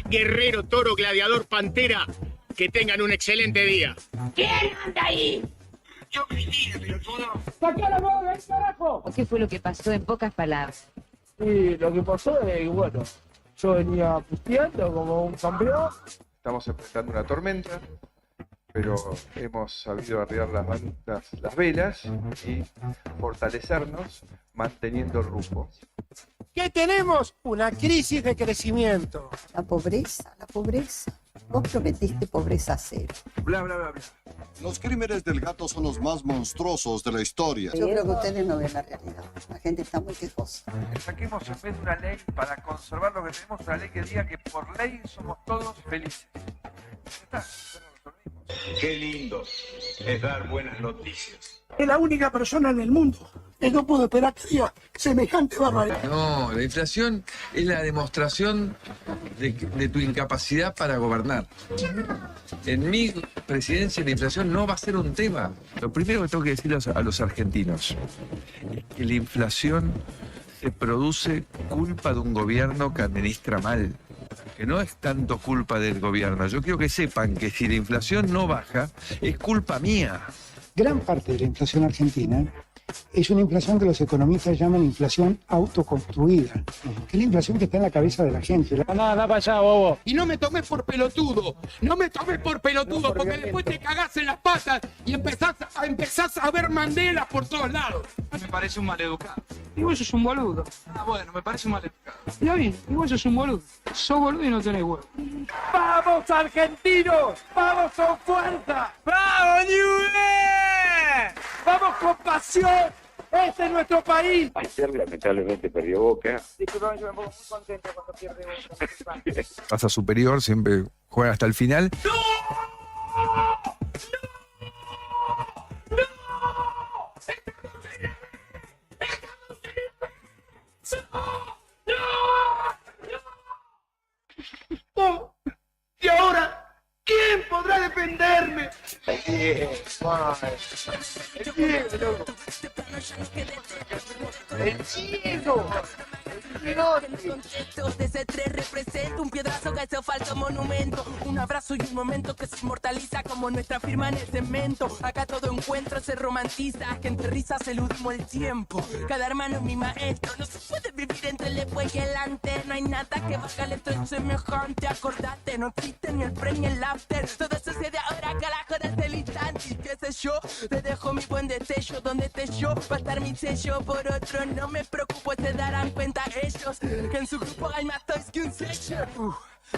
guerrero, toro, gladiador, pantera. Que tengan un excelente día. ¿Quién anda ahí? Yo, Cristina, pelotudo. ¡Saca la mano del carajo! ¿Qué fue lo que pasó en pocas palabras? Y lo que pasó es que, bueno, yo venía pisteando como un campeón. Estamos enfrentando una tormenta, pero hemos sabido arriar las velas y fortalecernos manteniendo el rumbo. ¿Qué tenemos? Una crisis de crecimiento. La pobreza, la pobreza. Vos prometiste pobreza cero. Bla, bla, bla, bla. Los crímenes del gato son los más monstruosos de la historia. Yo creo que ustedes no ven la realidad. La gente está muy quejosa. Saquemos en vez de una ley para conservar lo que tenemos, una ley que diga que por ley somos todos felices. Ya está, ya lo resolvimos. Qué lindo es dar buenas noticias. Es la única persona en el mundo que no puedo esperar que diga semejante barbaridad. No, la inflación es la demostración de tu incapacidad para gobernar. En mi presidencia la inflación no va a ser un tema. Lo primero que tengo que decir a los argentinos es que la inflación se produce culpa de un gobierno que administra mal, que no es tanto culpa del gobierno. Yo quiero que sepan que si la inflación no baja, es culpa mía. Gran parte de la inflación argentina es una inflación que los economistas llaman inflación autoconstruida, que es la inflación que está en la cabeza de la gente. Nada, para allá, bobo. Y no me tomes por pelotudo, no me tomes por pelotudo, porque después te cagás en las patas y empezás a ver Mandela por todos lados. Me parece un maleducado. Y vos sos un boludo. Ah, bueno, me parece un maleducado. Y bien, y vos sos un boludo. Sos boludo y no tenés huevo. ¡Vamos, argentinos! ¡Vamos con fuerza! ¡Vamos, Newell's! ¡Vamos con pasión! ¡Este es nuestro país! Ayer lamentablemente perdió Boca. Disculpame, yo me pongo muy contento cuando pierde Boca. Pasa superior, siempre juega hasta el final. ¿Y ahora quién podrá defenderme? ¡El cielo! Desde tres representa un piedrazo que hace falso monumento. Un abrazo y un momento que se inmortaliza como nuestra firma en el cemento. Acá todo encuentro se romantiza, que entre risas eludimos el tiempo. Cada hermano es mi maestro, no se puede vivir entre el después y el antes. No hay nada que baja el estrés semejante. Acordate, no existe ni el pre ni el after. Todo sucede ahora, carajo, desde el instante. Y qué sé yo, te dejo mi buen destello. Donde esté yo, va a estar mi sello. Por otro, no me preocupo, se darán cuenta ellos que en su grupo hay más toys que un sello.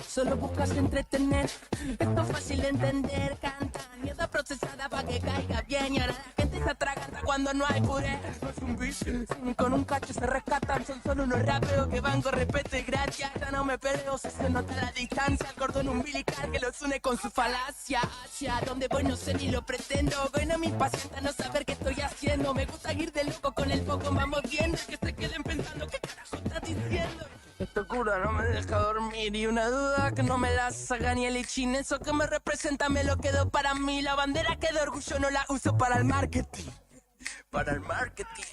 Solo buscas entretener, esto es fácil de entender. Canta, mierda procesada pa' que caiga bien. Y ahora la gente se atraganta cuando no hay puré. No es un beat, ni con un cacho se rescatan. Son solo unos rapeos que van con respeto y gracia. Ya no me peleo si se nota la distancia. El cordón umbilical que los une con su falacia. Hacia donde voy no sé ni lo pretendo. Hoy no me impacienta no saber qué estoy haciendo. Me gusta ir de loco con el foco, vamos viendo. Que se queden pensando qué carajo estás diciendo. Esto cura, no me deja dormir. Y una duda que no me la saca ni el ichin. Eso que me representa me lo quedo para mí. La bandera que de orgullo no la uso para el marketing. Para el marketing.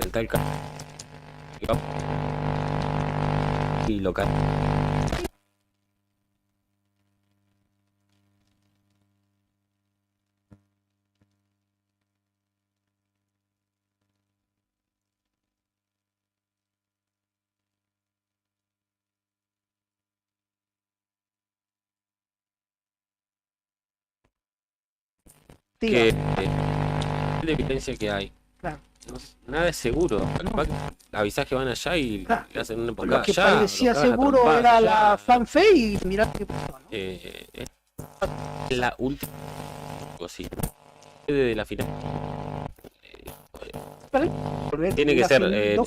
rentar y local. Que de violencia que hay. Claro. Nada es seguro. Avisás que van allá y le hacen una emboscada Lo que allá, parecía lo cagan a seguro trompadas era allá. la fanfe y mirá qué pasó, ¿no? Es la última cosita de la final. Tiene que ser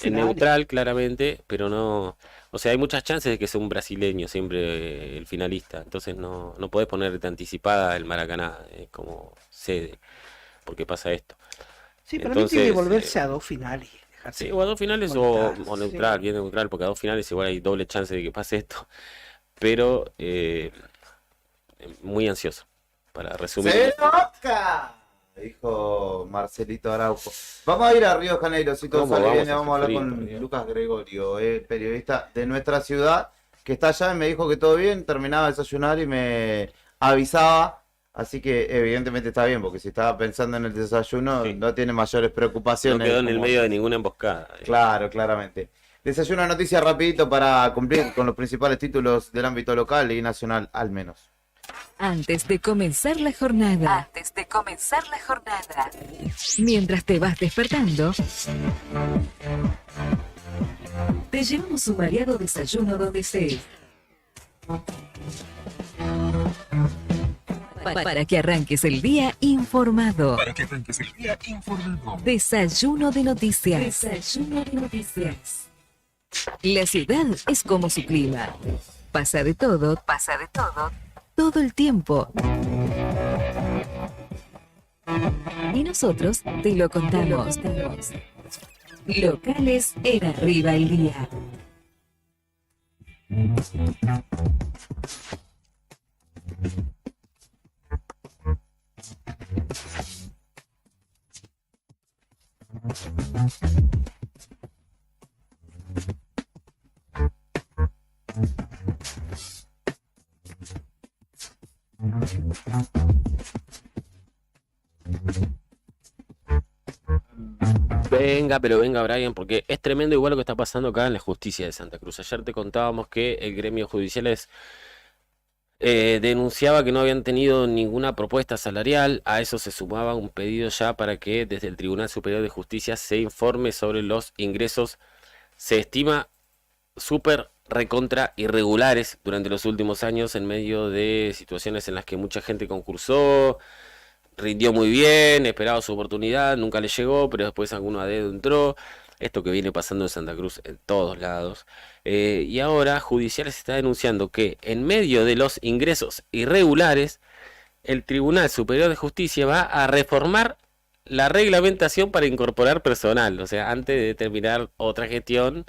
neutral, claramente, pero no. O sea, hay muchas chances de que sea un brasileño siempre el finalista. Entonces no podés ponerte anticipada el Maracaná como sede, porque pasa esto. Sí, para mí tiene que volverse a 2 finales. Sí, o a 2 finales o neutral, bien neutral, porque a 2 finales igual hay doble chance de que pase esto. Pero muy ansioso, para resumir. ¡Se nota! Dijo Marcelito Araujo. Vamos a ir a Río de Janeiro, si todo sale bien, vamos a hablar con Lucas Gregorio, periodista de nuestra ciudad, que está allá y me dijo que todo bien, terminaba de desayunar y me avisaba, así que evidentemente está bien, porque si estaba pensando en el desayuno no tiene mayores preocupaciones. No quedó en el medio de ninguna emboscada. Claro, claramente. Desayuno, noticias rapidito para cumplir con los principales títulos del ámbito local y nacional, al menos. Antes de comenzar la jornada. Mientras te vas despertando, te llevamos un variado desayuno donde estés. Para que arranques el día informado. Desayuno de noticias. La ciudad es como su clima. Pasa de todo todo el tiempo. Y nosotros te lo contamos. Locales en Arriba el Día. Venga, Brian, porque es tremendo igual lo que está pasando acá en la justicia de Santa Cruz. Ayer te contábamos que el gremio judicial denunciaba que no habían tenido ninguna propuesta salarial. A eso se sumaba un pedido ya para que desde el Tribunal Superior de Justicia se informe sobre los ingresos. Se estima súper recontra irregulares durante los últimos años en medio de situaciones en las que mucha gente concursó, rindió muy bien, esperaba su oportunidad, nunca le llegó, pero después alguno a dedo entró. Esto que viene pasando en Santa Cruz en todos lados. Y ahora Judiciales está denunciando que en medio de los ingresos irregulares, el Tribunal Superior de Justicia va a reformar la reglamentación para incorporar personal. O sea, antes de terminar otra gestión,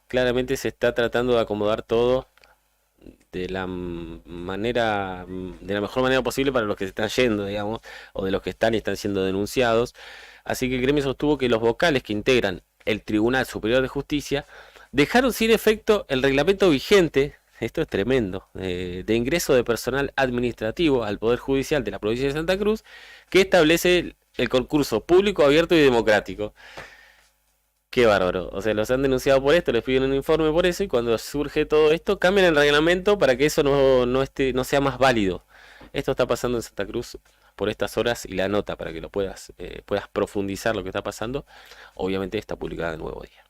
claramente se está tratando de acomodar todo de la mejor manera posible para los que se están yendo, digamos, o de los que están y están siendo denunciados. Así que el gremio sostuvo que los vocales que integran el Tribunal Superior de Justicia dejaron sin efecto el reglamento vigente, esto es tremendo, de ingreso de personal administrativo al Poder Judicial de la provincia de Santa Cruz, que establece el concurso público, abierto y democrático. Qué bárbaro, o sea, los han denunciado por esto, les piden un informe por eso, y cuando surge todo esto, cambian el reglamento para que eso no sea más válido. Esto está pasando en Santa Cruz por estas horas, y la nota para que lo puedas profundizar lo que está pasando, obviamente está publicada en Nuevo Día.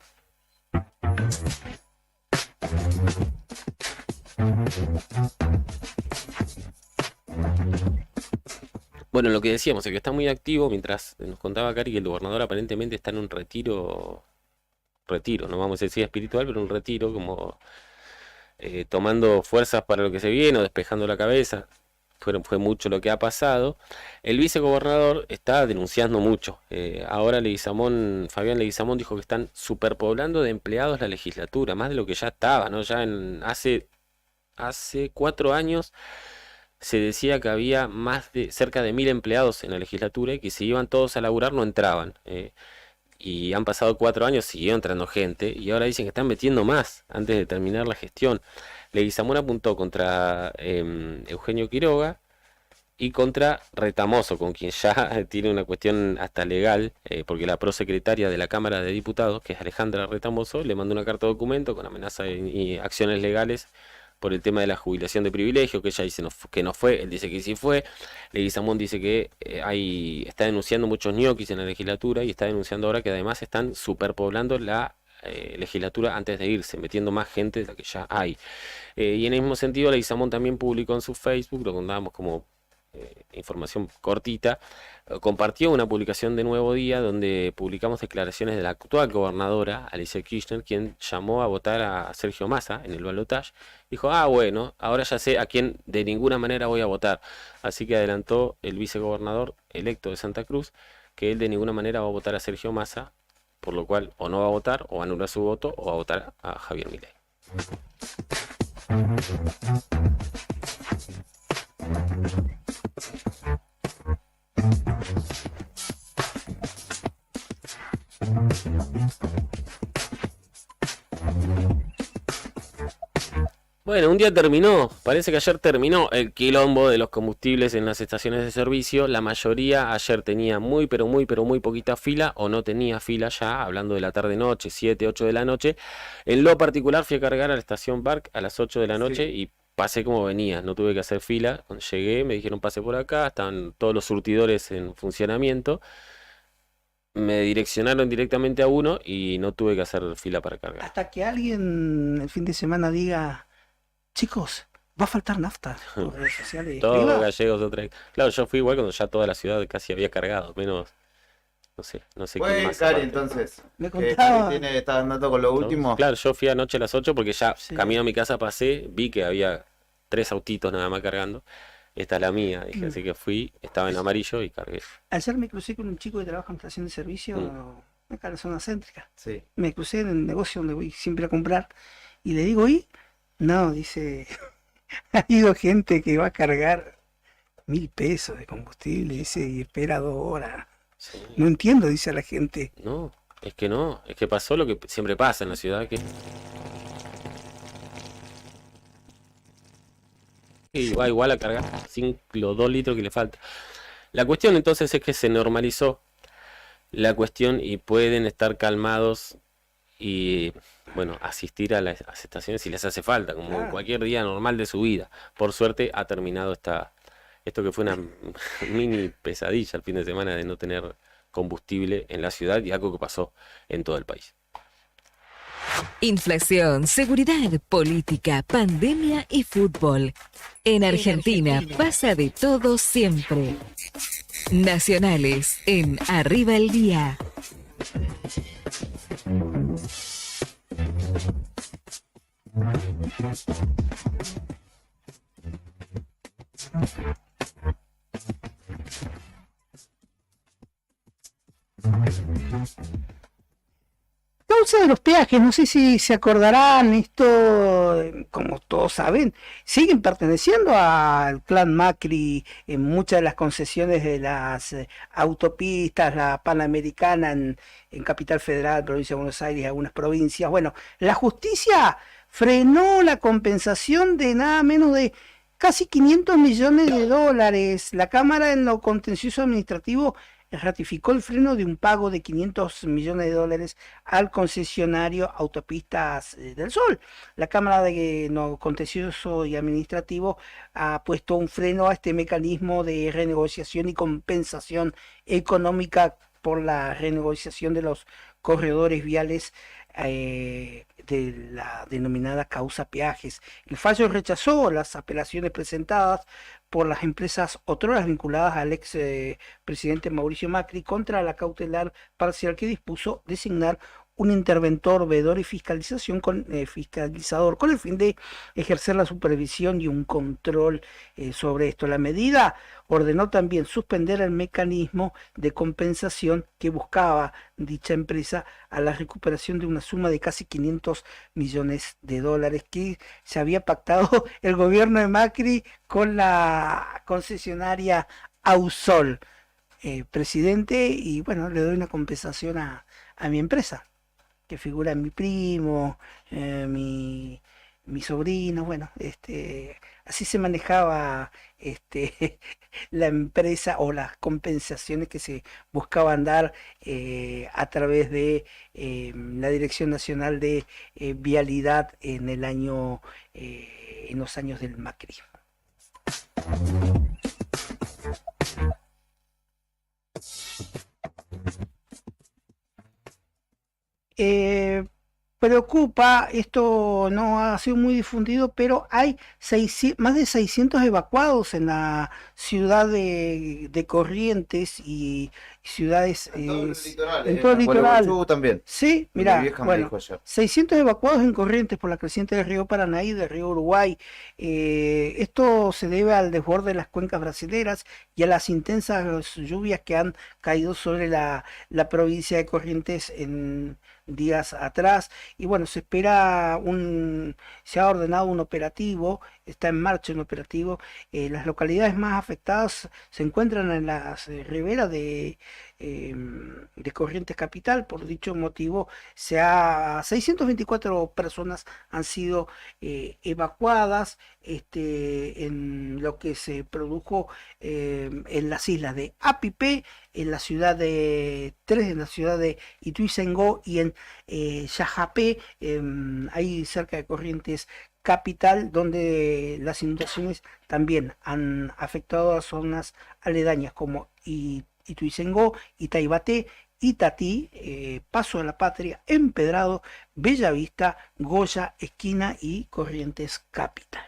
Bueno, lo que decíamos, el que está muy activo, mientras nos contaba Cari que el gobernador aparentemente está en un retiro, no vamos a decir espiritual, pero un retiro como tomando fuerzas para lo que se viene o despejando la cabeza. Fue mucho lo que ha pasado. El vicegobernador está denunciando mucho. Ahora Fabián Leguizamón dijo que están superpoblando de empleados la legislatura, más de lo que ya estaba, ¿no? Ya hace 4 años se decía que había cerca de 1000 empleados en la legislatura y que si iban todos a laburar no entraban. y han pasado 4 años, siguió entrando gente y ahora dicen que están metiendo más antes de terminar la gestión. Leguizamón apuntó contra Eugenio Quiroga y contra Retamoso, con quien ya tiene una cuestión hasta legal, porque la prosecretaria de la Cámara de Diputados, que es Alejandra Retamoso, le mandó una carta de documento con amenaza y acciones legales por el tema de la jubilación de privilegio, que ella dice que no fue, él dice que sí fue. Leguizamón dice que está denunciando muchos ñoquis en la legislatura y está denunciando ahora que además están superpoblando la legislatura antes de irse, metiendo más gente de la que ya hay. Y en el mismo sentido, Leguizamón también publicó en su Facebook, lo contábamos como información cortita, compartió una publicación de Nuevo Día donde publicamos declaraciones de la actual gobernadora Alicia Kirchner, quien llamó a votar a Sergio Massa en el balotaje. Dijo, bueno, ahora ya sé a quién de ninguna manera voy a votar. Así que adelantó el vicegobernador electo de Santa Cruz que él de ninguna manera va a votar a Sergio Massa, por lo cual o no va a votar, o va a anular su voto, o va a votar a Javier Milei. Bueno, un día terminó, parece que ayer terminó el quilombo de los combustibles en las estaciones de servicio. La mayoría ayer tenía muy poquita fila o no tenía fila ya, hablando de la tarde-noche, 7, 8 de la noche. En lo particular fui a cargar a la estación Park a las 8 de la noche y pasé como venía, no tuve que hacer fila. Cuando llegué me dijeron pase por acá, estaban todos los surtidores en funcionamiento. Me direccionaron directamente a uno y no tuve que hacer fila para cargar. Hasta que alguien el fin de semana diga, chicos, va a faltar nafta por redes sociales. Todos gallegos otra vez. Claro, yo fui igual cuando ya toda la ciudad casi había cargado, menos, no sé quién más. Cari, entonces, me contaba. ¿Estás andando con lo último? Claro, yo fui anoche a las 8 porque ya camino a mi casa, pasé, vi que había 3 autitos nada más cargando. Esta es la mía, dije, así que fui, estaba en amarillo y cargué. Ayer me crucé con un chico que trabaja en estación de servicio, acá en la zona céntrica. Sí. Me crucé en el negocio donde voy siempre a comprar y le digo, ¿y? No, dice, ha ido gente que va a cargar 1.000 pesos de combustible, dice, y espera 2 horas. Sí. No entiendo, dice la gente. No, es que pasó lo que siempre pasa en la ciudad, que y va igual a cargar los 2 litros que le falta. La cuestión entonces es que se normalizó la cuestión y pueden estar calmados y, bueno, asistir a las estaciones si les hace falta, como cualquier día normal de su vida. Por suerte ha terminado esto que fue una mini pesadilla el fin de semana de no tener combustible en la ciudad y algo que pasó en todo el país. Inflación, seguridad, política, pandemia y fútbol. En Argentina pasa de todo siempre. Nacionales en Arriba el Día. Causa de los peajes, no sé si se acordarán, esto, como todos saben, siguen perteneciendo al clan Macri en muchas de las concesiones de las autopistas, la Panamericana en Capital Federal, Provincia de Buenos Aires, algunas provincias. Bueno, la justicia frenó la compensación de nada menos de casi 500 millones de dólares. La Cámara en lo contencioso administrativo ratificó el freno de un pago de 500 millones de dólares al concesionario Autopistas del Sol. La Cámara de lo Contencioso y Administrativo ha puesto un freno a este mecanismo de renegociación y compensación económica por la renegociación de los corredores viales de la denominada causa peajes. El fallo rechazó las apelaciones presentadas por las empresas otroras vinculadas al ex presidente Mauricio Macri contra la cautelar parcial que dispuso designar un interventor, veedor y fiscalizador con el fin de ejercer la supervisión y un control sobre esto. La medida ordenó también suspender el mecanismo de compensación que buscaba dicha empresa a la recuperación de una suma de casi 500 millones de dólares que se había pactado el gobierno de Macri con la concesionaria Ausol. presidente y bueno, le doy una compensación a mi empresa, que figura mi primo, mi sobrino, bueno, así se manejaba la empresa o las compensaciones que se buscaban dar a través de la Dirección Nacional de Vialidad en los años del Macri. Preocupa, esto no ha sido muy difundido, pero hay más de 600 evacuados en la ciudad de Corrientes y ciudades En todo el litoral. en todo el litoral. Gualeguaychú también. Sí, Mi mira, vieja me bueno, dijo ayer. 600 evacuados en Corrientes por la creciente del río Paraná y del río Uruguay. Esto se debe al desborde de las cuencas brasileras y a las intensas lluvias que han caído sobre la provincia de Corrientes en días atrás. Y bueno, se ha ordenado un operativo, está en marcha un operativo. Las localidades más afectadas se encuentran en las riberas de Corrientes Capital. Por dicho motivo, 624 personas han sido evacuadas en lo que se produjo en las islas de Apipé, en la ciudad de Ituzaingó y en Yajapé, ahí cerca de Corrientes Capital, donde las inundaciones también han afectado a zonas aledañas como Ituzaingó, Itaibaté, Itatí, Paso de la Patria, Empedrado, Bellavista, Goya, Esquina y Corrientes Capital.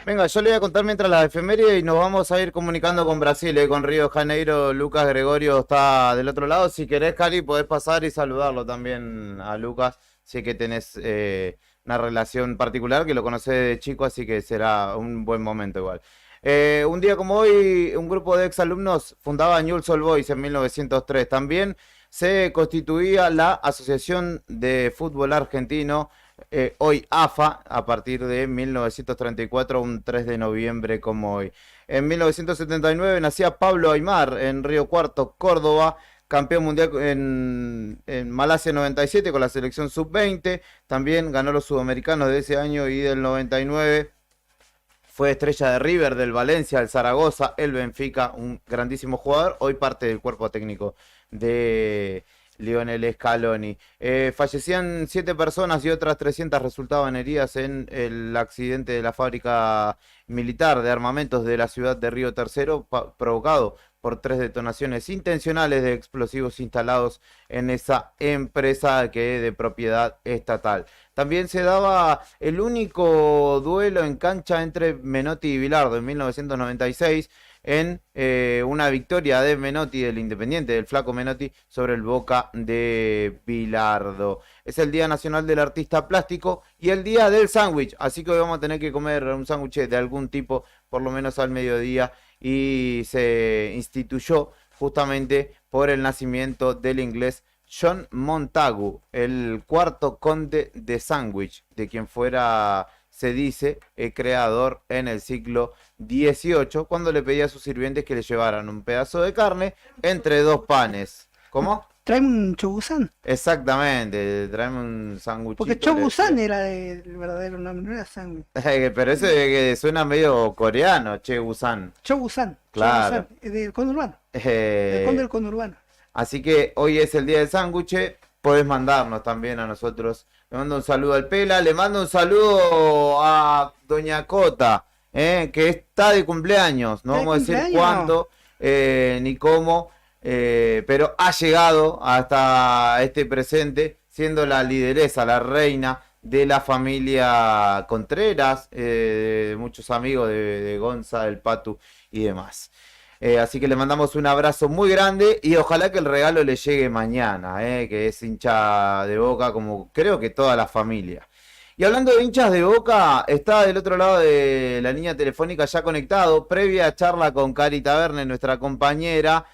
Venga, yo le voy a contar mientras las efemérides y nos vamos a ir comunicando con Brasil, con Río de Janeiro. Lucas Gregorio está del otro lado. Si querés, Cari, podés pasar y saludarlo también a Lucas. Sé que tenés una relación particular, que lo conocés de chico, así que será un buen momento igual. Un día como hoy, un grupo de exalumnos fundaba Newell's Old Boys en 1903. También se constituía la Asociación de Fútbol Argentino, hoy AFA, a partir de 1934, un 3 de noviembre como hoy. En 1979 nacía Pablo Aimar en Río Cuarto, Córdoba, campeón mundial en Malasia 97 con la selección sub-20. También ganó los sudamericanos de ese año y del 99. Fue estrella de River, del Valencia, del Zaragoza, el Benfica, un grandísimo jugador, hoy parte del cuerpo técnico de Lionel Scaloni. Fallecían 7 personas y otras 300 resultaban heridas en el accidente de la fábrica militar de armamentos de la ciudad de Río Tercero, provocado por 3 detonaciones intencionales de explosivos instalados en esa empresa que es de propiedad estatal. También se daba el único duelo en cancha entre Menotti y Bilardo en 1996, en una victoria de Menotti, del Independiente, del Flaco Menotti, sobre el Boca de Bilardo. Es el Día Nacional del Artista Plástico y el Día del Sándwich, así que hoy vamos a tener que comer un sándwich de algún tipo, por lo menos al mediodía, y se instituyó justamente por el nacimiento del inglés John Montagu, el cuarto conde de Sandwich, de quien fuera, se dice, el creador en el siglo XVIII, cuando le pedía a sus sirvientes que le llevaran un pedazo de carne entre 2 panes. ¿Cómo? Tráeme un chobusán. Exactamente, tráeme un sándwich. Porque chobusán era el verdadero nombre, no era sándwich. Pero eso suena medio coreano, Chebusán. Chobusán. Claro. Del conurbano. El conde del conurbano. Así que hoy es el día del sándwich. Podés mandarnos también a nosotros. Le mando un saludo al Pela. Le mando un saludo a Doña Cota, que está de cumpleaños. No vamos a decir cuándo ni cómo. Pero ha llegado hasta este presente, siendo la lideresa, la reina de la familia Contreras, muchos amigos de Gonza, del Patu y demás. Así que le mandamos un abrazo muy grande y ojalá que el regalo le llegue mañana, que es hincha de Boca como creo que toda la familia. Y hablando de hinchas de Boca, está del otro lado de la línea telefónica ya conectado, previa charla con Cari Taverne, nuestra compañera,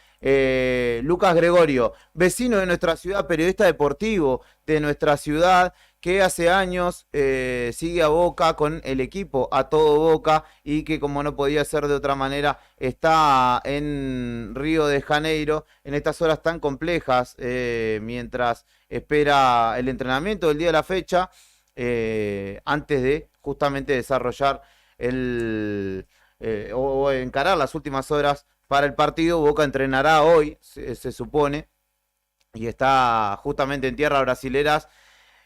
Lucas Gregorio, vecino de nuestra ciudad, periodista deportivo de nuestra ciudad, que hace años sigue a Boca con el equipo A Todo Boca y que, como no podía ser de otra manera, está en Río de Janeiro en estas horas tan complejas mientras espera el entrenamiento del día de la fecha, antes de justamente desarrollar o encarar las últimas horas para el partido. Boca entrenará hoy, se supone, y está justamente en tierras brasileras.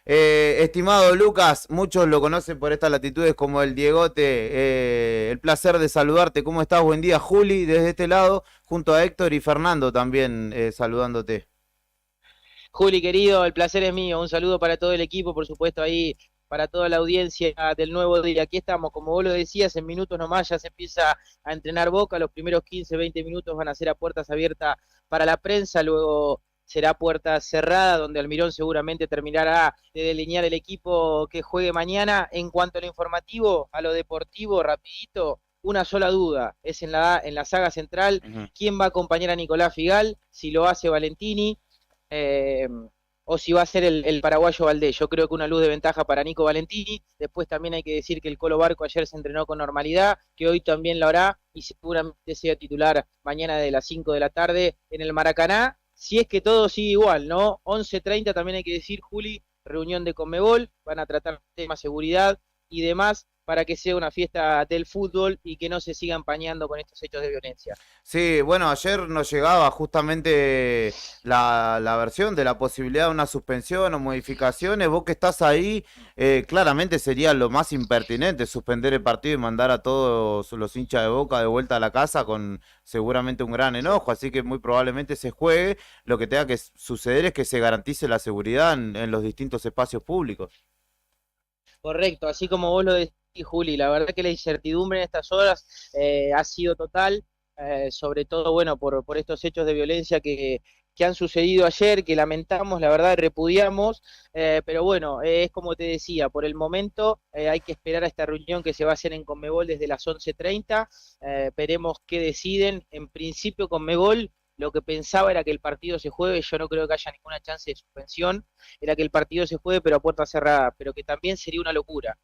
Estimado Lucas, muchos lo conocen por estas latitudes como el Diegote, el placer de saludarte. ¿Cómo estás? Buen día, Juli, desde este lado, junto a Héctor y Fernando también saludándote. Juli, querido, el placer es mío. Un saludo para todo el equipo, por supuesto, ahí para toda la audiencia del Nuevo Día. Aquí estamos, como vos lo decías, en minutos nomás ya se empieza a entrenar Boca. Los primeros 15, 20 minutos van a ser a puertas abiertas para la prensa, luego será puerta cerrada, donde Almirón seguramente terminará de delinear el equipo que juegue mañana. En cuanto a lo informativo, a lo deportivo, rapidito, una sola duda, es en la saga central, ¿quién va a acompañar a Nicolás Figal? Si lo hace Valentini, o si va a ser el paraguayo Valdés. Yo creo que una luz de ventaja para Nico Valentini. Después también hay que decir que el Colo Barco ayer se entrenó con normalidad, que hoy también lo hará, y seguramente sea titular mañana de las 5 de la tarde en el Maracaná. Si es que todo sigue igual, ¿no? 11:30 también hay que decir, Juli, reunión de Conmebol, van a tratar temas de seguridad y demás para que sea una fiesta del fútbol y que no se siga empañando con estos hechos de violencia. Sí, bueno, ayer nos llegaba justamente la versión de la posibilidad de una suspensión o modificaciones. Vos que estás ahí, claramente sería lo más impertinente suspender el partido y mandar a todos los hinchas de Boca de vuelta a la casa con seguramente un gran enojo, así que muy probablemente se juegue. Lo que tenga que suceder es que se garantice la seguridad en los distintos espacios públicos. Correcto, así como vos lo decís, Juli, la verdad que la incertidumbre en estas horas ha sido total, sobre todo, bueno, por estos hechos de violencia que han sucedido ayer, que lamentamos, la verdad, repudiamos, pero bueno, es como te decía, por el momento hay que esperar a esta reunión que se va a hacer en Conmebol desde las 11:30, veremos qué deciden. En principio Conmebol lo que pensaba era que el partido se juegue, yo no creo que haya ninguna chance de suspensión, era que el partido se juegue pero a puerta cerrada, pero que también sería una locura,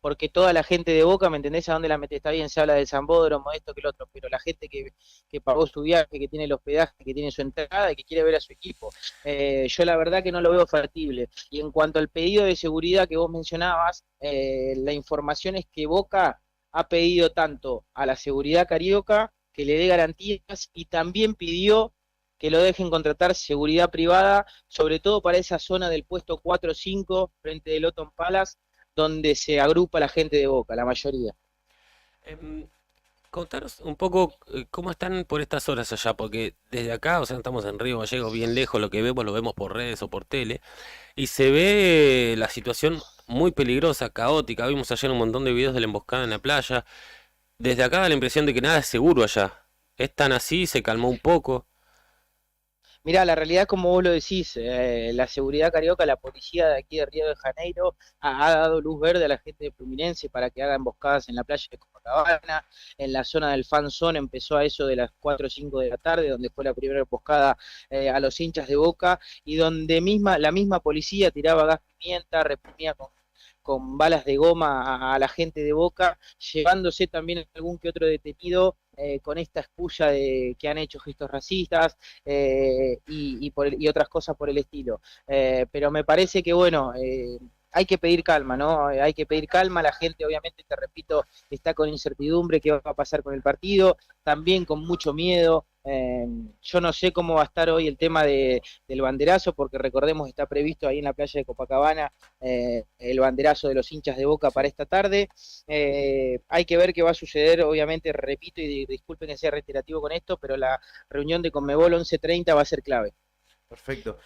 porque toda la gente de Boca, ¿me entendés a dónde la metes? Está bien, se habla del Zambódromo, esto que el otro, pero la gente que pagó su viaje, que tiene el hospedaje, que tiene su entrada y que quiere ver a su equipo, yo la verdad que no lo veo factible. Y en cuanto al pedido de seguridad que vos mencionabas, la información es que Boca ha pedido tanto a la seguridad carioca que le dé garantías y también pidió que lo dejen contratar seguridad privada, sobre todo para esa zona del puesto 4 o 5 frente del Otton Palace, donde se agrupa la gente de Boca, la mayoría. Contanos un poco cómo están por estas horas allá, porque desde acá, o sea, estamos en Río Gallegos, bien lejos, lo vemos por redes o por tele, y se ve la situación muy peligrosa, caótica. Vimos ayer un montón de videos de la emboscada en la playa. Desde acá da la impresión de que nada es seguro allá. ¿Es tan así? ¿Se calmó un poco? Mirá, la realidad, como vos lo decís, la seguridad carioca, la policía de aquí de Río de Janeiro ha dado luz verde a la gente de Fluminense para que haga emboscadas en la playa de Copacabana. En la zona del fan zone empezó a eso de las 4 o 5 de la tarde, donde fue la primera emboscada a los hinchas de Boca, y donde la misma policía tiraba gas pimienta, reprimía con balas de goma a la gente de Boca, llevándose también algún que otro detenido con esta excusa de que han hecho gestos racistas y otras cosas por el estilo. Pero me parece que, bueno, hay que pedir calma, ¿no? Hay que pedir calma. La gente, obviamente, te repito, está con incertidumbre qué va a pasar con el partido, también con mucho miedo. Yo no sé cómo va a estar hoy el tema del banderazo, porque recordemos está previsto ahí en la playa de Copacabana el banderazo de los hinchas de Boca para esta tarde. Hay que ver qué va a suceder, obviamente, repito, y disculpen que sea reiterativo con esto, pero la reunión de Conmebol 11:30 va a ser clave. Perfecto.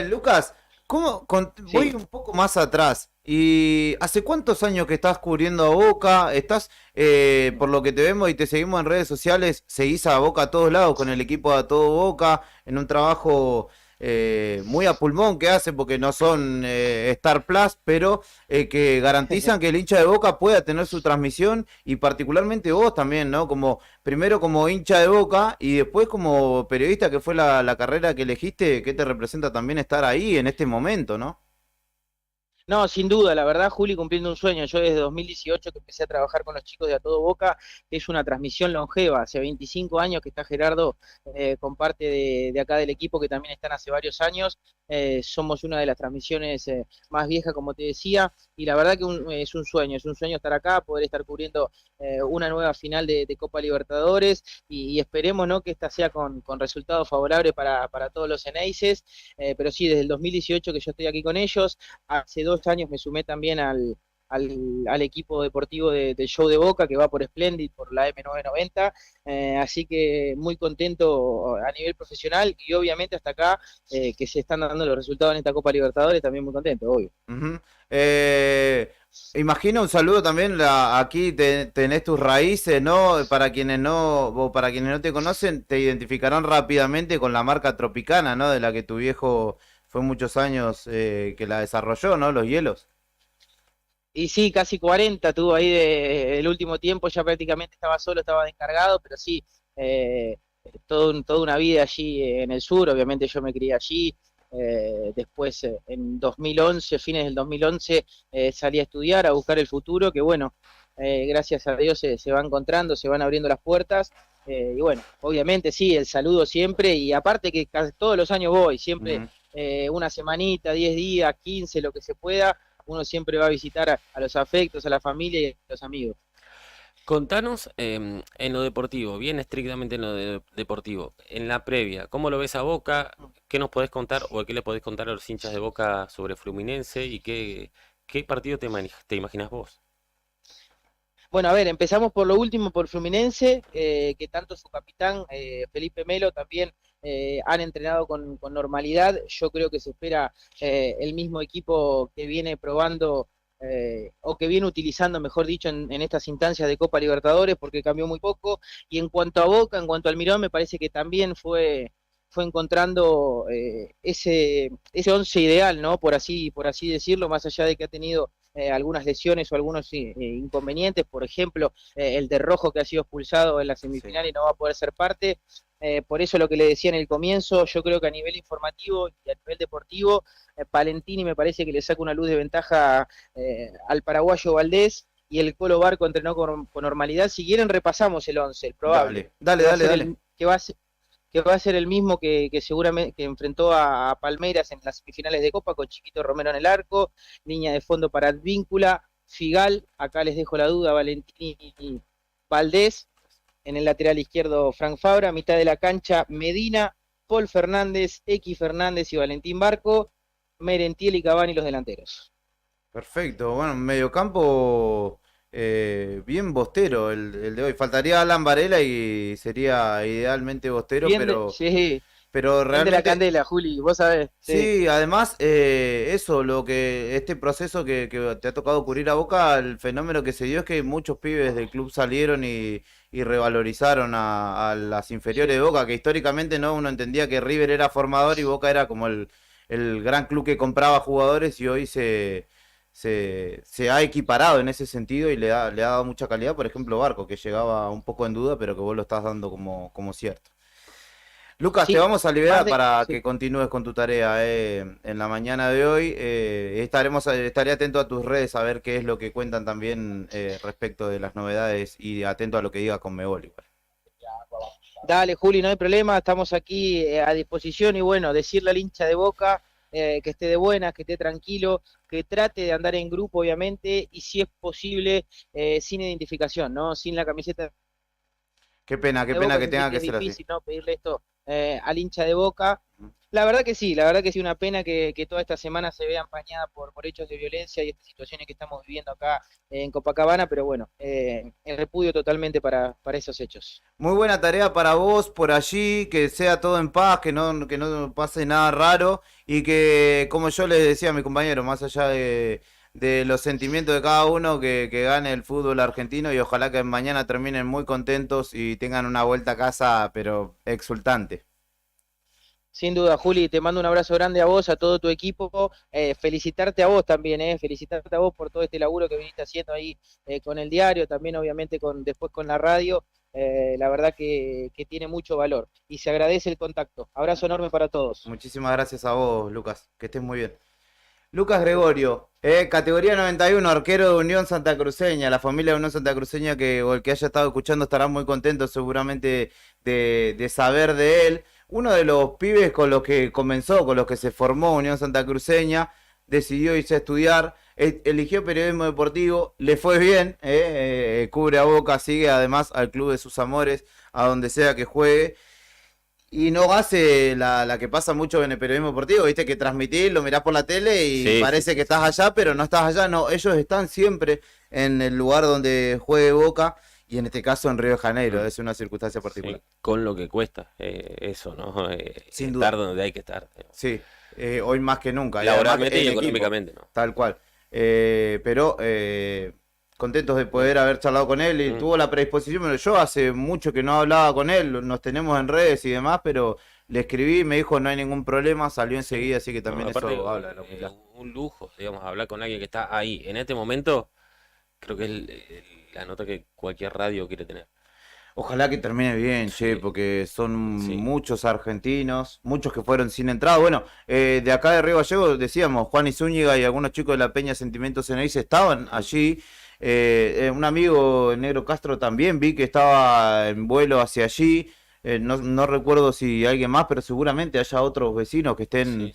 Lucas, Voy un poco más atrás. ¿Y hace cuántos años que estás cubriendo a Boca? Estás, por lo que te vemos y te seguimos en redes sociales, seguís a Boca a todos lados con el equipo de A Todo Boca, en un trabajo muy a pulmón que hacen, porque no son Star Plus, pero que garantizan que el hincha de Boca pueda tener su transmisión, y particularmente vos también, ¿no? Primero como hincha de Boca y después como periodista, que fue la carrera que elegiste, que te representa también estar ahí en este momento, ¿no? No, sin duda, la verdad, Juli, cumpliendo un sueño. Yo desde 2018 que empecé a trabajar con los chicos de A Todo Boca, es una transmisión longeva. Hace 25 años que está Gerardo con parte de acá del equipo, que también están hace varios años. Somos una de las transmisiones más viejas, como te decía, y la verdad que es un sueño estar acá, poder estar cubriendo una nueva final de Copa Libertadores, y esperemos, ¿no?, que esta sea con resultados favorables para todos los Eneises. Pero sí, desde el 2018 que yo estoy aquí con ellos. Hace 2 años me sumé también al equipo deportivo del show de Boca, que va por Splendid, por la M990, así que muy contento a nivel profesional, y obviamente hasta acá, que se están dando los resultados en esta Copa Libertadores, también muy contento, obvio. Imagino un saludo también, aquí tenés tus raíces, ¿no? Para quienes no te conocen, te identificarán rápidamente con la marca Tropicana, ¿no? De la que tu viejo fue muchos años que la desarrolló, ¿no? Los hielos. Y sí, casi 40 tuvo ahí el último tiempo, ya prácticamente estaba solo, estaba de encargado, pero sí, toda una vida allí en el sur. Obviamente yo me crié allí. Después, en 2011, fines del 2011, salí a estudiar, a buscar el futuro, que bueno, gracias a Dios se va encontrando, se van abriendo las puertas. Y bueno, obviamente sí, el saludo siempre, y aparte que casi todos los años voy, siempre una semanita, 10 días, 15, lo que se pueda, uno siempre va a visitar a los afectos, a la familia y a los amigos. Contanos en lo deportivo, bien estrictamente en lo deportivo, en la previa, ¿cómo lo ves a Boca? ¿Qué nos podés contar o qué le podés contar a los hinchas de Boca sobre Fluminense, y qué partido te imaginas vos? Bueno, a ver, empezamos por lo último, por Fluminense, que tanto su capitán, Felipe Melo, también han entrenado con normalidad. Yo creo que se espera el mismo equipo que viene probando, o que viene utilizando, mejor dicho, en estas instancias de Copa Libertadores, porque cambió muy poco. Y en cuanto a Boca, en cuanto al Almirón, me parece que también fue encontrando ese once ideal, ¿no? Por así decirlo, más allá de que ha tenido algunas lesiones o algunos inconvenientes, por ejemplo, el de Rojo, que ha sido expulsado en la semifinal y no va a poder ser parte. Por eso lo que le decía en el comienzo, yo creo que a nivel informativo y a nivel deportivo, Palentini me parece que le saca una luz de ventaja al paraguayo Valdés, y el Colo Barco entrenó con normalidad. Si quieren repasamos el 11, el probable. Dale. Que va a ser el mismo que seguramente que enfrentó a Palmeiras en las semifinales de Copa, con Chiquito Romero en el arco, línea de fondo para Advíncula, Figal, acá les dejo la duda, Valentini y Valdés. En el lateral izquierdo, Frank Fabra. Mitad de la cancha, Medina, Paul Fernández, X Fernández y Valentín Barco. Merentiel y Cavani los delanteros. Perfecto. Bueno, mediocampo bien bostero el de hoy. Faltaría Alan Varela y sería idealmente bostero, sí. Pero realmente... de la candela, Juli, vos sabés. Sí, además, este proceso que te ha tocado cubrir a Boca, el fenómeno que se dio es que muchos pibes del club salieron y revalorizaron a las inferiores de Boca, que históricamente no uno entendía que River era formador y Boca era como el gran club que compraba jugadores, y hoy se ha equiparado en ese sentido y le ha dado mucha calidad. Por ejemplo, Barco, que llegaba un poco en duda, pero que vos lo estás dando como cierto. Lucas, sí, te vamos a liberar para que continúes con tu tarea en la mañana de hoy. Estaré atento a tus redes a ver qué es lo que cuentan también respecto de las novedades, y atento a lo que diga Conmebol igual. Dale, Juli, no hay problema, estamos aquí a disposición, y bueno, decirle al hincha de Boca que esté de buenas, que esté tranquilo, que trate de andar en grupo, obviamente, y si es posible, sin identificación, ¿no? Sin la camiseta. Qué pena que tenga que ser así. Es difícil, ¿no?, pedirle esto al hincha de Boca, La verdad que sí, una pena que toda esta semana se vea empañada por hechos de violencia y estas situaciones que estamos viviendo acá en Copacabana, pero bueno, el repudio totalmente para esos hechos. Muy buena tarea para vos por allí, que sea todo en paz, que no pase nada raro y que, como yo les decía a mi compañero, más allá de los sentimientos de cada uno, que gane el fútbol argentino y ojalá que mañana terminen muy contentos y tengan una vuelta a casa, pero exultante. Sin duda, Juli, te mando un abrazo grande a vos, a todo tu equipo, felicitarte a vos también, felicitarte a vos por todo este laburo que viniste haciendo ahí con el diario, también obviamente después con la radio, la verdad que tiene mucho valor y se agradece el contacto. Abrazo enorme para todos. Muchísimas gracias a vos, Lucas, que estés muy bien. Lucas Gregorio, categoría 91, arquero de Unión Santacruceña, la familia de Unión Santacruceña o el que haya estado escuchando estará muy contento seguramente de saber de él. Uno de los pibes con los que comenzó, con los que se formó Unión Santacruceña, decidió irse a estudiar, eligió periodismo deportivo, le fue bien, cubre a Boca, sigue además al club de sus amores, a donde sea que juegue. Y no hace la que pasa mucho en el periodismo deportivo, viste que transmitís, lo mirás por la tele y Sí, parece que estás allá, pero no estás allá. No, ellos están siempre en el lugar donde juegue Boca y en este caso en Río de Janeiro, es una circunstancia particular. Sí, con lo que cuesta eso, ¿no? Sin duda. Estar donde hay que estar. Sí, hoy más que nunca. Laboralmente y además, en económicamente, equipo, ¿no? tal cual. Pero contentos de poder haber charlado con él y tuvo la predisposición, pero yo hace mucho que no hablaba con él, nos tenemos en redes y demás, pero le escribí, me dijo no hay ningún problema, salió enseguida, así que también Aparte, eso habla de la humildad. un lujo, digamos, hablar con alguien que está ahí. En este momento, creo que es la nota que cualquier radio quiere tener. Ojalá que termine bien, che, porque son muchos argentinos, muchos que fueron sin entrada. Bueno, de acá de Río Gallegos decíamos, Juan y Zúñiga y algunos chicos de la Peña Sentimientos Ceneice estaban allí. Un amigo, el Negro Castro, también vi que estaba en vuelo hacia allí. No recuerdo si alguien más, pero seguramente haya otros vecinos que estén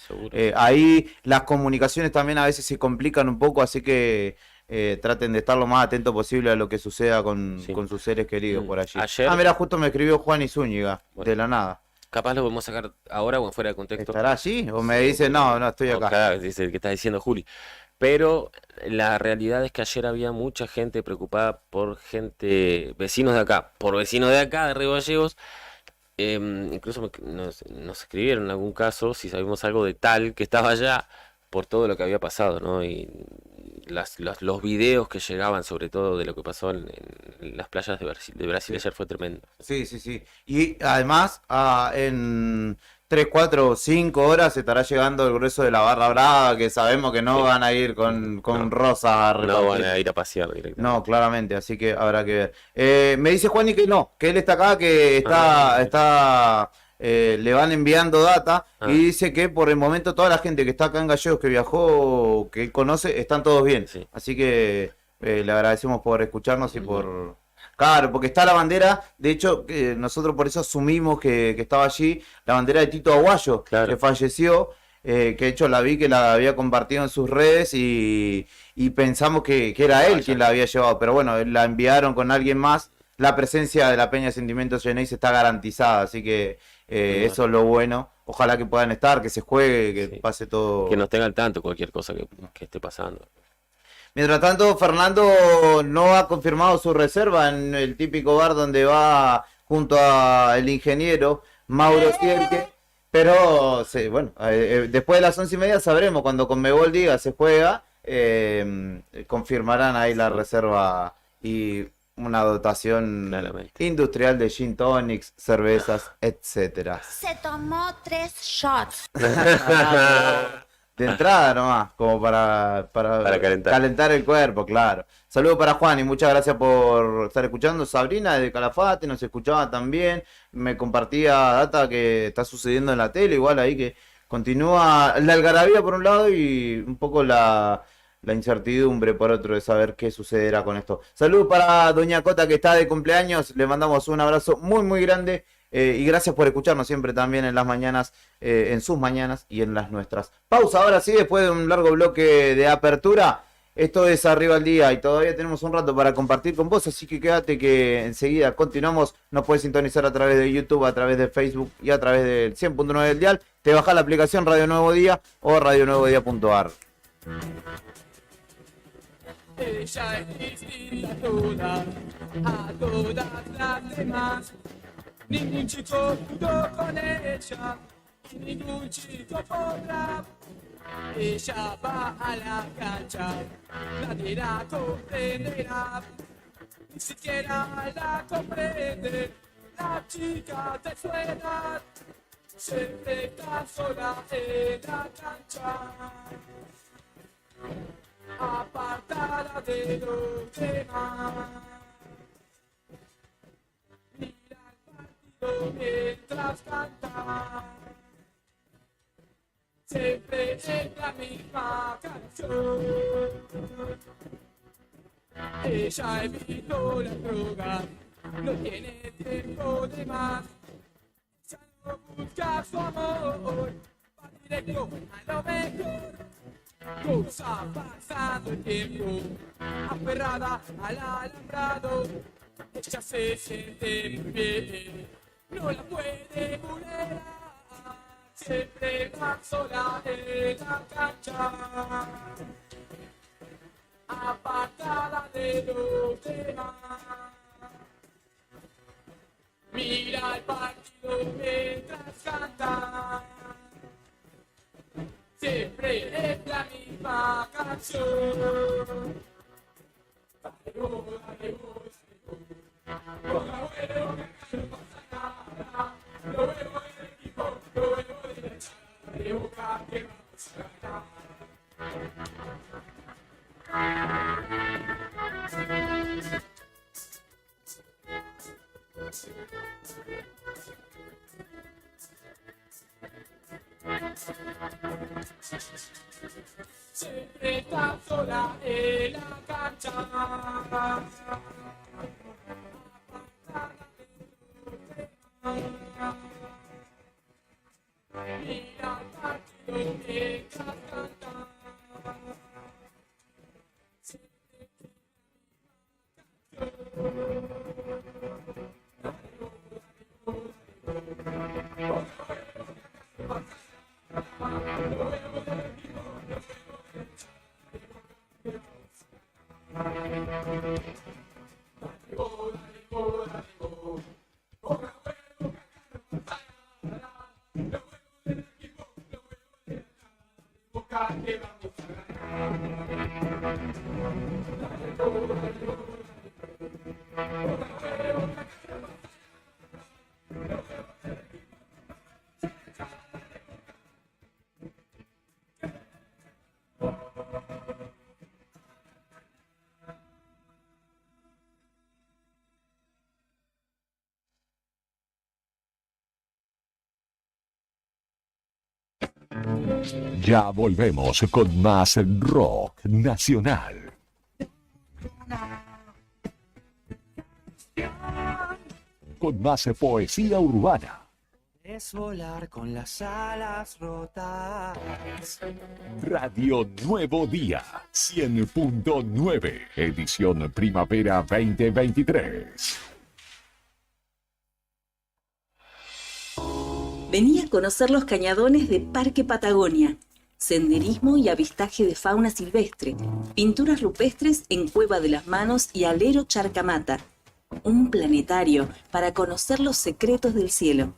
ahí. Las comunicaciones también a veces se complican un poco, así que traten de estar lo más atentos posible a lo que suceda con sus seres queridos por allí. Ayer- Mira, justo me escribió Juan y Zúñiga, de la nada. Capaz lo podemos sacar ahora o fuera de contexto. ¿Estará allí? ¿O me dice, no, estoy acá? Claro, dice el que está diciendo Juli. Pero la realidad es que ayer había mucha gente preocupada por vecinos de acá, de Río Gallegos. Incluso nos escribieron en algún caso si sabemos algo de tal que estaba allá por todo lo que había pasado, ¿no? Y los videos que llegaban, sobre todo de lo que pasó en las playas de Brasil ayer fue tremendo. Sí. Y además, en 3, 4, 5 horas estará llegando el grueso de la barra brava, que sabemos que no van a ir con rosas a repartir. No van a ir a pasear directamente. No, claramente, así que habrá que ver. Me dice Juani que no, que él está acá, que le van enviando data y dice que por el momento toda la gente que está acá en Gallegos, que viajó, que él conoce, están todos bien. Así que le agradecemos por escucharnos y por... Claro, porque está la bandera, de hecho, nosotros por eso asumimos que estaba allí, la bandera de Tito Aguayo, que falleció, que de hecho la vi que la había compartido en sus redes y pensamos que era él quien la había llevado, pero bueno, la enviaron con alguien más. La presencia de la Peña Sentimientos Ceneice está garantizada, así que eso es lo bueno. Ojalá que puedan estar, que se juegue, que pase todo. Que nos tenga al tanto cualquier cosa que esté pasando. Mientras tanto, Fernando no ha confirmado su reserva en el típico bar donde va junto al ingeniero Mauro Sierque. Pero, bueno, después de las 11:30 sabremos, cuando Conmebol diga se juega, confirmarán ahí la reserva y una dotación industrial de gin tonics, cervezas, etcétera. Se tomó 3 shots. De entrada nomás, como para calentar el cuerpo, claro. Saludos para Juan y muchas gracias por estar escuchando. Sabrina de Calafate nos escuchaba también, me compartía data que está sucediendo en la tele, igual ahí que continúa la algarabía por un lado y un poco la incertidumbre por otro de saber qué sucederá con esto. Saludos para Doña Cota que está de cumpleaños, le mandamos un abrazo muy muy grande. Y gracias por escucharnos siempre también en las mañanas, en sus mañanas y en las nuestras. Pausa ahora sí, después de un largo bloque de apertura. Esto es Arriba al Día y todavía tenemos un rato para compartir con vos, así que quédate que enseguida continuamos. Nos puedes sintonizar a través de YouTube, a través de Facebook y a través del 100.9 del dial. Te bajás la aplicación Radio Nuevo Día o radionuevodía.ar. Ella es distinta a todas las demás. Ningún chico pudo con ella y ningún chico podrá. Ella va a la cancha, nadie la comprenderá. Ni siquiera la comprende la chica de su edad. Siempre está sola en la cancha, apartada de los demás. Mira el partido mientras canta, siempre es la misma canción. Ella evitó la droga, no tiene tiempo de más. Ya no busca su amor, va directo a lo mejor. Cosa pasando el tiempo, aferrada al alambrado. Ella se siente muy bien, no la puede vulnerar. Siempre va sola en la cancha, apartada de los demás. Mira el partido mientras canta, siempre es la misma canción. Dale vos, dale vos, dale vos. Boca huevo, que no pasa nada. Lo veo del equipo, lo veo de la echada de Boca, que vamos a ganar. Siempre está sola en la cancha, mira el partido mientras canta. Ya volvemos con más rock nacional. Con más poesía urbana. Es volar con las alas rotas. Radio Nuevo Día, 100.9, edición primavera 2023. Vení a conocer los cañadones de Parque Patagonia. Senderismo y avistaje de fauna silvestre. Pinturas rupestres en Cueva de las Manos y Alero Charcamata. Un planetario para conocer los secretos del cielo.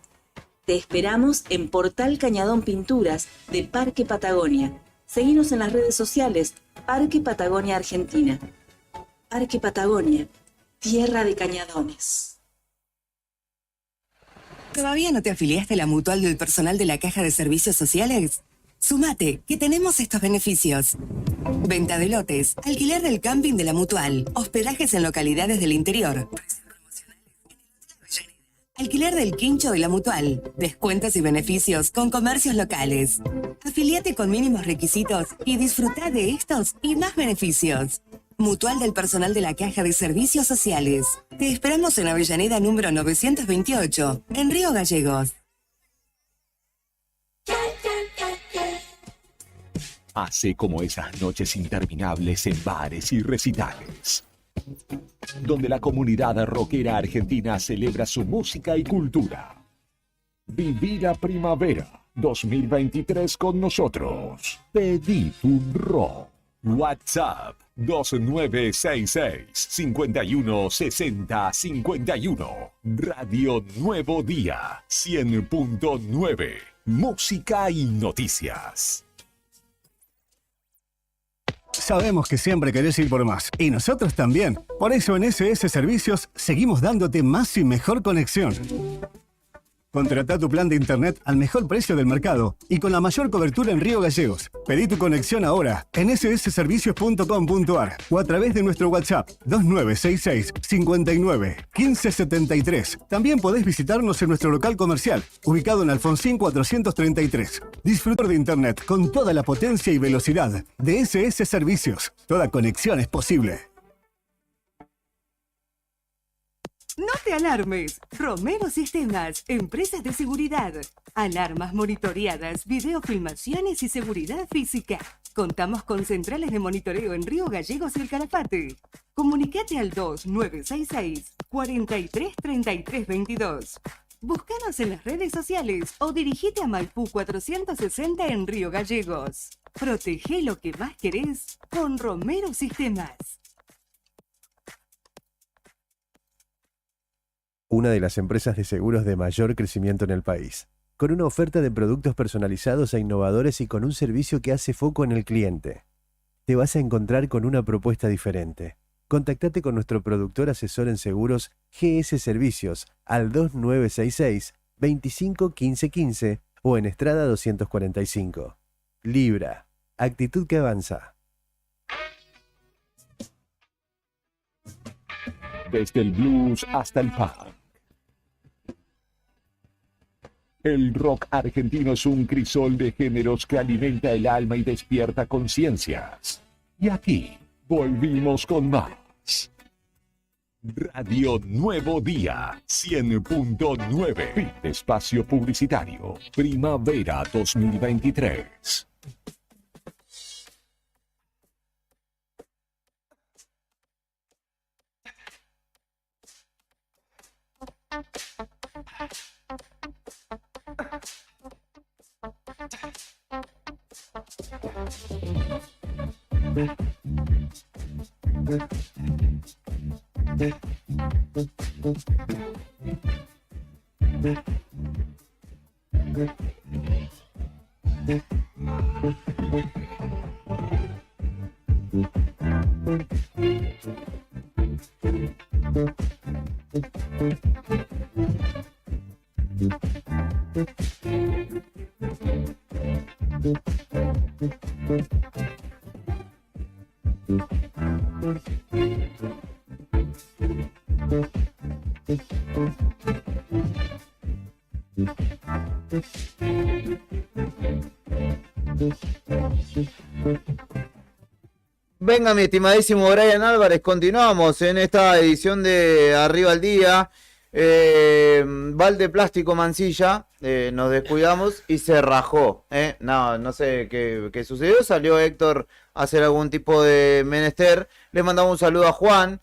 Te esperamos en Portal Cañadón Pinturas de Parque Patagonia. Seguinos en las redes sociales, Parque Patagonia Argentina. Parque Patagonia, tierra de cañadones. ¿Todavía no te afiliaste a la mutual del personal de la Caja de Servicios Sociales? Sumate, que tenemos estos beneficios. Venta de lotes, alquiler del camping de la mutual, hospedajes en localidades del interior, alquiler del quincho de la mutual, descuentos y beneficios con comercios locales. Afiliate con mínimos requisitos y disfruta de estos y más beneficios. Mutual del personal de la Caja de Servicios Sociales. Te esperamos en Avellaneda número 928, en Río Gallegos. Hace como esas noches interminables en bares y recitales, donde la comunidad rockera argentina celebra su música y cultura. Viví la primavera 2023 con nosotros. Pedí tu rock. WhatsApp 2966-516051. Radio Nuevo Día 100.9. Música y noticias. Sabemos que siempre querés ir por más, y nosotros también. Por eso en SS Servicios seguimos dándote más y mejor conexión. Contratá tu plan de internet al mejor precio del mercado y con la mayor cobertura en Río Gallegos. Pedí tu conexión ahora en ssservicios.com.ar o a través de nuestro WhatsApp 2966 59 1573. También podés visitarnos en nuestro local comercial, ubicado en Alfonsín 433. Disfrutar de internet con toda la potencia y velocidad de SS Servicios. Toda conexión es posible. No te alarmes. Romero Sistemas, empresas de seguridad. Alarmas monitoreadas, videofilmaciones y seguridad física. Contamos con centrales de monitoreo en Río Gallegos y El Calafate. Comunicate al 2966 433322. Búscanos en las redes sociales o dirigite a Maipú 460 en Río Gallegos. Protege lo que más querés con Romero Sistemas. Una de las empresas de seguros de mayor crecimiento en el país, con una oferta de productos personalizados e innovadores y con un servicio que hace foco en el cliente. Te vas a encontrar con una propuesta diferente. Contactate con nuestro productor asesor en seguros GS Servicios al 2966 25 15 15 o en Estrada 245. Libra, actitud que avanza. Desde el blues hasta el punk. El rock argentino es un crisol de géneros que alimenta el alma y despierta conciencias. Y aquí volvimos con más. Radio Nuevo Día 100.9. Fin de espacio publicitario. Primavera 2023. Venga, mi estimadísimo Brian Álvarez, continuamos en esta edición de Arriba al Día. Balde plástico Mansilla, nos descuidamos y se rajó. No sé qué sucedió. Salió Héctor a hacer algún tipo de menester. Le mandamos un saludo a Juan,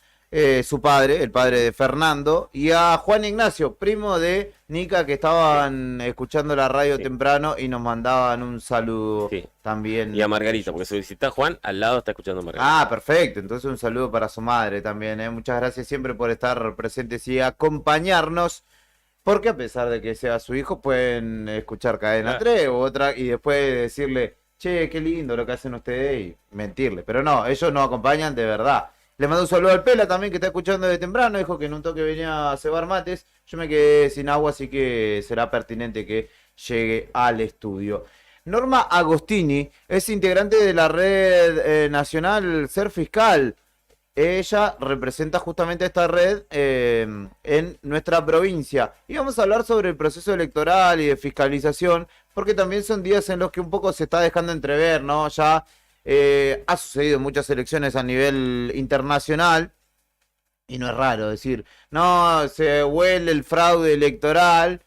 su padre, el padre de Fernando, y a Juan Ignacio, primo de Nica, que estaban escuchando la radio temprano y nos mandaban un saludo también. Y a Margarita, porque su visita Juan, al lado está escuchando a Margarita. Ah, perfecto. Entonces un saludo para su madre también. Muchas gracias siempre por estar presentes y acompañarnos. Porque a pesar de que sea su hijo, pueden escuchar Cadena 3 u otra y después decirle, che, qué lindo lo que hacen ustedes y mentirle. Pero no, ellos nos acompañan de verdad. Le mando un saludo al Pela también, que está escuchando de temprano. Dijo que en un toque venía a cebar mates. Yo me quedé sin agua, así que será pertinente que llegue al estudio. Norma Agostini es integrante de la red nacional Ser Fiscal. Ella representa justamente esta red en nuestra provincia. Y vamos a hablar sobre el proceso electoral y de fiscalización, porque también son días en los que un poco se está dejando entrever, ¿no? Ya ha sucedido en muchas elecciones a nivel internacional, y no es raro decir, no, se huele el fraude electoral,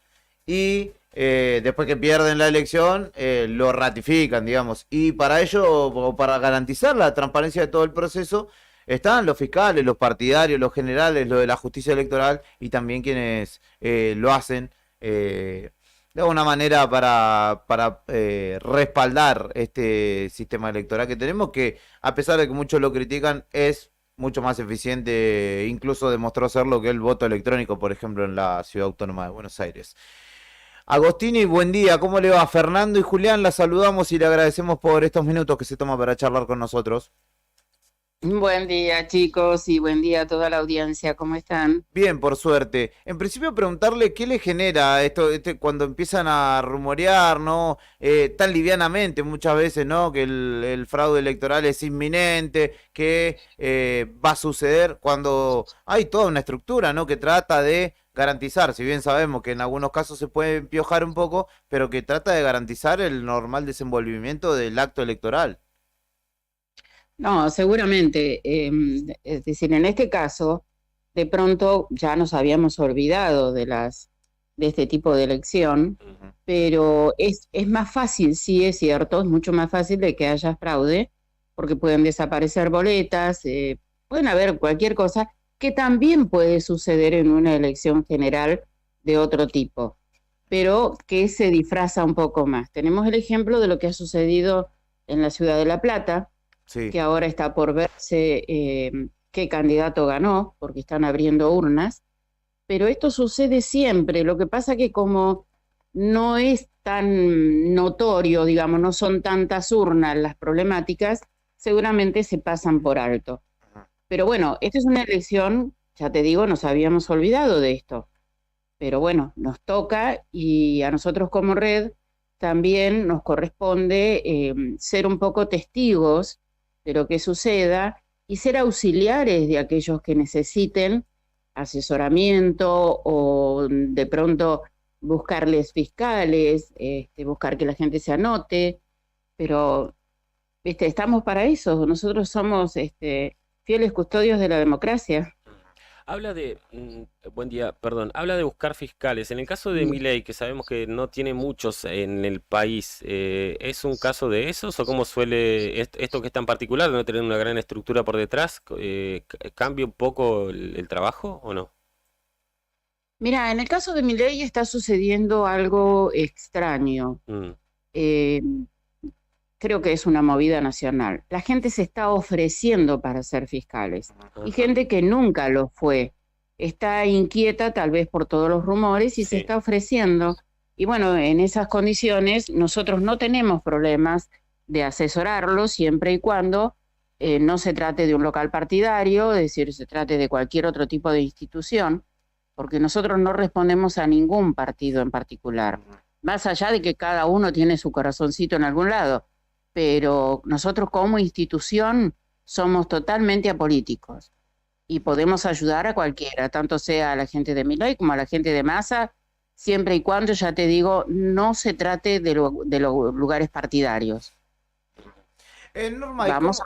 y después que pierden la elección, lo ratifican, digamos. Y para ello, o para garantizar la transparencia de todo el proceso, están los fiscales, los partidarios, los generales, lo de la justicia electoral y también quienes lo hacen de alguna manera para respaldar este sistema electoral que tenemos, que a pesar de que muchos lo critican, es mucho más eficiente, incluso demostró serlo que el voto electrónico, por ejemplo, en la Ciudad Autónoma de Buenos Aires. Agostini, buen día, ¿cómo le va? Fernando y Julián, la saludamos y le agradecemos por estos minutos que se toma para charlar con nosotros. Buen día, chicos, y buen día a toda la audiencia. ¿Cómo están? Bien, por suerte. En principio preguntarle qué le genera esto cuando empiezan a rumorear, ¿no? Tan livianamente muchas veces, ¿no? Que el fraude electoral es inminente, que va a suceder cuando hay toda una estructura, ¿no? Que trata de garantizar, si bien sabemos que en algunos casos se puede empiojar un poco, pero que trata de garantizar el normal desenvolvimiento del acto electoral. No, seguramente. Es decir, en este caso, de pronto ya nos habíamos olvidado de este tipo de elección, pero es más fácil, sí es cierto, es mucho más fácil de que haya fraude, porque pueden desaparecer boletas, pueden haber cualquier cosa que también puede suceder en una elección general de otro tipo, pero que se disfraza un poco más. Tenemos el ejemplo de lo que ha sucedido en la ciudad de La Plata, sí, que ahora está por verse qué candidato ganó, porque están abriendo urnas, pero esto sucede siempre. Lo que pasa que como no es tan notorio, digamos, no son tantas urnas las problemáticas, seguramente se pasan por alto. Pero bueno, esta es una elección, ya te digo, nos habíamos olvidado de esto, pero bueno, nos toca y a nosotros como red también nos corresponde ser un poco testigos de lo que suceda y ser auxiliares de aquellos que necesiten asesoramiento o de pronto buscarles fiscales, buscar que la gente se anote, pero estamos para eso, nosotros somos fieles custodios de la democracia. Habla de, buen día, perdón, habla de buscar fiscales. En el caso de Milei, que sabemos que no tiene muchos en el país, ¿es un caso de esos o cómo suele, esto que es tan particular, de no tener una gran estructura por detrás, cambia un poco el trabajo o no? Mira, en el caso de Milei está sucediendo algo extraño. Creo que es una movida nacional. La gente se está ofreciendo para ser fiscales y gente que nunca lo fue. Está inquieta tal vez por todos los rumores y se está ofreciendo. Y bueno, en esas condiciones nosotros no tenemos problemas de asesorarlos siempre y cuando no se trate de un local partidario, es decir, se trate de cualquier otro tipo de institución, porque nosotros no respondemos a ningún partido en particular, más allá de que cada uno tiene su corazoncito en algún lado. Pero nosotros como institución somos totalmente apolíticos y podemos ayudar a cualquiera, tanto sea a la gente de Milei como a la gente de Massa, siempre y cuando, ya te digo, no se trate de los lugares partidarios. Norma, Vamos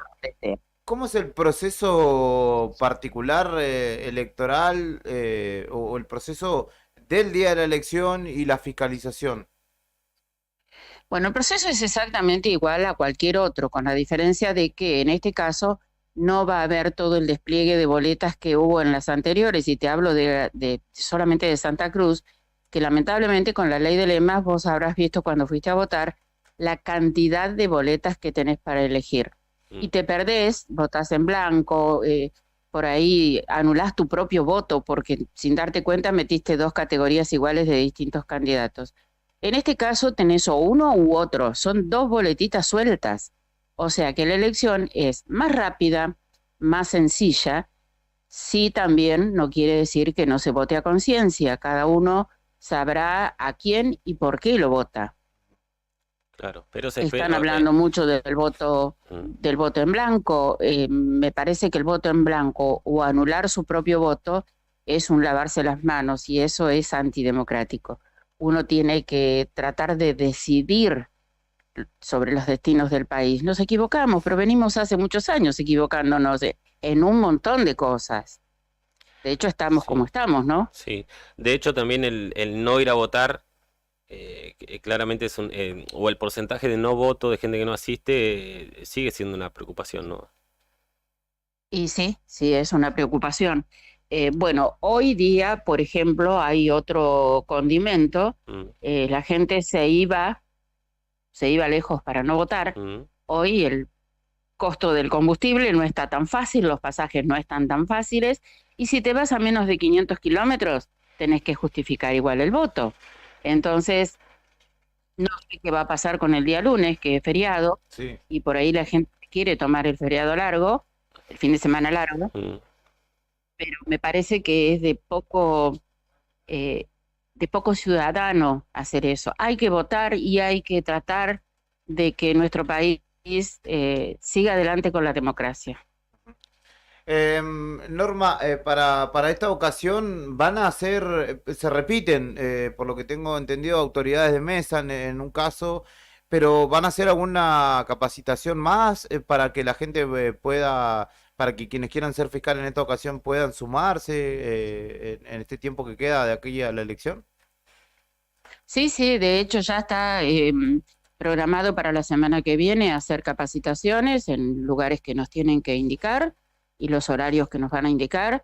¿cómo es el proceso particular electoral o el proceso del día de la elección y la fiscalización? Bueno, el proceso es exactamente igual a cualquier otro, con la diferencia de que en este caso no va a haber todo el despliegue de boletas que hubo en las anteriores, y te hablo solamente de Santa Cruz, que lamentablemente con la ley del EMAS vos habrás visto cuando fuiste a votar la cantidad de boletas que tenés para elegir. Y te perdés, votás en blanco, por ahí anulás tu propio voto porque sin darte cuenta metiste dos categorías iguales de distintos candidatos. En este caso tenés o uno u otro, son dos boletitas sueltas, o sea que la elección es más rápida, más sencilla. Sí, también no quiere decir que no se vote a conciencia, cada uno sabrá a quién y por qué lo vota. Claro, pero Están hablando mucho del voto en blanco. Me parece que el voto en blanco o anular su propio voto es un lavarse las manos y eso es antidemocrático. Uno tiene que tratar de decidir sobre los destinos del país. Nos equivocamos, pero venimos hace muchos años equivocándonos en un montón de cosas. De hecho, estamos como estamos, ¿no? Sí, de hecho también el no ir a votar claramente es o el porcentaje de no voto de gente que no asiste sigue siendo una preocupación, ¿no? Y sí, sí, es una preocupación. Bueno, hoy día, por ejemplo, hay otro condimento. La gente se iba lejos para no votar. Hoy el costo del combustible no está tan fácil, los pasajes no están tan fáciles, y si te vas a menos de 500 kilómetros, tenés que justificar igual el voto. Entonces, no sé qué va a pasar con el día lunes, que es feriado, Sí. y por ahí la gente quiere tomar el feriado largo, el fin de semana largo, pero me parece que es de poco ciudadano hacer eso. Hay que votar y hay que tratar de que nuestro país siga adelante con la democracia. Norma, para esta ocasión van a hacer, se repiten, por lo que tengo entendido, autoridades de mesa en un caso, pero van a hacer alguna capacitación más para que la gente pueda, para que quienes quieran ser fiscal en esta ocasión puedan sumarse en este tiempo que queda de aquí a la elección. Sí, sí, de hecho ya está programado para la semana que viene hacer capacitaciones en lugares que nos tienen que indicar y los horarios que nos van a indicar.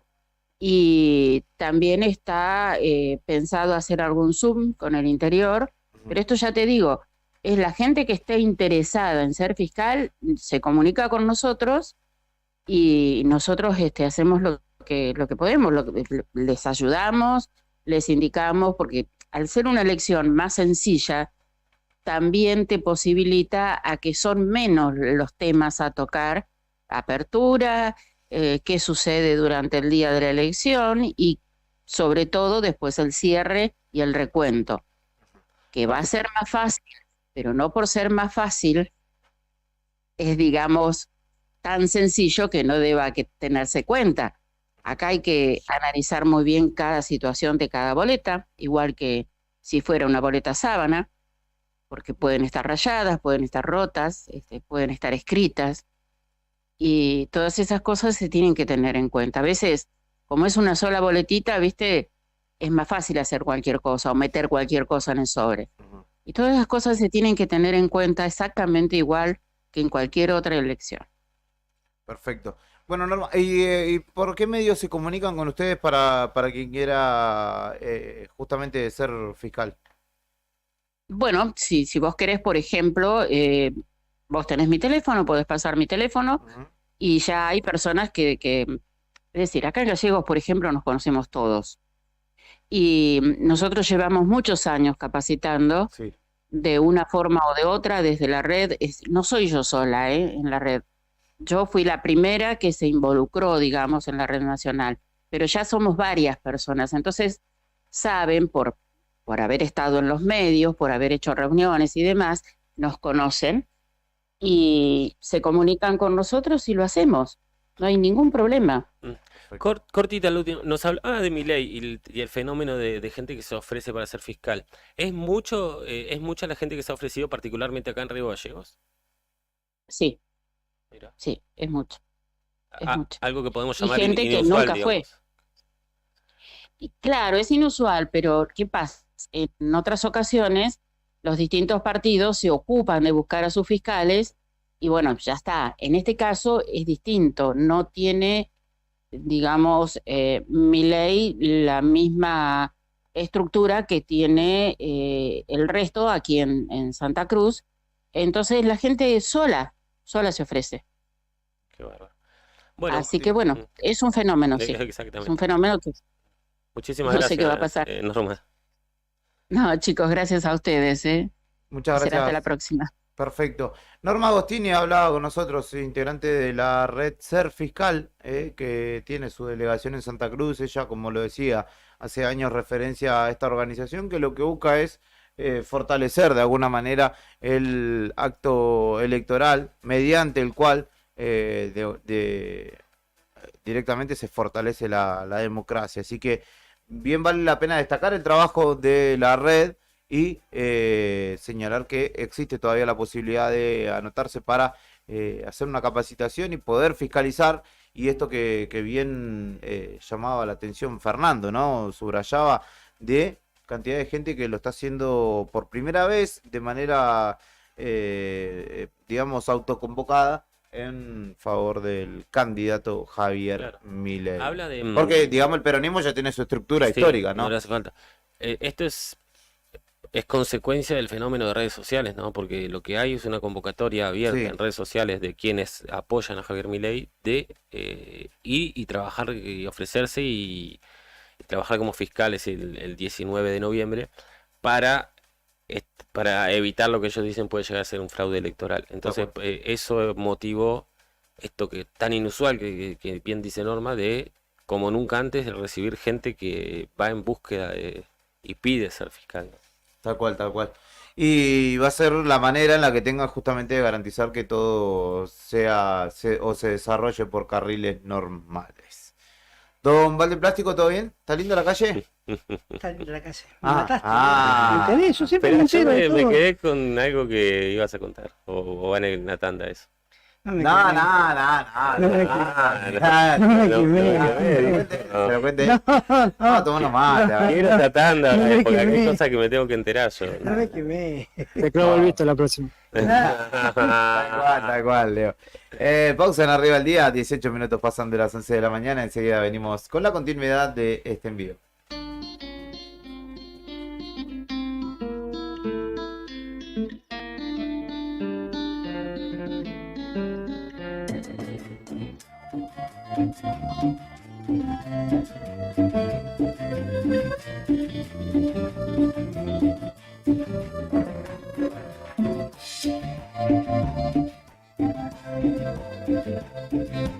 Y también está pensado hacer algún Zoom con el interior, pero esto ya te digo, es la gente que esté interesada en ser fiscal, se comunica con nosotros y nosotros hacemos lo que podemos, les ayudamos, les indicamos, porque al ser una elección más sencilla, también te posibilita a que son menos los temas a tocar, apertura, qué sucede durante el día de la elección y sobre todo después el cierre y el recuento, que va a ser más fácil, pero no por ser más fácil es, digamos, tan sencillo que no deba que tenerse cuenta. Acá hay que analizar muy bien cada situación de cada boleta, igual que si fuera una boleta sábana, porque pueden estar rayadas, pueden estar rotas, pueden estar escritas, y todas esas cosas se tienen que tener en cuenta. A veces, como es una sola boletita, ¿viste? Es más fácil hacer cualquier cosa o meter cualquier cosa en el sobre. Y todas esas cosas se tienen que tener en cuenta exactamente igual que en cualquier otra elección. Perfecto. Bueno, Norma, ¿y por qué medios se comunican con ustedes para quien quiera justamente ser fiscal? Bueno, si vos querés, por ejemplo, vos tenés mi teléfono, podés pasar mi teléfono, y ya hay personas que, es decir, acá en Gallegos, por ejemplo, nos conocemos todos. Y nosotros llevamos muchos años capacitando de una forma o de otra desde la red. No soy yo sola en la red. Yo fui la primera que se involucró, digamos, en la red nacional, pero ya somos varias personas. Entonces, saben, por haber estado en los medios, por haber hecho reuniones y demás, nos conocen y se comunican con nosotros y lo hacemos. No hay ningún problema. Cortita, el último. Nos hablaba de Milei y el fenómeno de gente que se ofrece para ser fiscal. ¿Es mucha la gente que se ha ofrecido, particularmente acá en Río Gallegos? Sí. Mira. Sí, es mucho. Es mucho. Algo que podemos Y llamar gente que inusual, nunca fue. digamos. Y claro, es inusual, pero ¿qué pasa? En otras ocasiones, los distintos partidos se ocupan de buscar a sus fiscales y bueno, ya está. En este caso es distinto, no tiene, digamos, Milei la misma estructura que tiene el resto aquí en Santa Cruz. Entonces la gente sola se ofrece. Qué bárbaro. Bueno, así que bueno, es un fenómeno, sí. Exactamente. Es un fenómeno que muchísimas no gracias. sé qué va a pasar. Norma. No, chicos, gracias a ustedes. Muchas gracias. Será hasta la próxima. Perfecto. Norma Agostini ha hablado con nosotros, integrante de la red Ser Fiscal, que tiene su delegación en Santa Cruz. Ella, como lo decía, hace años referencia a esta organización que lo que busca es fortalecer de alguna manera el acto electoral mediante el cual directamente se fortalece la democracia. Así que bien vale la pena destacar el trabajo de la red y señalar que existe todavía la posibilidad de anotarse para hacer una capacitación y poder fiscalizar. Y esto que bien llamaba la atención Fernando, ¿no? Subrayaba de cantidad de gente que lo está haciendo por primera vez de manera, digamos, autoconvocada en favor del candidato Javier Milei. Habla de... Porque, digamos, el peronismo ya tiene su estructura histórica, ¿no? No le hace falta. Esto es consecuencia del fenómeno de redes sociales, ¿no? Porque lo que hay es una convocatoria abierta en redes sociales de quienes apoyan a Javier Milei de ir y trabajar y ofrecerse y trabajar como fiscales el 19 de noviembre para evitar lo que ellos dicen puede llegar a ser un fraude electoral. Entonces eso motivó esto que tan inusual que bien dice Norma, de como nunca antes de recibir gente que va en búsqueda y pide ser fiscal. Tal cual, tal cual. Y va a ser la manera en la que tenga justamente de garantizar que todo se desarrolle por carriles normales. Don Valde Plástico, ¿todo bien? ¿Está linda la calle? Está linda la calle. Me mataste. ¿Me entendés? Yo siempre me entero de me todo. quedé con algo que ibas a contar. O van en una tanda eso. No me quemé. Se lo cuente. No, tomando mate. Quiero esa tanda, porque hay cosas que me tengo que enterar yo. No me quemé. Te clavo el visto la próxima. Tal cual, Leo. Pausa en Arriba el Día, 18 minutos pasan de las 11 de la mañana. Enseguida venimos con la continuidad de este envío.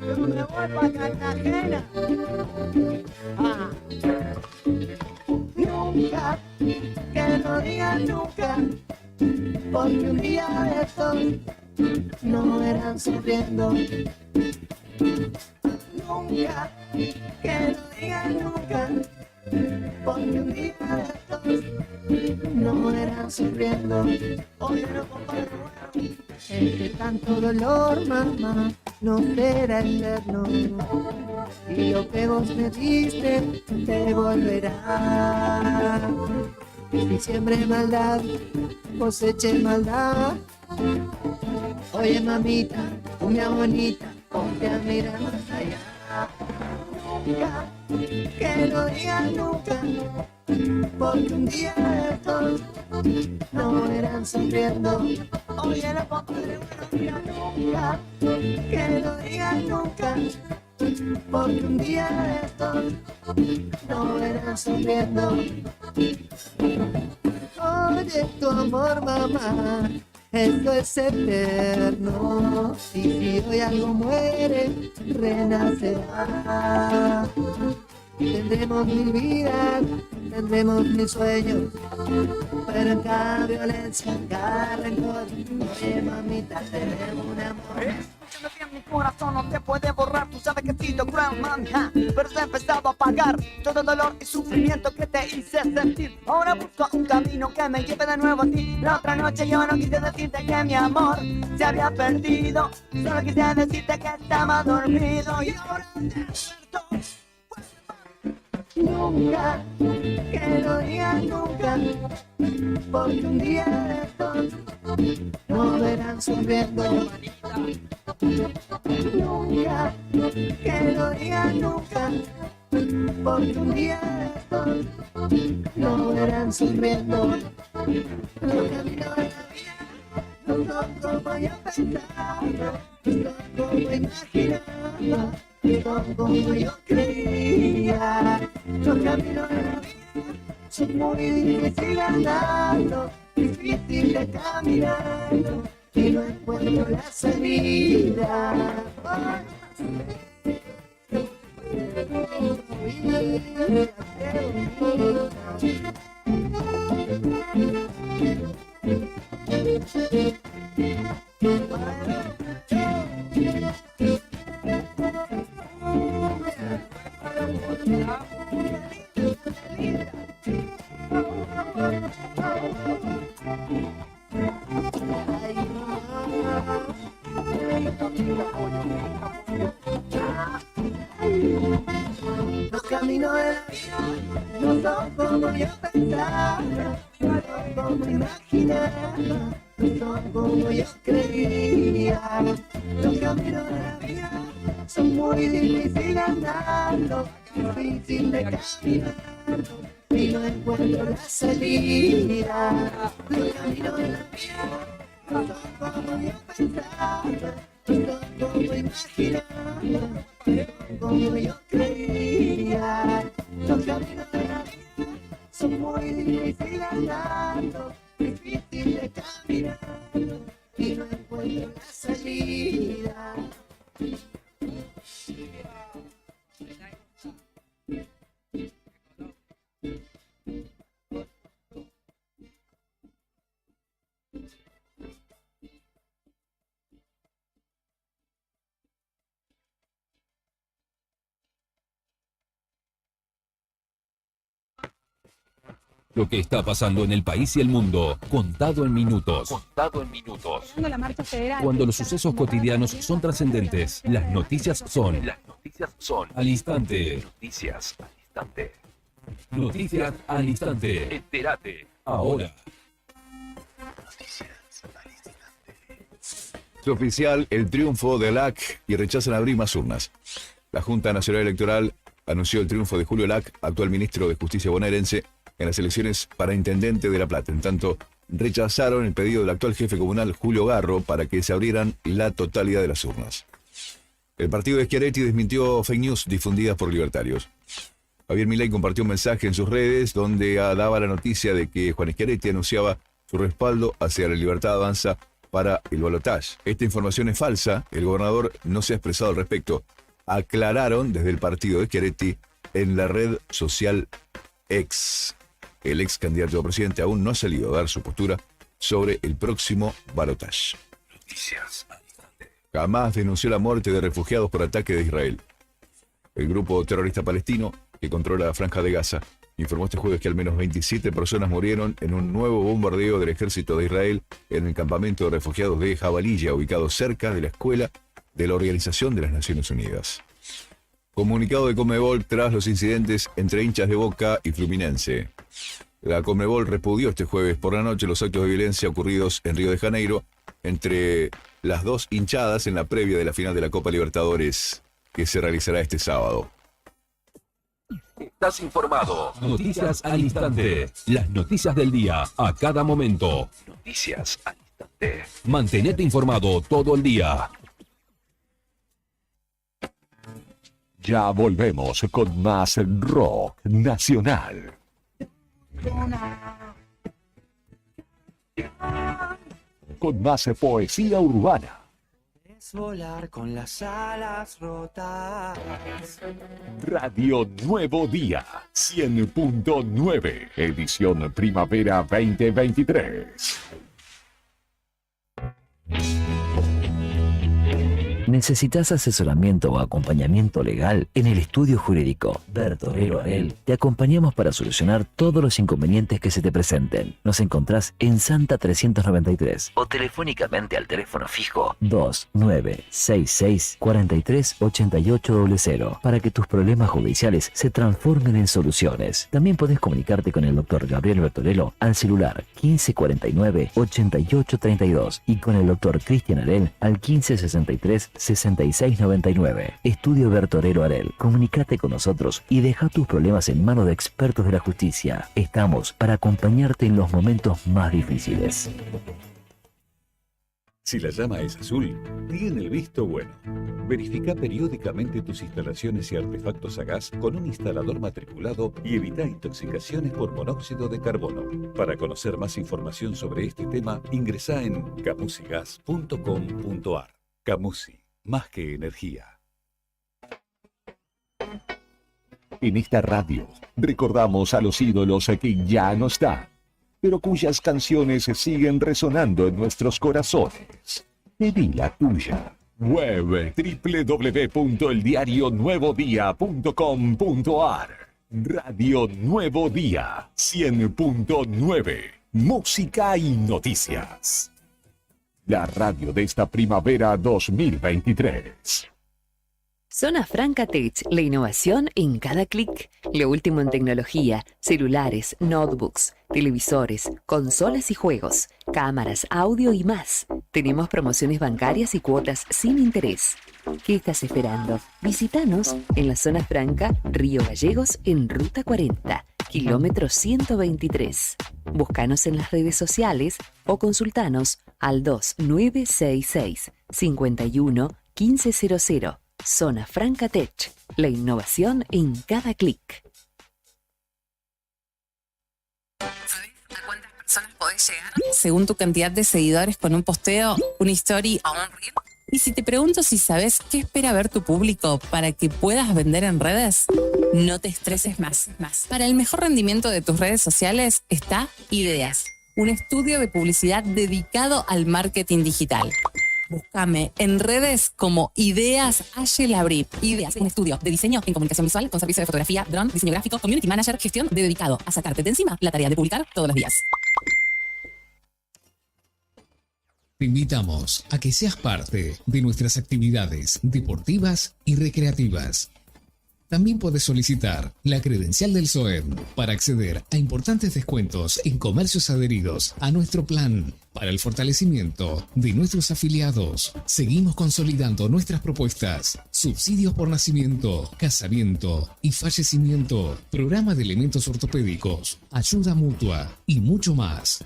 Yo me voy pa' Cartagena. Nunca, que no digas nunca, porque un día estos no eran sonriendo. Nunca, que no digas nunca, porque un día estos no eran sonriendo. Oye, no, compadre, bueno, entre tanto dolor, mamá, no será eterno. Y lo que vos me diste te volverá. Si siembre maldad, coseche maldad. Oye, mamita, cumbia bonita, ponte a mirar más allá. Nunca, que no digas nunca, porque un día estos no eran sonriendo. Oye, la compadre, bueno, mira, nunca, que no digas nunca, porque un día estos no eran sonriendo. Oye, tu amor, mamá, esto es eterno, y si hoy algo muere, renacerá. Tendremos mil vidas, tendremos mil sueños, pero en cada violencia, en cada rencor, oye, mamita, tenemos un amor. Escúchame bien, mi corazón no te puede borrar. Tú sabes que he sido cruel, manja, pero se ha empezado a pagar todo el dolor y sufrimiento que te hice sentir. Ahora busco un camino que me lleve de nuevo a ti. La otra noche yo no quise decirte que mi amor se había perdido, solo quise decirte que estaba dormido. Y ahora despierto. Nunca, que no digas nunca, porque un día estos no verán sonriendo. Nunca, que no digas nunca, porque un día estos no verán sonriendo. Los caminos de la vida no son como yo pensaba, no son como imaginaba, no son como yo creía. Los caminos de la vida son muy difíciles andando, difíciles caminando, y no encuentro la salida. Los camino de la vida no son como yo pensaba, no son como imaginaba, no son como yo creía. Los caminos de la vida son muy difíciles andando, difícil de caminar y no encuentro la salida. Los caminos de la vida no son como yo pensaba, no son como imaginaba, no son como yo creía. Los caminos de la vida son muy difíciles andando, difícil de caminar y no encuentro la salida. Lo que está pasando en el país y el mundo, contado en minutos. Contado en minutos. La marcha federal. Cuando los sucesos cotidianos son trascendentes, las noticias son al instante. Noticias al instante. Noticias al instante. Entérate. Ahora. Es oficial el triunfo de LAC y rechazan abrir más urnas. La Junta Nacional Electoral anunció el triunfo de Julio LAC, actual ministro de Justicia bonaerense, en las elecciones para intendente de La Plata. En tanto, rechazaron el pedido del actual jefe comunal Julio Garro para que se abrieran la totalidad de las urnas. El partido de Schiaretti desmintió fake news difundidas por libertarios. Javier Milei compartió un mensaje en sus redes donde daba la noticia de que Juan Schiaretti anunciaba su respaldo hacia la Libertad Avanza para el balotaje. Esta información es falsa, el gobernador no se ha expresado al respecto. Aclararon desde el partido de Schiaretti en la red social X. El ex candidato a presidente aún no ha salido a dar su postura sobre el próximo balotaje. Noticias al instante. Hamas denunció la muerte de refugiados por ataque de Israel. El grupo terrorista palestino, que controla la Franja de Gaza, informó este jueves que al menos 27 personas murieron en un nuevo bombardeo del ejército de Israel en el campamento de refugiados de Jabalilla, ubicado cerca de la escuela de la Organización de las Naciones Unidas. Comunicado de Conmebol tras los incidentes entre hinchas de Boca y Fluminense. La Conmebol repudió este jueves por la noche los actos de violencia ocurridos en Río de Janeiro entre las dos hinchadas en la previa de la final de la Copa Libertadores, que se realizará este sábado. Estás informado. Noticias al instante. Las noticias del día a cada momento. Noticias al instante. Mantenete informado todo el día. Ya volvemos con más rock nacional. Con más poesía urbana. Es volar con las alas rotas. Radio Nuevo Día 100.9, edición primavera 2023. ¿Necesitas asesoramiento o acompañamiento legal? En el estudio jurídico Bertorero Arel te acompañamos para solucionar todos los inconvenientes que se te presenten. Nos encontrás en Santa 393 o telefónicamente al teléfono fijo 2966 438800 para que tus problemas judiciales se transformen en soluciones. También podés comunicarte con el doctor Gabriel Bertorello al celular 1549 8832 y con el doctor Cristian Arel al 1563 6699. Estudio Bertorero Arel. Comunicate con nosotros y deja tus problemas en manos de expertos de la justicia. Estamos para acompañarte en los momentos más difíciles. Si la llama es azul, tiene el visto bueno. Verifica periódicamente tus instalaciones y artefactos a gas con un instalador matriculado y evita intoxicaciones por monóxido de carbono. Para conocer más información sobre este tema, ingresá en camusigas.com.ar. Camusi. Más que energía. En esta radio recordamos a los ídolos que ya no están, pero cuyas canciones siguen resonando en nuestros corazones. Pedí la tuya. Web www.eldiarionuevodía.com.ar. Radio Nuevo Día 100.9. Música y noticias. La radio de esta primavera 2023. Zona Franca Tech, la innovación en cada clic. Lo último en tecnología, celulares, notebooks, televisores, consolas y juegos, cámaras, audio y más. Tenemos promociones bancarias y cuotas sin interés. ¿Qué estás esperando? Visítanos en la Zona Franca, Río Gallegos, en Ruta 40, kilómetro 123. Búscanos en las redes sociales o consultanos al 2966 51 1500. Zona Franca Tech, la innovación en cada clic. ¿Sabes a cuántas personas podés llegar? Según tu cantidad de seguidores con un posteo, una story o un reel. Y si te pregunto si sabes qué espera ver tu público para que puedas vender en redes, no te estreses más. Para el mejor rendimiento de tus redes sociales está Ideas, un estudio de publicidad dedicado al marketing digital. Búscame en redes como Ideas Labrit. Ideas, un estudio de diseño en comunicación visual con servicio de fotografía, dron, diseño gráfico, community manager, gestión dedicado a sacarte de encima la tarea de publicar todos los días. Te invitamos a que seas parte de nuestras actividades deportivas y recreativas. También puedes solicitar la credencial del SOEM para acceder a importantes descuentos en comercios adheridos a nuestro plan. Para el fortalecimiento de nuestros afiliados, seguimos consolidando nuestras propuestas: subsidios por nacimiento, casamiento y fallecimiento, programa de elementos ortopédicos, ayuda mutua y mucho más.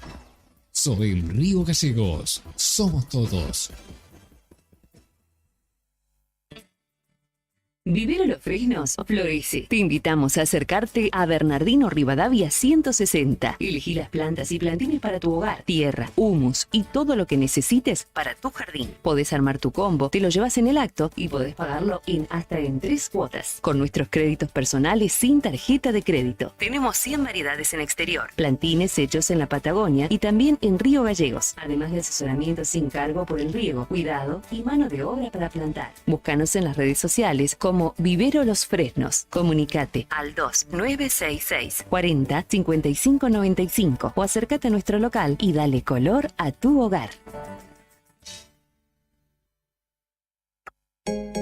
SOEM Río Gallegos, somos todos. Vivero Los Fresnos florece. Te invitamos a acercarte a Bernardino Rivadavia 160. Elegí las plantas y plantines para tu hogar, tierra, humus y todo lo que necesites para tu jardín. Podés armar tu combo, te lo llevas en el acto y podés pagarlo hasta en 3 cuotas. Con nuestros créditos personales sin tarjeta de crédito. Tenemos 100 variedades en exterior. Plantines hechos en la Patagonia y también en Río Gallegos. Además de asesoramiento sin cargo por el riego, cuidado y mano de obra para plantar. Búscanos en las redes sociales como Vivero Los Fresnos. Comunicate al 2966 40 55 95 o acércate a nuestro local y dale color a tu hogar.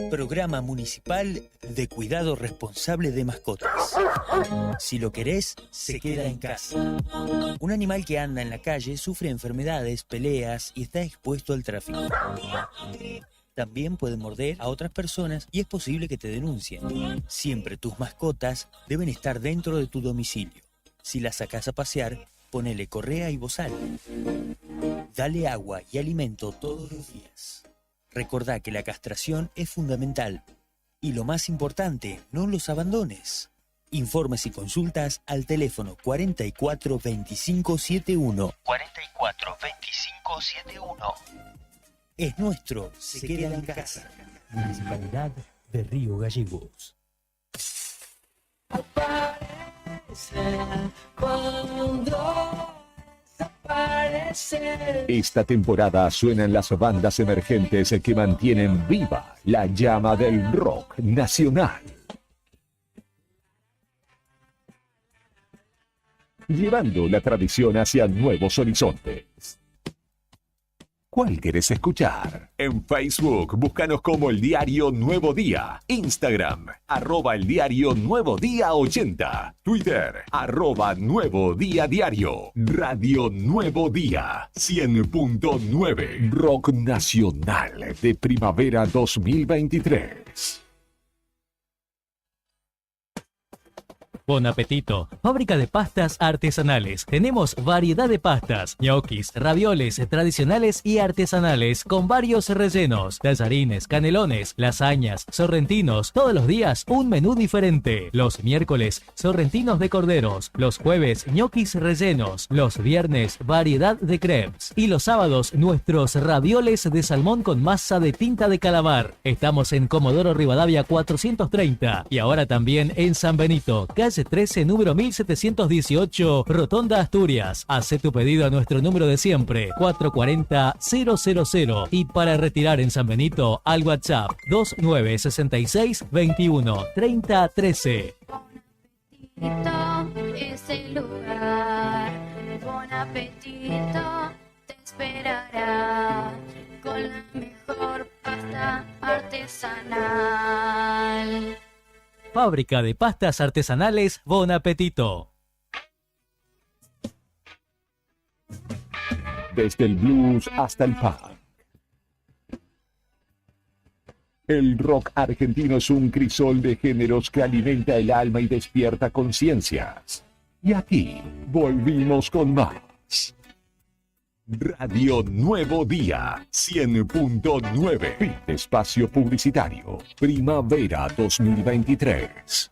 Programa Municipal de Cuidado Responsable de Mascotas. Si lo querés, se queda en casa. Un animal que anda en la calle sufre enfermedades, peleas y está expuesto al tráfico. También puede morder a otras personas y es posible que te denuncien. Siempre tus mascotas deben estar dentro de tu domicilio. Si las sacas a pasear, ponele correa y bozal. Dale agua y alimento todos los días. Recordá que la castración es fundamental. Y lo más importante, no los abandones. Informes y consultas al teléfono 44 25 71. 44 25 71. Es nuestro, se queda en casa. Municipalidad de Río Gallegos. Esta temporada suenan las bandas emergentes que mantienen viva la llama del rock nacional. Llevando la tradición hacia nuevos horizontes. ¿Cuál querés escuchar? En Facebook, búscanos como El Diario Nuevo Día. Instagram, @El Diario Nuevo Día 80. Twitter, @Nuevo Día Diario. Radio Nuevo Día 100.9. Rock Nacional de Primavera 2023. Bon apetito. Fábrica de pastas artesanales. Tenemos variedad de pastas, ñoquis, ravioles tradicionales y artesanales con varios rellenos, tallarines, canelones, lasañas, sorrentinos. Todos los días un menú diferente. Los miércoles, sorrentinos de corderos. Los jueves, ñoquis rellenos. Los viernes, variedad de crepes. Y los sábados, nuestros ravioles de salmón con masa de tinta de calabar. Estamos en Comodoro Rivadavia 430 y ahora también en San Benito, calle 13, número 1718, Rotonda Asturias. Haz tu pedido a nuestro número de siempre, 440-000. Y para retirar en San Benito, al WhatsApp 2966 21 30 13. Es el lugar, Bon Apetito te esperará con la mejor pasta artesanal. Fábrica de pastas artesanales Bon Apetito. Desde el blues hasta el punk. El rock argentino es un crisol de géneros que alimenta el alma y despierta conciencias. Y aquí volvimos con más. Radio Nuevo Día 100.9. Fin de espacio publicitario. Primavera 2023.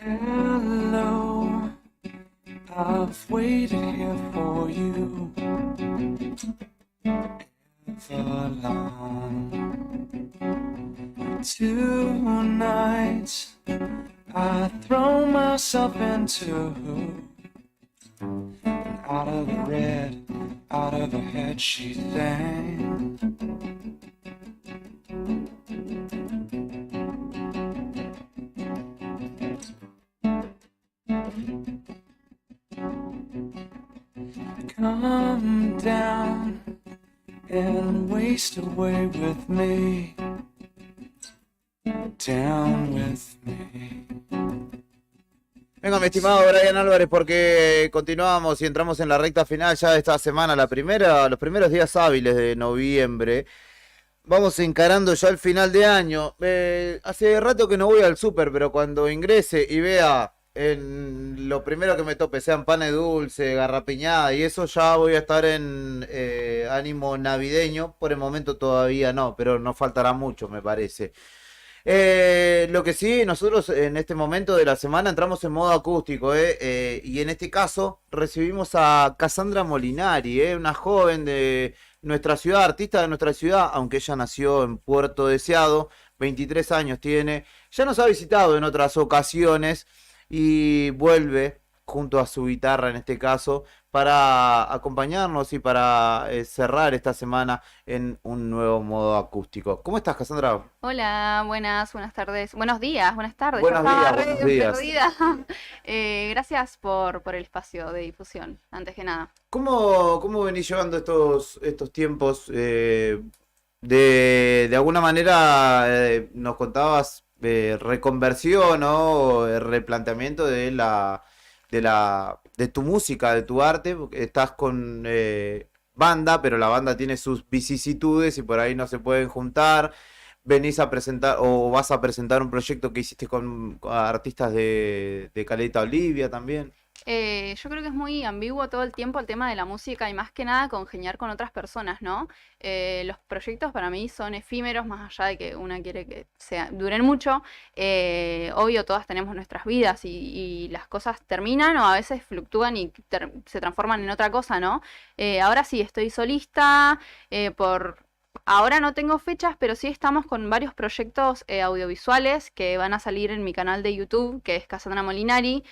Hello, I've waited here for you ever long. Tonight, I throw myself into and out of the red, out of her head she sang. Come down and waste away with me. Down with me. Venga, mi estimado Brian Álvarez, porque continuamos y entramos en la recta final ya de esta semana, los primeros días hábiles de noviembre. Vamos encarando ya el final de año. Hace rato que no voy al súper, pero cuando ingrese y vea lo primero que me tope, sean panes dulce, garrapiñada y eso, ya voy a estar en ánimo navideño. Por el momento todavía no, pero no faltará mucho, me parece. Lo que sí, nosotros en este momento de la semana entramos en modo acústico, y en este caso recibimos a Cassandra Molinari, una joven de nuestra ciudad, artista de nuestra ciudad, aunque ella nació en Puerto Deseado, 23 años tiene, ya nos ha visitado en otras ocasiones y vuelve junto a su guitarra en este caso para acompañarnos y para cerrar esta semana en un nuevo modo acústico. ¿Cómo estás, Cassandra? Hola, buenas tardes, buenos días, buenas tardes. Buenos Yo estaba días, re buenos días. perdida. Gracias por el espacio de difusión, antes que nada. ¿Cómo venís llevando estos tiempos? De alguna manera nos contabas reconversión o replanteamiento de tu música, de tu arte. Estás con banda, pero la banda tiene sus vicisitudes y por ahí no se pueden juntar. Venís a presentar o vas a presentar un proyecto que hiciste con artistas de Caleta Olivia también. Yo creo que es muy ambiguo todo el tiempo el tema de la música y más que nada congeniar con otras personas, ¿no? Los proyectos para mí son efímeros, más allá de que una quiere que duren mucho. Obvio, todas tenemos nuestras vidas y las cosas terminan o a veces fluctúan y se transforman en otra cosa, ¿no? Ahora sí, estoy solista, ahora no tengo fechas, pero sí estamos con varios proyectos audiovisuales que van a salir en mi canal de YouTube, que es Cassandra Molinari.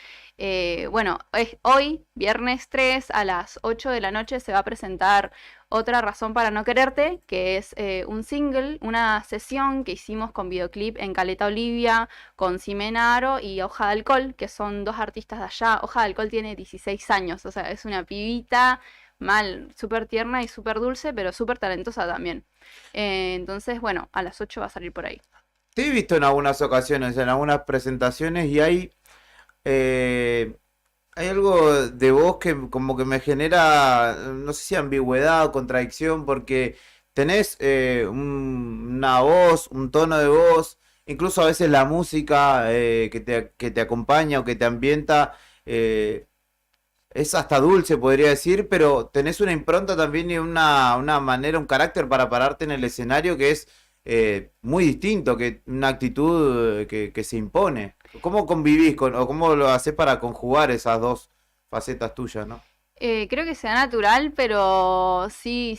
Bueno, hoy, viernes 3 a las 8 de la noche, se va a presentar Otra Razón para No Quererte, que es un single, una sesión que hicimos con videoclip en Caleta Olivia, con Ximena Aro y Hoja de Alcohol, que son dos artistas de allá. Hoja de Alcohol tiene 16 años, o sea, es una pibita súper tierna y súper dulce, pero súper talentosa también. Entonces, bueno, a las 8 va a salir por ahí. Te he visto en algunas ocasiones, en algunas presentaciones, y hay algo de vos que como que me genera, no sé si ambigüedad o contradicción, porque tenés una voz, un tono de voz, incluso a veces la música que te acompaña o que te ambienta, es hasta dulce, podría decir, pero tenés una impronta también y una manera, un carácter para pararte en el escenario que es muy distinto, que una actitud que se impone. ¿Cómo convivís o cómo lo haces para conjugar esas dos facetas tuyas, no? Creo que sea natural, pero sí,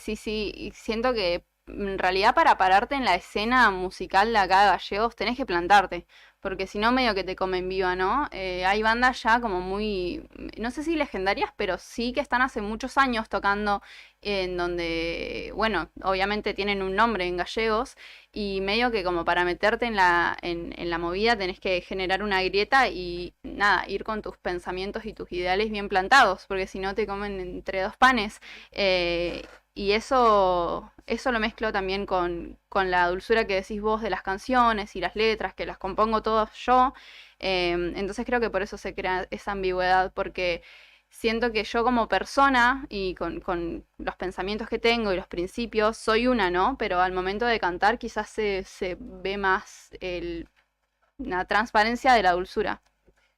siento que en realidad para pararte en la escena musical de acá de Gallegos tenés que plantarte, porque si no medio que te comen viva, ¿no? Hay bandas ya como muy, no sé si legendarias, pero sí que están hace muchos años tocando en donde, bueno, obviamente tienen un nombre en gallegos y medio que como para meterte en la movida tenés que generar una grieta y nada, ir con tus pensamientos y tus ideales bien plantados, porque si no te comen entre dos panes. Y eso lo mezclo también con la dulzura que decís vos de las canciones y las letras, que las compongo todas yo. Entonces creo que por eso se crea esa ambigüedad, porque siento que yo como persona y con los pensamientos que tengo y los principios soy una, ¿no? Pero al momento de cantar quizás se ve más la transparencia de la dulzura.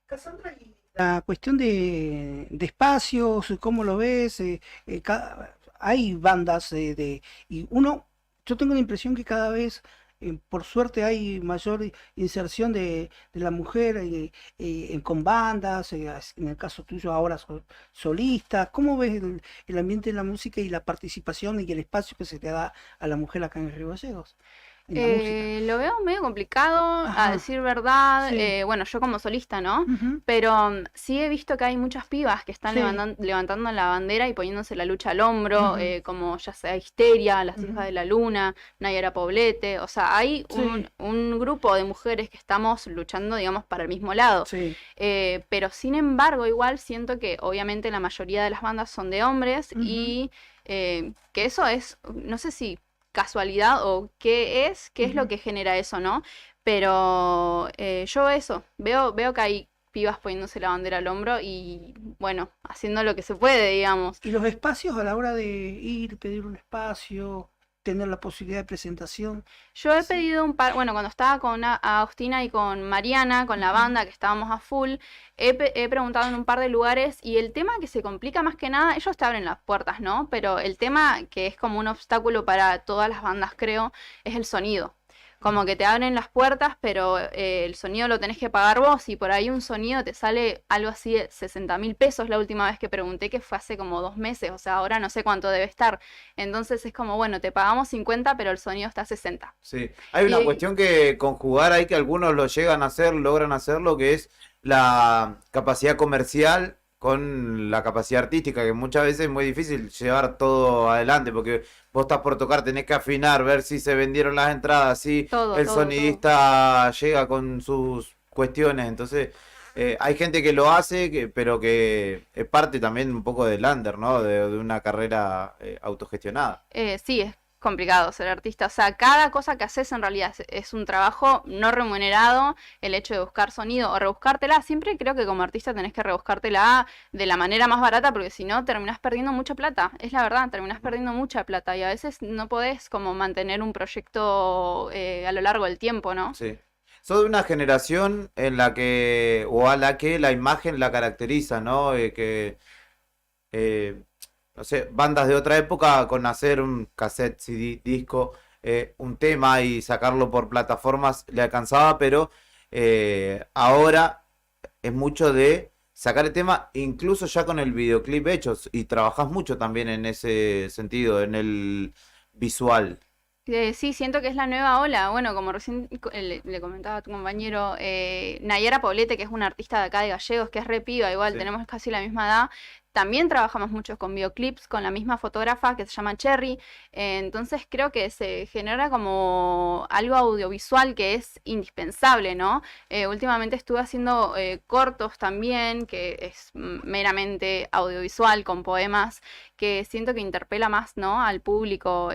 Cassandra, la cuestión de espacios, ¿cómo lo ves? Hay bandas y yo tengo la impresión que cada vez, por suerte, hay mayor inserción de la mujer con bandas, en el caso tuyo ahora solistas. ¿Cómo ves el ambiente de la música y la participación y el espacio que se le da a la mujer acá en Río Gallegos? Lo veo medio complicado, a decir verdad. Sí. Bueno, yo como solista, ¿no? Pero sí he visto que hay muchas pibas que están levantando la bandera y poniéndose la lucha al hombro, como ya sea Histeria, Las Hijas de la Luna, Nayara Poblete. O sea, hay un grupo de mujeres que estamos luchando, digamos, para el mismo lado. Pero sin embargo, igual siento que obviamente la mayoría de las bandas son de hombres y que eso es, no sé si casualidad o qué es lo que genera eso, ¿no? Pero yo eso, veo que hay pibas poniéndose la bandera al hombro y, bueno, haciendo lo que se puede, digamos. ¿Y los espacios a la hora de ir, pedir un espacio, tener la posibilidad de presentación? Yo he pedido un par, bueno, cuando estaba con Agostina y con Mariana, con la banda, que estábamos a full, he preguntado en un par de lugares y el tema que se complica más que nada, ellos te abren las puertas, ¿no? Pero el tema que es como un obstáculo para todas las bandas, creo, es el sonido. Como que te abren las puertas, pero el sonido lo tenés que pagar vos y por ahí un sonido te sale algo así de 60.000 pesos la última vez que pregunté, que fue hace como 2 meses, o sea, ahora no sé cuánto debe estar. Entonces es como, bueno, te pagamos 50, pero el sonido está a 60. Sí, hay una cuestión que conjugar ahí que algunos lo llegan a hacer, logran hacerlo, que es la capacidad comercial con la capacidad artística, que muchas veces es muy difícil llevar todo adelante, porque vos estás por tocar, tenés que afinar, ver si se vendieron las entradas, si el sonidista llega con sus cuestiones, entonces hay gente que lo hace, pero que es parte también un poco del under, ¿no? De una carrera autogestionada. Sí, es complicado ser artista, o sea, cada cosa que haces en realidad es un trabajo no remunerado. El hecho de buscar sonido o rebuscártela, siempre creo que como artista tenés que rebuscártela de la manera más barata, porque si no terminás perdiendo mucha plata, es la verdad, terminás perdiendo mucha plata y a veces no podés como mantener un proyecto a lo largo del tiempo, ¿no? Sí. Sos de una generación en la que, o a la que la imagen la caracteriza, ¿no? No sé, bandas de otra época con hacer un cassette, CD, disco, un tema y sacarlo por plataformas le alcanzaba, pero ahora es mucho de sacar el tema, incluso ya con el videoclip hecho, y trabajás mucho también en ese sentido, en el visual. Sí, siento que es la nueva ola. Bueno, como recién le comentaba a tu compañero, Nayara Poblete, que es una artista de acá de Gallegos, que es re piba, igual tenemos casi la misma edad. También trabajamos mucho con videoclips, con la misma fotógrafa que se llama Cherry. Entonces creo que se genera como algo audiovisual que es indispensable, ¿no? Últimamente estuve haciendo cortos también, que es meramente audiovisual, con poemas, que siento que interpela más, ¿no? Al público,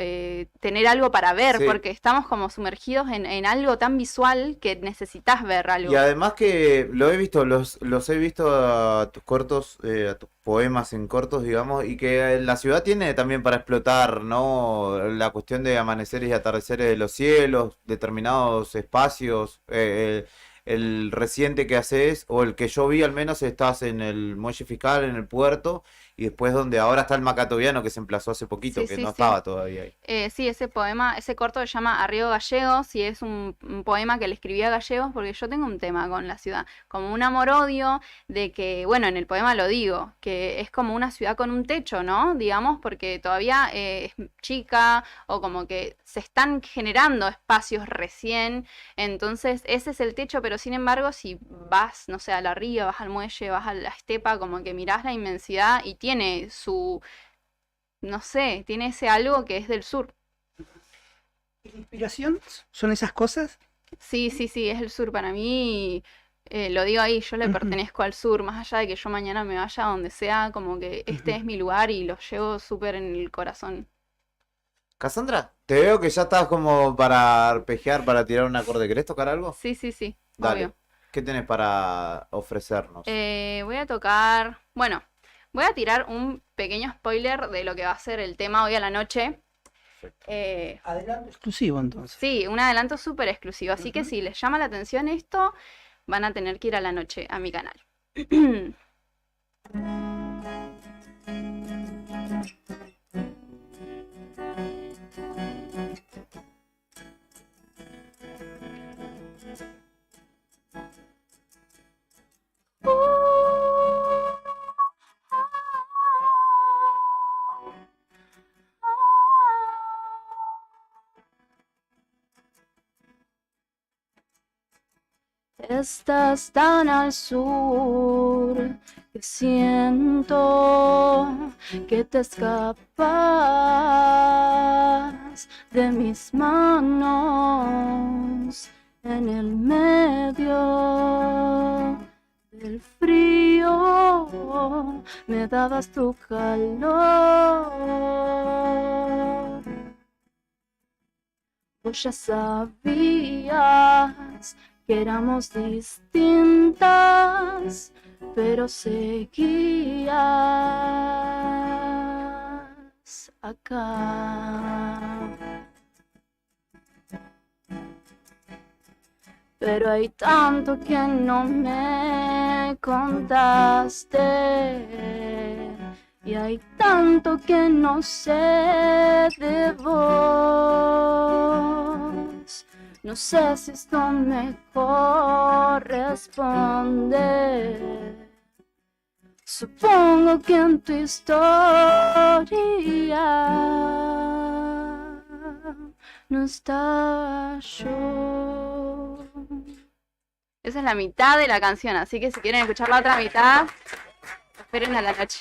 tener algo para ver, porque estamos como sumergidos en algo tan visual que necesitas ver algo. Y además que lo he visto, los he visto a tus cortos, a tus poemas en cortos, digamos, y que la ciudad tiene también para explotar, ¿no? La cuestión de amaneceres y atardeceres de los cielos, determinados espacios, el reciente que haces, o el que yo vi al menos, estás en el Muelle Fiscal, en el puerto, y después donde ahora está el Macatoviano, que se emplazó hace poquito, que no estaba todavía ahí. Sí, ese poema, ese corto se llama Arriego Gallegos, y es un poema que le escribí a Gallegos porque yo tengo un tema con la ciudad, como un amor-odio de que, bueno, en el poema lo digo, que es como una ciudad con un techo, ¿no? Digamos, porque todavía es chica, o como que se están generando espacios recién, entonces ese es el techo, pero pero sin embargo si vas, no sé, a la ría, vas al muelle, vas a la estepa, como que mirás la inmensidad y tiene su, no sé, tiene ese algo que es del sur. ¿La inspiración son esas cosas? Sí, sí, sí, es el sur para mí. Lo digo ahí, yo le pertenezco al sur, más allá de que yo mañana me vaya a donde sea, como que este es mi lugar y lo llevo súper en el corazón. Cassandra, te veo que ya estás como para arpegiar, para tirar un acorde. ¿Querés tocar algo? Sí, sí, sí, Dale. obvio. ¿Qué tenés para ofrecernos? Voy a tocar, bueno, voy a tirar un pequeño spoiler de lo que va a ser el tema hoy a la noche. Adelanto exclusivo entonces. Sí, un adelanto súper exclusivo, así que si les llama la atención esto, van a tener que ir a la noche a mi canal. Estás tan al sur que siento que te escapas de mis manos en el medio del frío. Me dabas tu calor. Vos ya sabías que éramos distintas, pero seguías acá. Pero hay tanto que no me contaste, y hay tanto que no sé de vos. No sé si esto me corresponde. Supongo que en tu historia no estaba yo. Esa es la mitad de la canción, así que si quieren escuchar la otra mitad, esperen a la noche.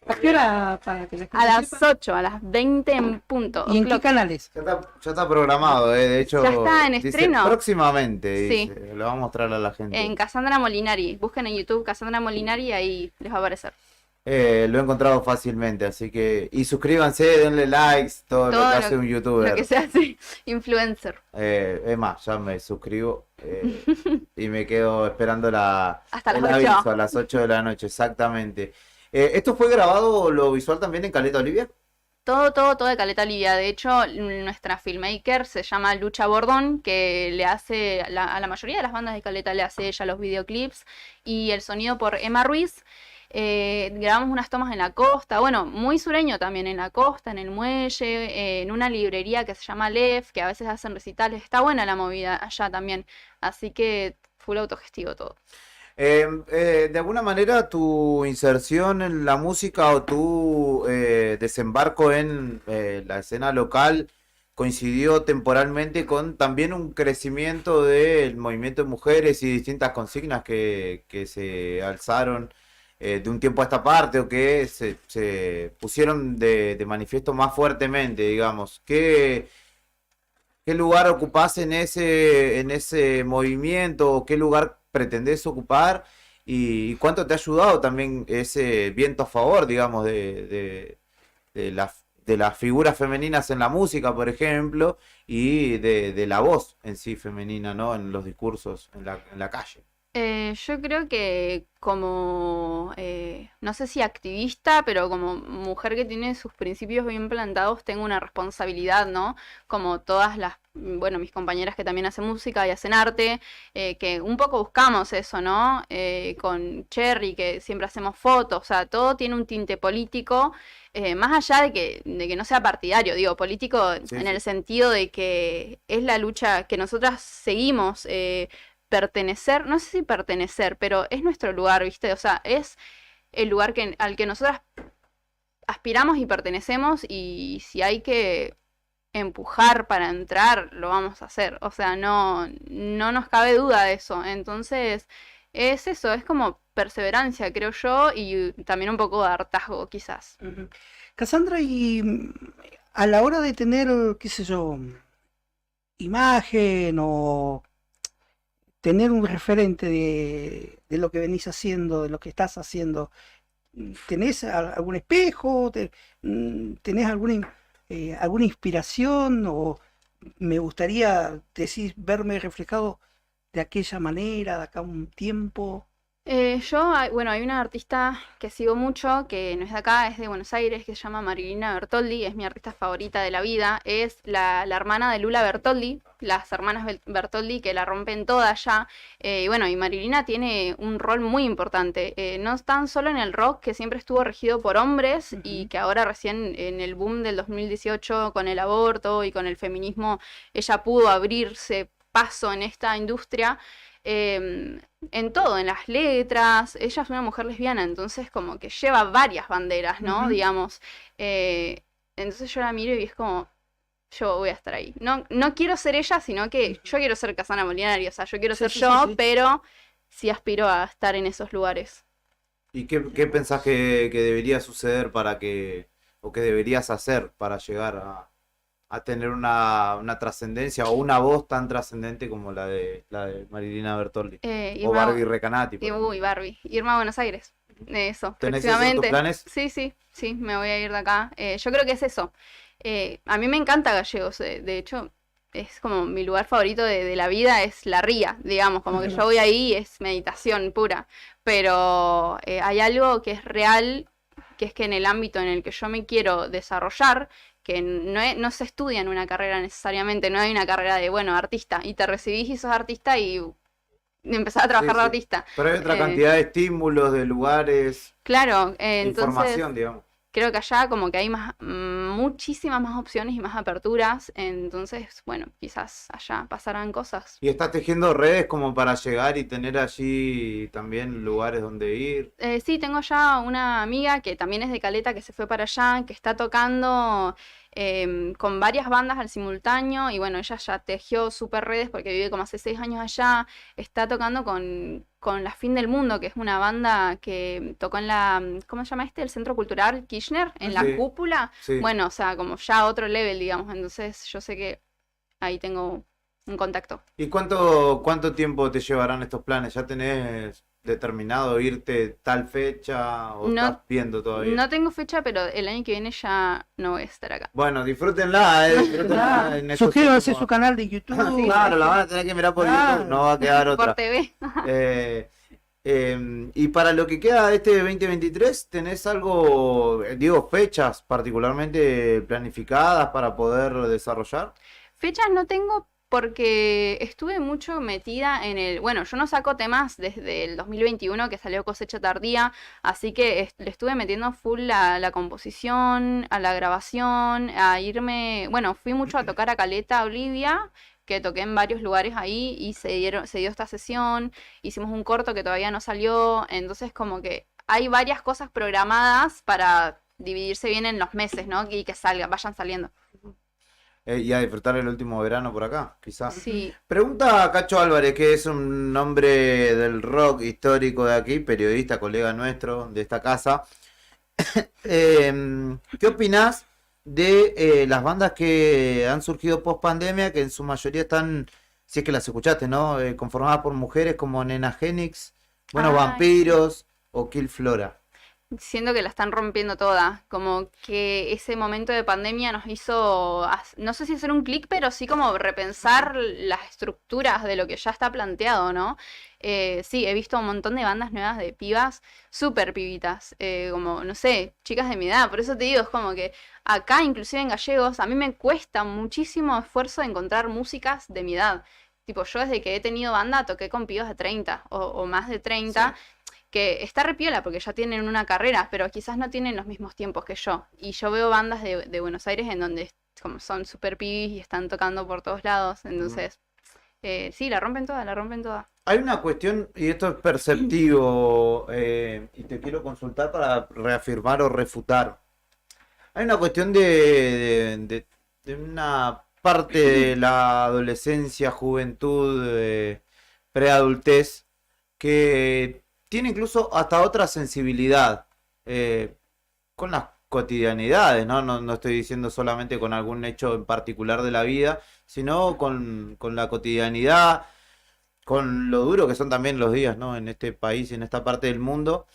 ¿A qué hora para que la gente A las sepa? 8, a las 20 en punto. ¿Y en qué O'clock. canales? Ya está programado, de hecho. ¿Ya está en dice estreno? próximamente, Sí. dice, lo vamos a mostrar a la gente. En Cassandra Molinari. Busquen en YouTube Cassandra Molinari y ahí les va a aparecer. Lo he encontrado fácilmente, así que. Y suscríbanse, denle likes, todo lo que hace un youtuber. Lo que se hace influencer. Es más, ya me suscribo y me quedo esperando Hasta el las 8. aviso a las 8 de la noche, exactamente. ¿Esto fue grabado lo visual también en Caleta Olivia? Todo de Caleta Olivia. De hecho, nuestra filmmaker se llama Lucha Bordón, que le hace a la mayoría de las bandas de Caleta le hace ella los videoclips y el sonido por Emma Ruiz. Grabamos unas tomas en la costa, bueno, muy sureño también, en la costa, en el muelle, en una librería que se llama Lef, que a veces hacen recitales. Está buena la movida allá también, así que full autogestivo todo. De alguna manera tu inserción en la música o tu desembarco en la escena local coincidió temporalmente con también un crecimiento del movimiento de mujeres y distintas consignas que se alzaron de un tiempo a esta parte o que se pusieron de manifiesto más fuertemente, digamos. ¿Qué lugar ocupás en ese movimiento o qué lugar pretendés ocupar y cuánto te ha ayudado también ese viento a favor, digamos, de las figuras femeninas en la música, por ejemplo, y de la voz en sí femenina, ¿no? En los discursos, en la calle. Yo creo que como, no sé si activista, pero como mujer que tiene sus principios bien plantados, tengo una responsabilidad, ¿no? Como todas bueno, mis compañeras que también hacen música y hacen arte, que un poco buscamos eso, ¿no? Con Cherry, que siempre hacemos fotos, o sea, todo tiene un tinte político, más allá de que no sea partidario, digo, político en el sentido de que es la lucha que nosotras seguimos, pertenecer, no sé si pertenecer, pero es nuestro lugar, ¿viste? O sea, es el lugar al que nosotras aspiramos y pertenecemos y si hay que empujar para entrar, lo vamos a hacer. O sea, no nos cabe duda de eso. Entonces, es eso, es como perseverancia, creo yo, y también un poco de hartazgo, quizás. Cassandra, y a la hora de tener, qué sé yo, imagen o tener un referente de lo que venís haciendo, de lo que estás haciendo, ¿tenés algún espejo? ¿Tenés alguna inspiración? ¿O me gustaría verme reflejado de aquella manera, de acá a un tiempo? Bueno, hay una artista que sigo mucho, que no es de acá, es de Buenos Aires, que se llama Marilina Bertoldi, es mi artista favorita de la vida, es la hermana de Lula Bertoldi, las hermanas Bertoldi que la rompen toda ya, y bueno, y Marilina tiene un rol muy importante, no tan solo en el rock, que siempre estuvo regido por hombres, y que ahora recién en el boom del 2018, con el aborto y con el feminismo, ella pudo abrirse paso en esta industria, en todo, en las letras. Ella es una mujer lesbiana, entonces como que lleva varias banderas, ¿no? Digamos. Entonces yo la miro y es como, yo voy a estar ahí. No quiero ser ella, sino que yo quiero ser Cassandra Molinari, o sea, yo quiero ser yo, pero sí aspiro a estar en esos lugares. ¿Y qué pensás que debería suceder o que deberías hacer para llegar a tener una trascendencia o una voz tan trascendente como la de Marilina Bertoldi? O Barbie Recanati. Uy, Barbie. Irme a Buenos Aires. Eso, ¿Tenés próximamente. eso en tus Sí, planes? me voy a ir de acá. Yo creo que es eso. A mí me encanta Gallegos. De hecho, es como mi lugar favorito de la vida, es la ría, digamos. Como que yo voy ahí y es meditación pura. Pero hay algo que es real, que es que en el ámbito en el que yo me quiero desarrollar, que no se estudia en una carrera necesariamente, no hay una carrera de, bueno, artista, y te recibís y sos artista y empezás a trabajar de artista. Pero hay otra cantidad de estímulos, de lugares, claro, entonces, información, digamos. Creo que allá como que hay muchísimas más opciones y más aperturas, entonces, bueno, quizás allá pasarán cosas. ¿Y estás tejiendo redes como para llegar y tener allí también lugares donde ir? Sí, tengo ya una amiga que también es de Caleta, que se fue para allá, que está tocando con varias bandas al simultáneo, y bueno, ella ya tejió super redes porque vive como hace 6 años allá, está tocando con La Fin del Mundo, que es una banda que tocó en la, ¿cómo se llama el Centro Cultural Kirchner? En la cúpula. Sí. Bueno, o sea, como ya otro level, digamos, entonces yo sé que ahí tengo un contacto. ¿Y cuánto tiempo te llevarán estos planes? ¿Ya tenés determinado irte tal fecha o estás viendo todavía? No tengo fecha, pero el año que viene ya no voy a estar acá. Bueno, disfrútenla, disfrútenla. Suscríbanse a su canal de YouTube. Claro, la van a tener que mirar por YouTube, no va a quedar otra. Por TV. Y para lo que queda de este 2023, ¿tenés algo, digo, fechas particularmente planificadas para poder desarrollar? Fechas no tengo porque estuve mucho metida bueno, yo no saco temas desde el 2021 que salió Cosecha Tardía, así que le estuve metiendo full la composición, a la grabación, a irme, bueno, fui mucho a tocar a Caleta, Olivia, que toqué en varios lugares ahí y se dio esta sesión, hicimos un corto que todavía no salió, entonces como que hay varias cosas programadas para dividirse bien en los meses, ¿no? Y que vayan saliendo. Y a disfrutar el último verano por acá, quizás. Sí. Pregunta a Cacho Álvarez, que es un hombre del rock histórico de aquí, periodista, colega nuestro de esta casa. ¿Qué opinás de las bandas que han surgido post pandemia, que en su mayoría están, si es que las escuchaste, ¿no? Conformadas por mujeres como Nena Genix, bueno, Vampiros o Kill Flora? Siento que la están rompiendo toda, como que ese momento de pandemia nos hizo, no sé si hacer un clic, pero sí como repensar las estructuras de lo que ya está planteado, ¿no? Sí, he visto un montón de bandas nuevas de pibas, súper pibitas, como, no sé, chicas de mi edad, por eso te digo, es como que acá, inclusive en Gallegos, a mí me cuesta muchísimo esfuerzo encontrar músicas de mi edad. Tipo, yo desde que he tenido banda toqué con pibas de 30 o más de 30, sí, que está re piola porque ya tienen una carrera, pero quizás no tienen los mismos tiempos que yo. Y yo veo bandas de Buenos Aires en donde como son super pibis y están tocando por todos lados, entonces sí, la rompen toda. Hay una cuestión, y esto es perceptivo, y te quiero consultar para reafirmar o refutar. Hay una cuestión de una parte de la adolescencia, juventud, preadultez, que tiene incluso hasta otra sensibilidad con las cotidianidades, ¿no? No estoy diciendo solamente con algún hecho en particular de la vida, sino con la cotidianidad, con lo duro que son también los días, ¿no? En este país y en esta parte del mundo.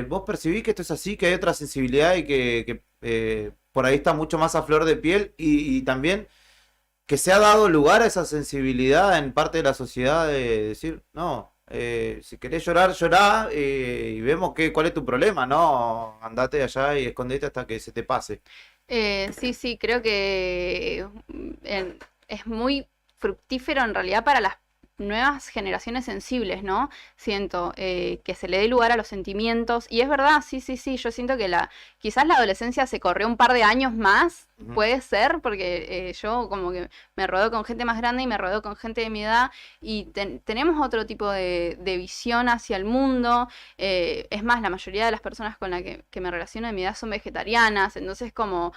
¿Vos percibís que esto es así, que hay otra sensibilidad y que por ahí está mucho más a flor de piel y también que se ha dado lugar a esa sensibilidad en parte de la sociedad de decir, no, si querés llorar, llorá y vemos cuál es tu problema, ¿no? Andate allá y escondete hasta que se te pase. Sí, creo que es muy fructífero en realidad para las nuevas generaciones sensibles, ¿no? Siento que se le dé lugar a los sentimientos, y es verdad, sí, yo siento que quizás la adolescencia se corrió un par de años más, puede ser, porque yo como que me rodeo con gente más grande y me rodeo con gente de mi edad, y tenemos otro tipo de visión hacia el mundo. Es más, la mayoría de las personas con las que me relaciono de mi edad son vegetarianas, entonces como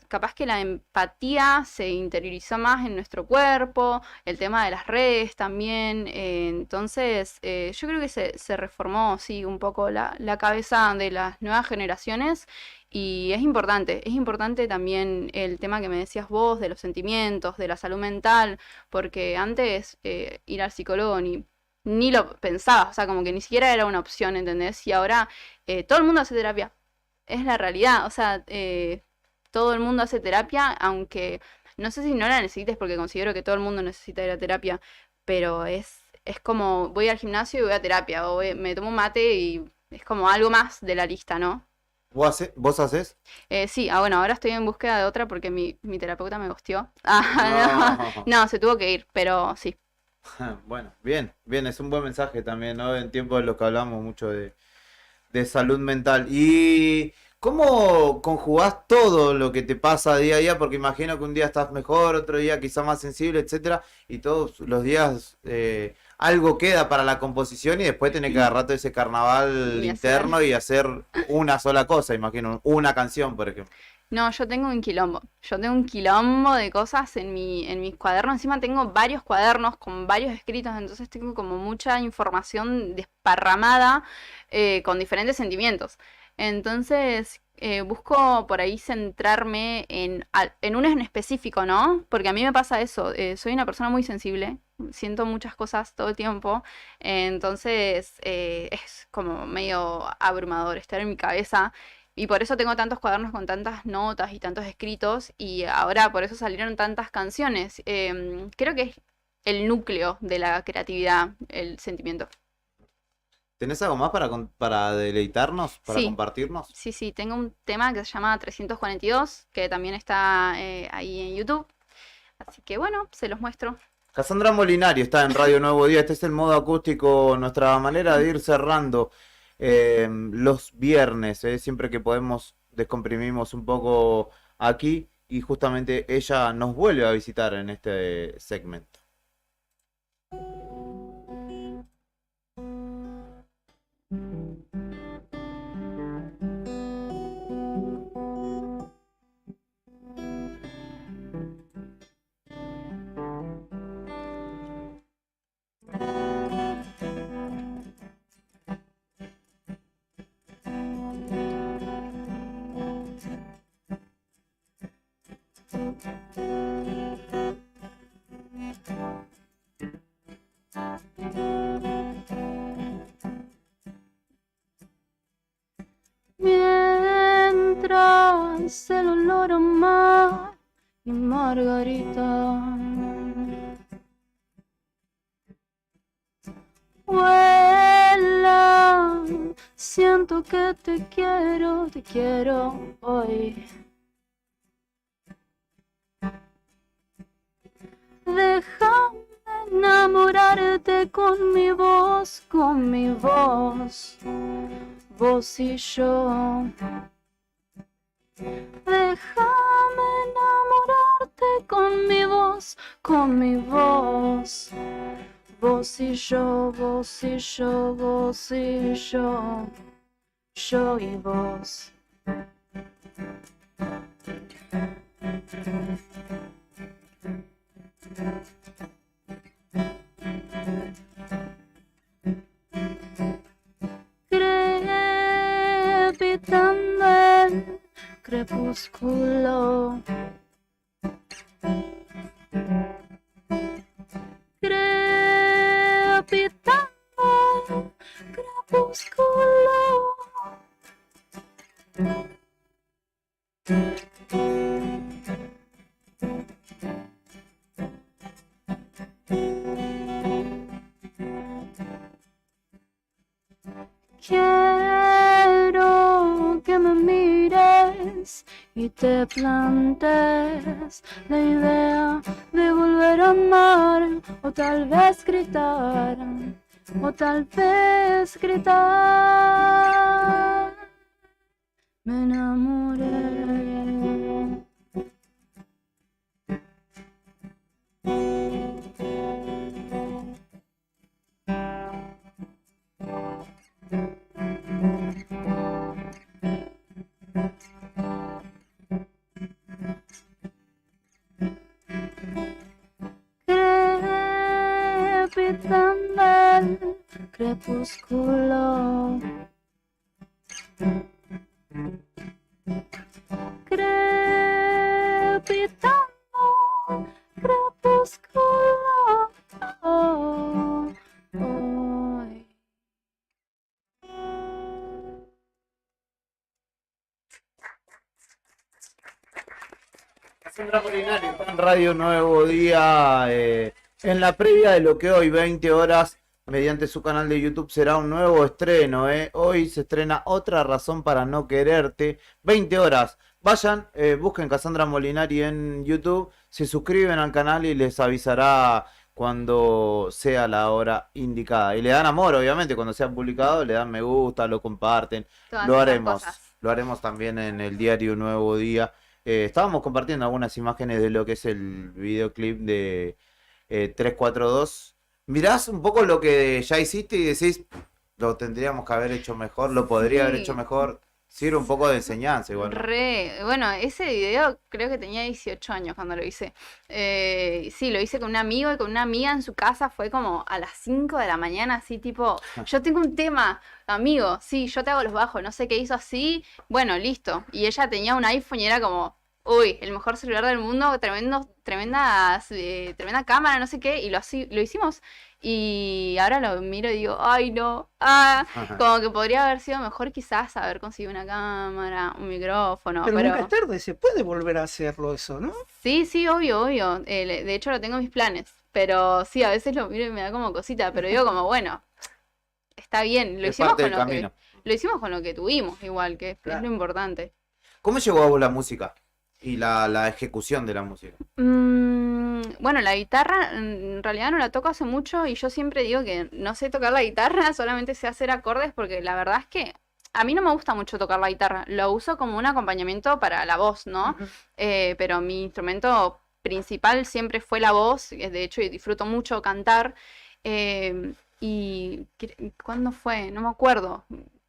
capaz que la empatía se interiorizó más en nuestro cuerpo, el tema de las redes también, entonces yo creo que se reformó, sí, un poco la cabeza de las nuevas generaciones. Y es importante también el tema que me decías vos de los sentimientos, de la salud mental, porque antes ir al psicólogo ni lo pensabas, o sea, como que ni siquiera era una opción, ¿entendés? Y ahora todo el mundo hace terapia, es la realidad, o sea, todo el mundo hace terapia, aunque no sé si no la necesites, porque considero que todo el mundo necesita ir a terapia, pero es como voy al gimnasio y voy a terapia, o me tomo un mate y es como algo más de la lista, ¿no? ¿Vos hacés? Sí, bueno, ahora estoy en búsqueda de otra porque mi terapeuta me ghosteó. No, se tuvo que ir, pero sí. Bueno, bien, es un buen mensaje también, ¿no? En tiempos en los que hablamos mucho de salud mental. ¿Y cómo conjugás todo lo que te pasa día a día? Porque imagino que un día estás mejor, otro día quizá más sensible, etcétera, y todos los días algo queda para la composición y después tenés que agarrarte ese carnaval interno y hacer una sola cosa, imagino, una canción, por ejemplo. No, yo tengo un quilombo. Yo tengo un quilombo de cosas en mis cuadernos. Encima tengo varios cuadernos con varios escritos, entonces tengo como mucha información desparramada con diferentes sentimientos. Entonces busco por ahí centrarme en uno en específico, ¿no? Porque a mí me pasa eso. Soy una persona muy sensible, siento muchas cosas todo el tiempo. Entonces es como medio abrumador estar en mi cabeza. Y por eso tengo tantos cuadernos con tantas notas y tantos escritos, y ahora por eso salieron tantas canciones. Creo que es el núcleo de la creatividad, el sentimiento. ¿Tenés algo más para deleitarnos, para Sí. compartirnos? Sí, tengo un tema que se llama 342, que también está ahí en YouTube. Así que bueno, se los muestro. Cassandra Molinari está en Radio Nuevo Día. Este es el modo acústico, nuestra manera de ir cerrando los viernes. Siempre que podemos descomprimimos un poco aquí y justamente ella nos vuelve a visitar en este segmento. Mientras el olor a mar y margarita vuela, siento que te quiero hoy. Déjame enamorarte con mi voz, vos y yo. Déjame enamorarte con mi voz, vos y yo, vos y yo, vos y yo, yo y vos. crepúsculo. Crepitando, crepúsculo. Quiero que me mires y te plantes la idea de volver a amar, o tal vez gritar, o tal vez gritar. Me enamoré. Crepitando el crepúsculo. Crepitando, crepúsculo. Oh, oh. Cassandra Molinari está en Radio Nuevo Día, en la previa de lo que hoy, 20 horas, mediante su canal de YouTube, será un nuevo estreno. Hoy se estrena Otra Razón para No Quererte, 20 horas. Vayan, busquen Cassandra Molinari en YouTube, se suscriben al canal y les avisará cuando sea la hora indicada. Y le dan amor, obviamente, cuando sea publicado, le dan me gusta, lo comparten. Todas Lo esas haremos. cosas. Lo haremos también en el diario Nuevo Día. Estábamos compartiendo algunas imágenes de lo que es el videoclip de 342. Mirás un poco lo que ya hiciste y decís, lo tendríamos que haber hecho mejor, lo podría haber Sí. hecho mejor. Sirve un poco de enseñanza igual, ¿no? Bueno, ese video creo que tenía 18 años cuando lo hice. Sí, lo hice con un amigo y con una amiga en su casa. Fue como a las 5 de la mañana, así tipo, yo tengo un tema, amigo, sí, yo te hago los bajos, no sé qué hizo así. Bueno, listo. Y ella tenía un iPhone y era como, uy, el mejor celular del mundo, tremenda cámara, no sé qué, y lo hicimos. Y ahora lo miro y digo, ay no, como que podría haber sido mejor quizás haber conseguido una cámara, un micrófono, Pero pero nunca es tarde, se puede volver a hacerlo eso, ¿no? sí, sí, obvio, obvio. De hecho lo tengo en mis planes, pero sí, a veces lo miro y me da como cosita, pero digo como, bueno, está bien, Es parte del camino. lo hicimos con lo que tuvimos igual, que es lo importante. ¿Cómo llegó a vos la música? Y la ejecución de la música. Bueno, la guitarra en realidad no la toco hace mucho y yo siempre digo que no sé tocar la guitarra, solamente sé hacer acordes porque la verdad es que a mí no me gusta mucho tocar la guitarra, lo uso como un acompañamiento para la voz, ¿no? Pero mi instrumento principal siempre fue la voz, de hecho disfruto mucho cantar. Y ¿cuándo fue? No me acuerdo,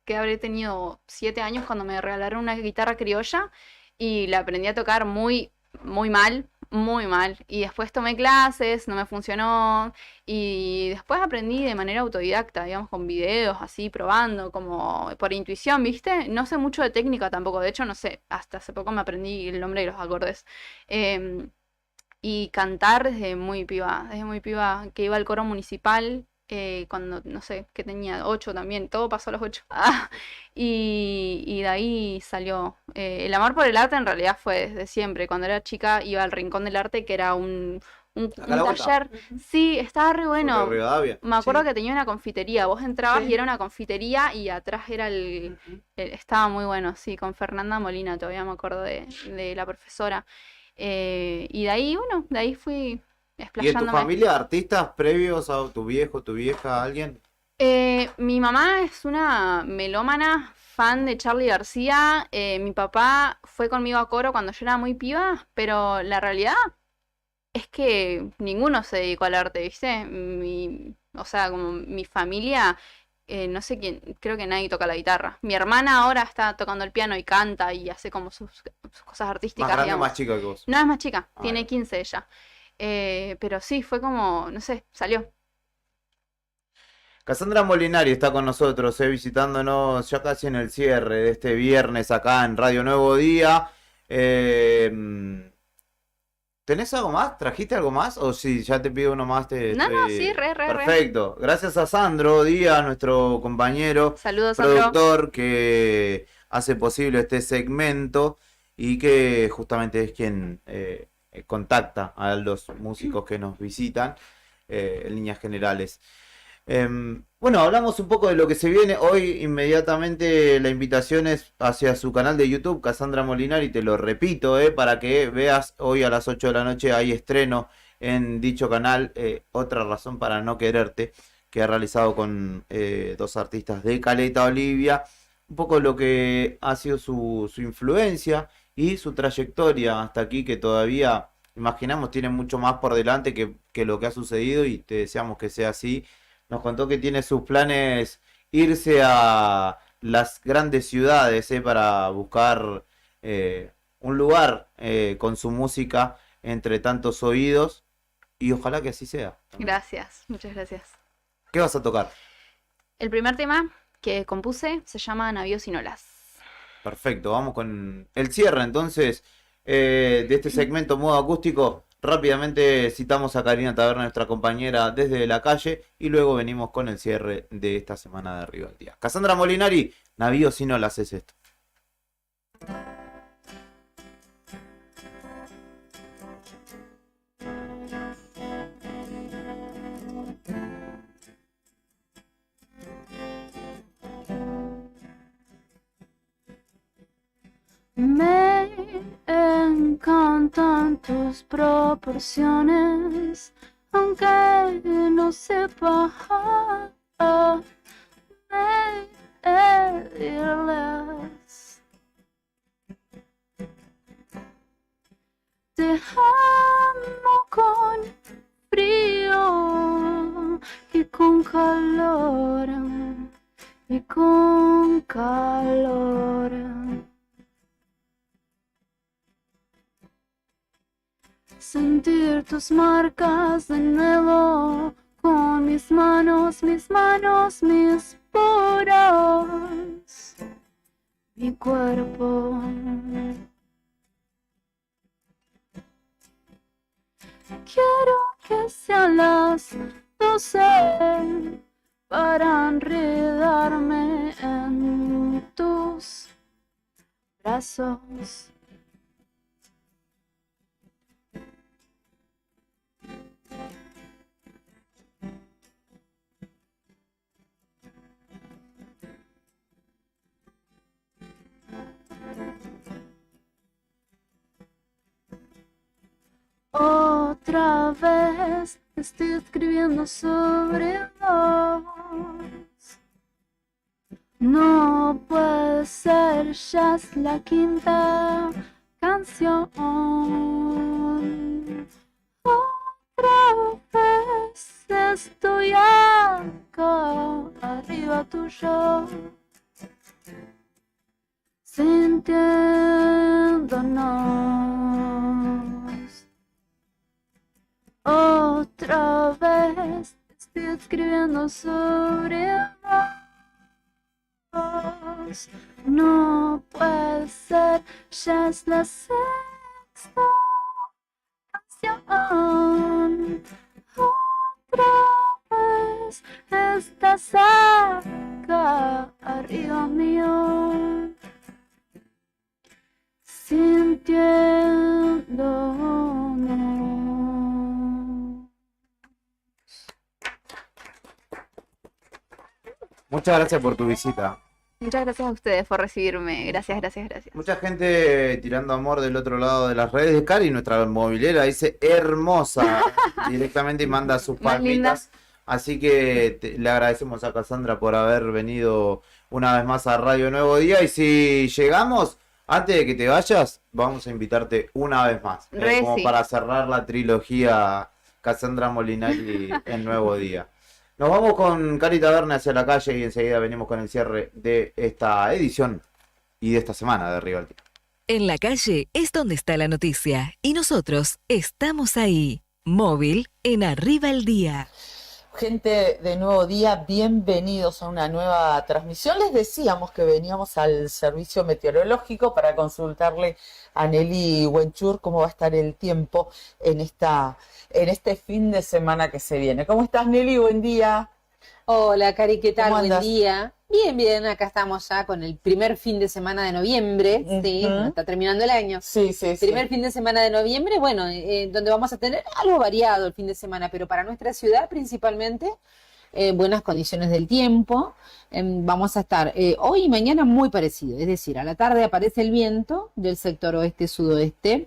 que habré tenido 7 años cuando me regalaron una guitarra criolla y la aprendí a tocar muy mal. Muy mal. Y después tomé clases, no me funcionó. Y después aprendí de manera autodidacta, digamos, con videos, así, probando, como por intuición, ¿viste? No sé mucho de técnica tampoco. De hecho, no sé, hasta hace poco me aprendí el nombre de los acordes. Y cantar desde muy piba que iba al coro municipal. Cuando, no sé, que tenía 8 también, todo pasó a los 8. Y de ahí salió. El amor por el arte en realidad fue desde siempre. Cuando era chica iba al Rincón del Arte, que era un taller. Sí, estaba re bueno. Me acuerdo que tenía una confitería. Vos entrabas y era una confitería y atrás era estaba muy bueno, sí, con Fernanda Molina, todavía me acuerdo de la profesora. Y de ahí, bueno, de ahí fui... ¿Y en tu familia artistas previos a tu viejo, tu vieja, alguien? Mi mamá es una melómana, fan de Charly García. Mi papá fue conmigo a coro cuando yo era muy piba, pero la realidad es que ninguno se dedicó al arte, ¿viste? O sea, como mi familia, no sé quién, creo que nadie toca la guitarra. Mi hermana ahora está tocando el piano y canta y hace como sus cosas artísticas, ¿Más grande o digamos. más chica que vos? No, es más chica, tiene 15 ella. Pero sí, fue como, no sé, salió. Cassandra Molinari está con nosotros, visitándonos ya casi en el cierre de este viernes acá en Radio Nuevo Día. ¿Tenés algo más? ¿Trajiste algo más? O si ya te pido uno más, No, sí, re. Perfecto. Gracias a Sandro Díaz, nuestro compañero, Saludos, Sandro, productor, que hace posible este segmento y que justamente es quien contacta a los músicos que nos visitan en líneas generales. Bueno, hablamos un poco de lo que se viene. Hoy inmediatamente la invitación es hacia su canal de YouTube, Cassandra Molinari, te lo repito, para que veas, hoy a las 8 de la noche hay estreno en dicho canal, Otra Razón para No Quererte, que ha realizado con dos artistas de Caleta Olivia, un poco lo que ha sido su influencia y su trayectoria hasta aquí, que todavía, imaginamos, tiene mucho más por delante que lo que ha sucedido, y te deseamos que sea así. Nos contó que tiene sus planes irse a las grandes ciudades para buscar un lugar con su música entre tantos oídos, y ojalá que así sea. Gracias, muchas gracias. ¿Qué vas a tocar? El primer tema que compuse se llama Navíos sin olas. Perfecto, vamos con el cierre entonces de este segmento modo acústico. Rápidamente citamos a Karina Taberna, nuestra compañera desde la calle, y luego venimos con el cierre de esta semana de Arriba al Día. Cassandra Molinari, Navíos sin olas es esto. Me encantan tus proporciones, aunque no sepa medirlas. Te amo con frío y con calor, y con calor. Sentir tus marcas de nuevo con mis manos, mis poros, mi cuerpo. Quiero que sean las 12 para enredarme en tus brazos. Otra vez estoy escribiendo sobre vos. No puede ser, ya es la quinta canción. Otra vez estoy acá, arriba tuyo, sintiéndonos. Otra vez estoy escribiendo sobre vos. No puede ser, ya es la sexta canción. Otra vez estás acá, arriba mío, sintiéndonos. Muchas gracias por tu visita. Muchas gracias a ustedes por recibirme. Gracias. Mucha gente tirando amor del otro lado de las redes. Cari, nuestra movilera, dice hermosa directamente y manda sus palmitas. Así que le agradecemos a Cassandra por haber venido una vez más a Radio Nuevo Día. Y si llegamos, antes de que te vayas, vamos a invitarte una vez más. Como sí, para cerrar la trilogía Cassandra Molinari en Nuevo Día. Nos vamos con Cari Taberna hacia la calle y enseguida venimos con el cierre de esta edición y de esta semana de Arriba al Día. En la calle es donde está la noticia y nosotros estamos ahí. Móvil en Arriba al Día. Gente de Nuevo Día, bienvenidos a una nueva transmisión. Les decíamos que veníamos al servicio meteorológico para consultarle a Nelly Wenchur cómo va a estar el tiempo en este fin de semana que se viene. ¿Cómo estás, Nelly? Buen día. Hola, Cari, ¿qué tal? ¿Cómo Buen andas? día. Bien, bien, acá estamos ya con el primer fin de semana de noviembre, sí, está terminando el año. Sí. Primer fin de semana de noviembre, bueno, donde vamos a tener algo variado el fin de semana, pero para nuestra ciudad principalmente, buenas condiciones del tiempo. Vamos a estar hoy y mañana muy parecido, es decir, a la tarde aparece el viento del sector oeste-sudoeste,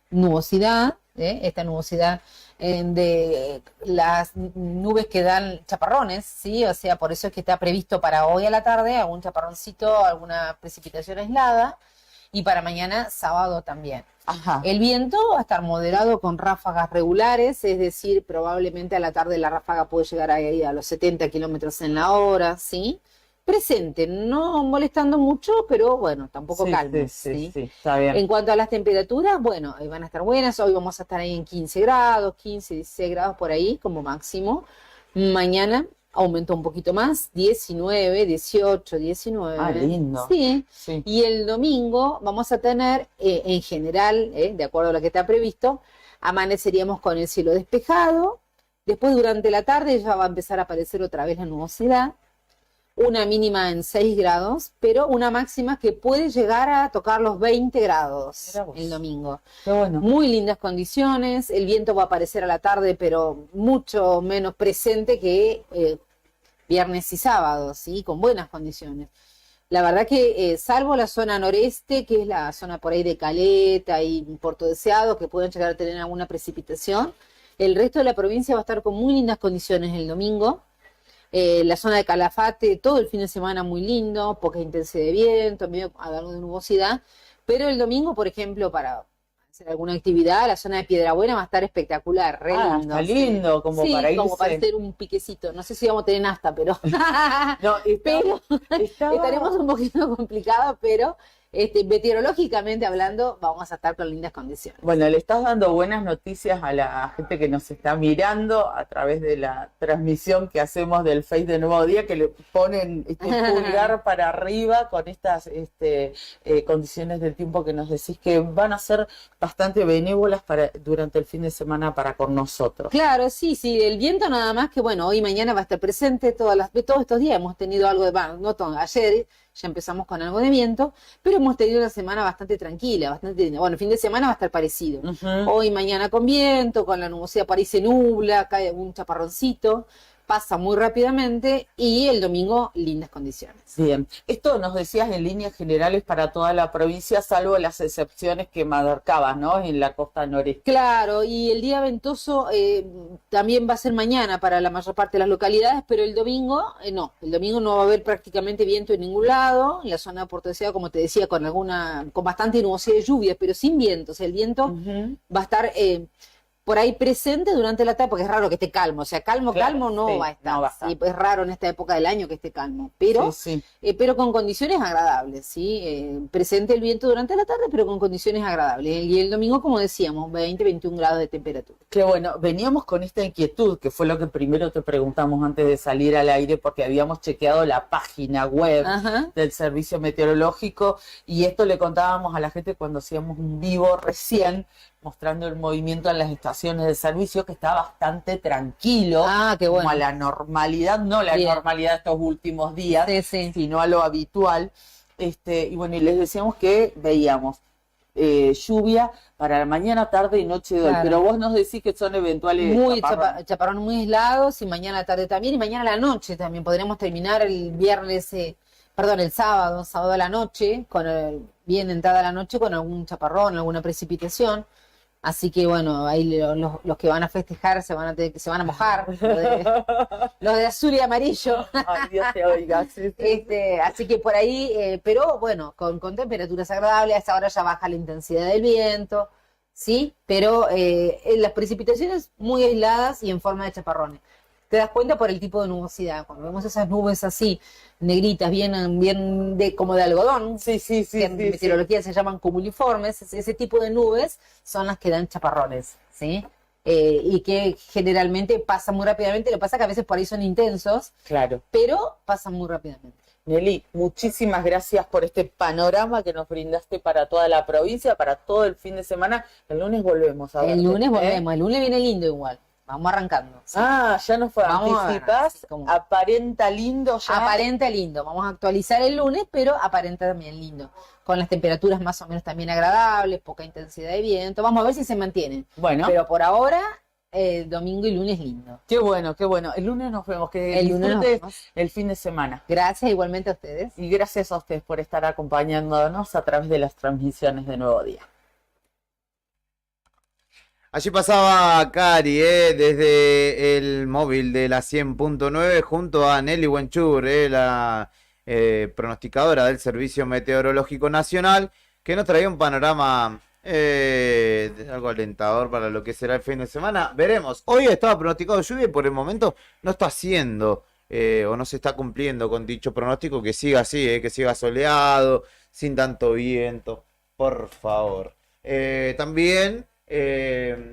nubosidad, esta nubosidad de las nubes que dan chaparrones, ¿sí? O sea, por eso es que está previsto para hoy a la tarde algún chaparroncito, alguna precipitación aislada, y para mañana sábado también. Ajá. El viento va a estar moderado con ráfagas regulares, es decir, probablemente a la tarde la ráfaga puede llegar ahí a los 70 kilómetros en la hora, ¿sí? Presente, no molestando mucho, pero bueno, tampoco calma. Sí, está bien. En cuanto a las temperaturas, bueno, van a estar buenas. Hoy vamos a estar ahí en 15 grados, 15, 16 grados por ahí como máximo. Mañana aumentó un poquito más, 19, 18, 19. Ah, lindo. Sí. Y el domingo vamos a tener, en general, de acuerdo a lo que está previsto, amaneceríamos con el cielo despejado. Después, durante la tarde, ya va a empezar a aparecer otra vez la nubosidad. Una mínima en 6 grados, pero una máxima que puede llegar a tocar los 20 grados el domingo. Qué bueno. Muy lindas condiciones, el viento va a aparecer a la tarde, pero mucho menos presente que viernes y sábado, ¿sí? Con buenas condiciones. La verdad que salvo la zona noreste, que es la zona por ahí de Caleta y Puerto Deseado, que pueden llegar a tener alguna precipitación, el resto de la provincia va a estar con muy lindas condiciones el domingo. La zona de Calafate, todo el fin de semana muy lindo, poca intensidad de viento, medio algo de nubosidad, pero el domingo, por ejemplo, para hacer alguna actividad, la zona de Piedrabuena va a estar espectacular, re lindo. Está lindo, como para irse. Como para hacer un piquecito, no sé si vamos a tener nafta, pero, pero estaremos un poquito complicados, pero meteorológicamente hablando, vamos a estar con lindas condiciones. Bueno, le estás dando buenas noticias a la gente que nos está mirando a través de la transmisión que hacemos del Face de Nuevo Día, que le ponen pulgar para arriba con estas condiciones del tiempo que nos decís que van a ser bastante benévolas durante el fin de semana para con nosotros. Claro, sí, el viento nada más que, bueno, hoy y mañana va a estar presente, todos estos días hemos tenido algo de, ayer ya empezamos con algo de viento, pero hemos tenido una semana bastante tranquila, bueno, el fin de semana va a estar parecido. Hoy, mañana con viento, con la nubosidad por ahí se nubla, cae un chaparroncito, pasa muy rápidamente y el domingo lindas condiciones. Bien, esto nos decías en líneas generales para toda la provincia, salvo las excepciones que marcabas, ¿no? En la costa noreste. Claro, y el día ventoso también va a ser mañana para la mayor parte de las localidades, pero el domingo no va a haber prácticamente viento en ningún lado, en la zona de Puerto Deseado, como te decía, con bastante nubosidad de lluvia, pero sin viento, o sea, el viento va a estar por ahí presente durante la tarde, porque es raro que esté calmo, o sea, calmo no va a estar, sí, es raro en esta época del año que esté calmo, pero pero con condiciones agradables, ¿sí? Presente el viento durante la tarde, pero con condiciones agradables, y el domingo, como decíamos, 20, 21 grados de temperatura. Qué bueno, veníamos con esta inquietud, que fue lo que primero te preguntamos antes de salir al aire, porque habíamos chequeado la página web del Servicio Meteorológico, y esto le contábamos a la gente cuando hacíamos un vivo recién, mostrando el movimiento en las estaciones de servicio, que está bastante tranquilo, qué bueno. Como a la normalidad, no la normalidad de estos últimos días, sino a lo habitual. Y bueno, y les decíamos que veíamos lluvia para la mañana, tarde y noche de hoy, pero vos nos decís que son eventuales chaparrones muy aislados, y mañana a la tarde también, y mañana a la noche también. Podremos terminar el sábado a la noche, bien entrada la noche, con algún chaparrón, alguna precipitación. Así que bueno, ahí los que van a festejar se van a mojar, los de azul y amarillo. Ay, Dios te oiga. Sí. Así que por ahí, pero bueno, con temperaturas agradables. A esta hora ya baja la intensidad del viento, ¿sí? Pero las precipitaciones muy aisladas y en forma de chaparrones. Te das cuenta por el tipo de nubosidad. Cuando vemos esas nubes así, negritas, bien como de algodón, que en meteorología se llaman cumuliformes, ese tipo de nubes son las que dan chaparrones, ¿sí? y que generalmente pasan muy rápidamente. Lo que pasa es que a veces por ahí son intensos, Claro. pero pasan muy rápidamente. Nelly, muchísimas gracias por este panorama que nos brindaste para toda la provincia, para todo el fin de semana. El lunes volvemos a ver. El lunes volvemos, el lunes viene lindo igual. Vamos arrancando. ¿Sí? Ya nos fue. Anticipás, aparenta lindo ya. Aparenta lindo. Vamos a actualizar el lunes, pero aparenta también lindo. Con las temperaturas más o menos también agradables, poca intensidad de viento. Vamos a ver si se mantienen. Bueno. Pero por ahora, domingo y lunes lindo. Qué bueno, qué bueno. El lunes nos vemos. Que El lunes nos disfrutes vemos. el fin de semana. Gracias igualmente a ustedes. Y gracias a ustedes por estar acompañándonos a través de las transmisiones de Nuevo Día. Allí pasaba Cari, desde el móvil de la 100.9 junto a Nelly Wenchur, la pronosticadora del Servicio Meteorológico Nacional, que nos traía un panorama algo alentador para lo que será el fin de semana. Veremos. Hoy estaba pronosticado lluvia y por el momento no está haciendo o no se está cumpliendo con dicho pronóstico. Que siga así, que siga soleado, sin tanto viento, por favor. También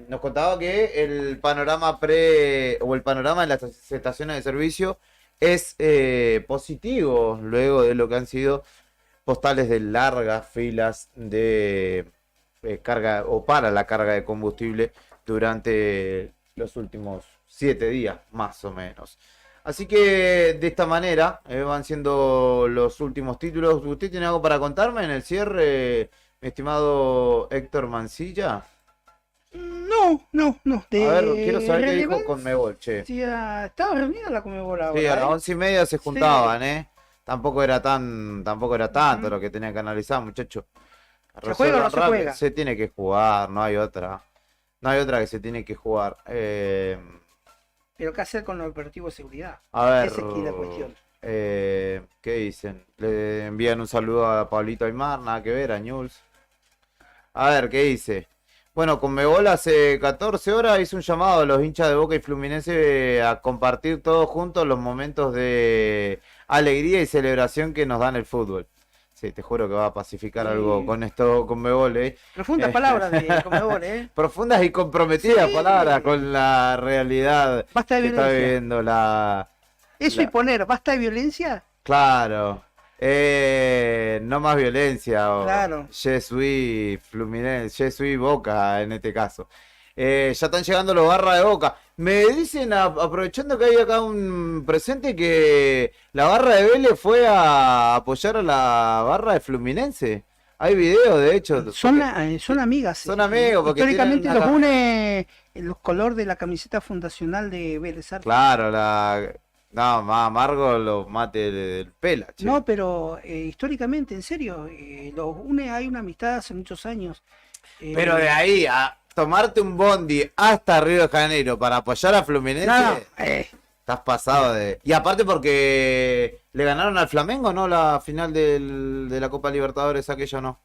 nos contaba que el panorama el panorama de las estaciones de servicio es positivo luego de lo que han sido postales de largas filas de carga o para la carga de combustible durante los últimos 7 días más o menos. Así que de esta manera van siendo los últimos títulos. ¿Usted tiene algo para contarme en el cierre, mi estimado Héctor Mancilla? No. A ver, quiero saber qué dijo Conmebol, che. Sí, estaba reunida la Conmebol ahora. Sí, a las 11:30 se juntaban, Sí. Tampoco era tanto lo que tenía que analizar, muchacho. ¿Se juega o no se juega? Se tiene que jugar, no hay otra. No hay otra que se tiene que jugar. Pero ¿qué hacer con el operativo de seguridad? A ver, Esa es la cuestión. ¿qué dicen? Le envían un saludo a Pablito Aymar, nada que ver, a Ñuls. A ver, ¿qué dice? Bueno, Conmebol hace 14 horas hizo un llamado a los hinchas de Boca y Fluminense a compartir todos juntos los momentos de alegría y celebración que nos dan el fútbol. Sí, te juro que va a pacificar algo con esto Conmebol, Profundas palabras de Conmebol, Profundas y comprometidas Sí. palabras con la realidad Basta de que está violencia. viviendo Eso y poner basta de violencia. Claro. No más violencia. O Claro. Je suis Fluminense, Je suis Boca en este caso. Ya están llegando los barras de Boca. Me dicen, aprovechando que hay acá un presente, que la barra de Vélez fue a apoyar a la barra de Fluminense. Hay video, de hecho. Son amigas. Son amigos, porque históricamente tienen los una- une los color de la camiseta fundacional de Vélez Arfield. Claro, no, más amargo los mates del pela, che. No, pero históricamente, en serio, los une, hay una amistad hace muchos años. Pero de ahí a tomarte un bondi hasta Río de Janeiro para apoyar a Fluminense, No, estás pasado de... Y aparte porque le ganaron al Flamengo, ¿no? La final de la Copa Libertadores aquella, ¿no?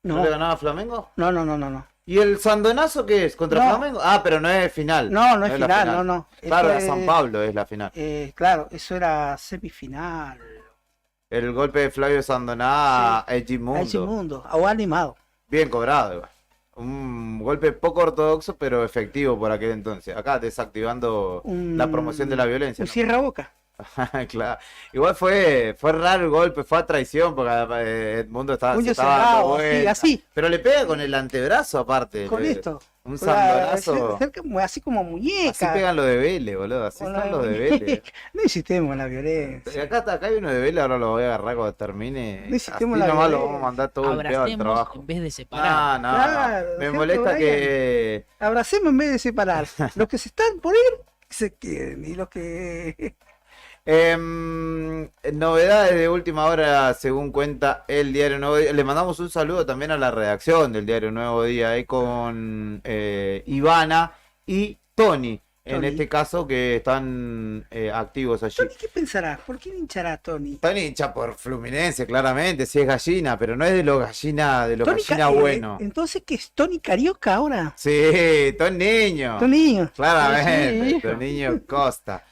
¿No le ganaron a Flamengo? No. ¿Y el Sandonazo qué es? ¿Contra No. Flamengo? Ah, pero no es final. No es la final, no. Claro, Esto la San es- Pablo es la final. Claro, eso era semifinal. El golpe de Flavio Sandoná a Edgimundo. Mundo, o animado. Bien cobrado, igual. Un golpe poco ortodoxo, pero efectivo por aquel entonces. Acá desactivando la promoción de la violencia. Un ¿no? cierra boca. Claro. Igual fue raro el golpe, fue a traición, porque Edmundo estaba, Puño se estaba dando cerrado, vuelta. así. Pero le pega con el antebrazo aparte. Con esto. Un Claro, sandonazo. así como muñeca. Así pegan los de Vélez, boludo. Así Con están la los de muñeca. Vélez. No insistemos en la violencia. Acá hay uno de Vélez, ahora lo voy a agarrar cuando termine. No Así insistemos en la nomás lo violencia. vamos a mandar todo golpeado al Abracemos trabajo. en vez de separar. No. Claro, Me gente, molesta Brian. que... Abracemos en vez de separar. Los que se están por ir, se queden. Y los que... Novedades de última hora, según cuenta el Diario Nuevo Día. Le mandamos un saludo también a la redacción del Diario Nuevo Día, ahí con Ivana y Tony, en Tony. este caso, que están activos allí. ¿Qué pensará? ¿Por qué hinchará Tony? Tony hincha por Fluminense, claramente, si es gallina, pero no es de los gallina, Tony bueno. Entonces, ¿qué es Tony Carioca ahora? Sí, Toniño. Toniño. Claramente, Sí. Toniño Costa.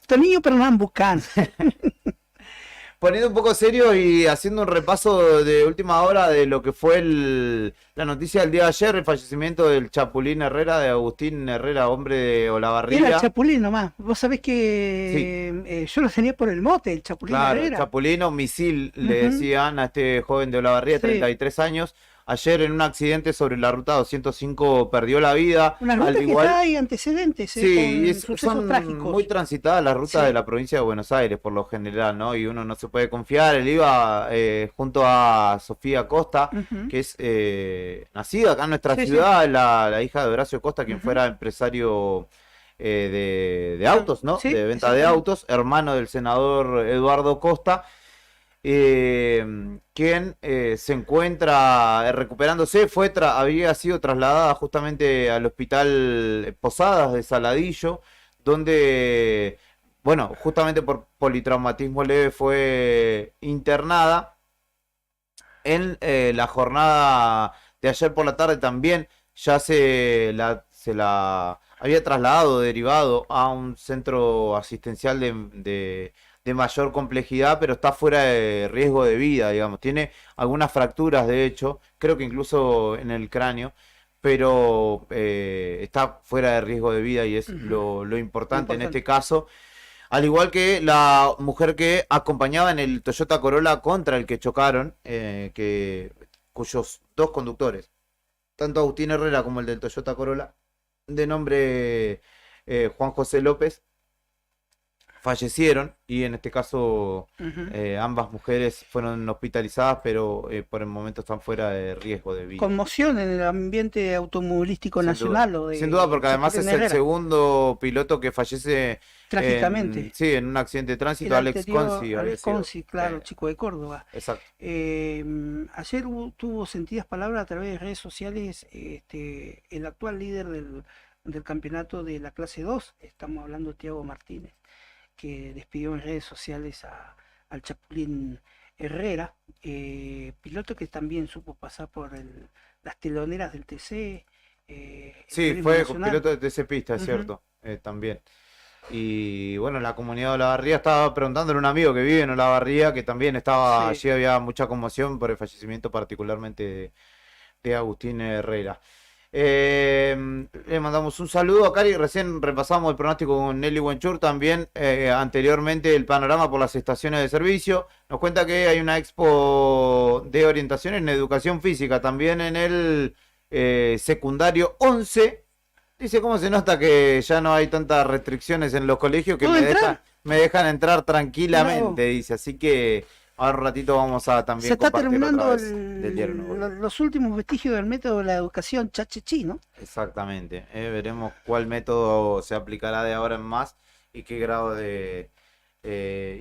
Toniño Pernambucano. poniendo un poco serio y haciendo un repaso de última hora de lo que fue la noticia del día de ayer, el fallecimiento del Chapulín Herrera, de Agustín Herrera, hombre de Olavarría. Era el Chapulín nomás. Vos sabés que yo lo tenía por el mote, el Chapulín Claro, Herrera. Chapulín o Misil, le decían a este joven de Olavarría, de 33 años. Ayer en un accidente sobre la ruta 205 perdió la vida. Una ruta al que igual... trae antecedentes, Sí, con son sucesos trágicos. muy transitadas las rutas de la provincia de Buenos Aires por lo general, ¿no? Y uno no se puede confiar. Él iba junto a Sofía Costa, que es nacida acá en nuestra ciudad, la hija de Horacio Costa, quien fuera empresario de autos, ¿no? De venta de autos, hermano del senador Eduardo Costa. Quien se encuentra recuperándose, había sido trasladada justamente al hospital Posadas de Saladillo, donde, bueno, justamente por politraumatismo leve fue internada. En la jornada de ayer por la tarde también ya se la había trasladado, derivado a un centro asistencial de mayor complejidad, pero está fuera de riesgo de vida, digamos. Tiene algunas fracturas, de hecho, creo que incluso en el cráneo, pero está fuera de riesgo de vida y es lo importante en este caso. Al igual que la mujer que acompañaba en el Toyota Corolla contra el que chocaron, cuyos dos conductores, tanto Agustín Herrera como el del Toyota Corolla, de nombre Juan José López, fallecieron, y en este caso ambas mujeres fueron hospitalizadas, pero por el momento están fuera de riesgo de vida. Conmoción en el ambiente automovilístico nacional. Sin duda, porque además es el segundo piloto que fallece trágicamente. En un accidente de tránsito. Alex Consi, claro, chico de Córdoba. Exacto. Ayer tuvo sentidas palabras a través de redes sociales el actual líder del campeonato de la clase 2, estamos hablando de Thiago Martínez, que despidió en redes sociales al Chapulín Herrera, piloto que también supo pasar por las teloneras del TC. Sí, fue piloto de TC Pista, es cierto, también. Y bueno, la comunidad de Olavarría, estaba preguntándole a un amigo que vive en Olavarría, que también estaba allí, había mucha conmoción por el fallecimiento particularmente de Agustín Herrera. Le mandamos un saludo a Cari. Recién repasamos el pronóstico con Nelly Wenchur, también anteriormente el panorama por las estaciones de servicio. Nos cuenta que hay una expo de orientación en educación física, también en el secundario 11. Dice, ¿cómo se nota que ya no hay tantas restricciones en los colegios que me dejan entrar tranquilamente? Dice, así que ahora un ratito vamos a también se está compartir terminando del diario Nuevo. los últimos vestigios del método de la educación chachichi, ¿no? Exactamente. Veremos cuál método se aplicará de ahora en más y qué grado de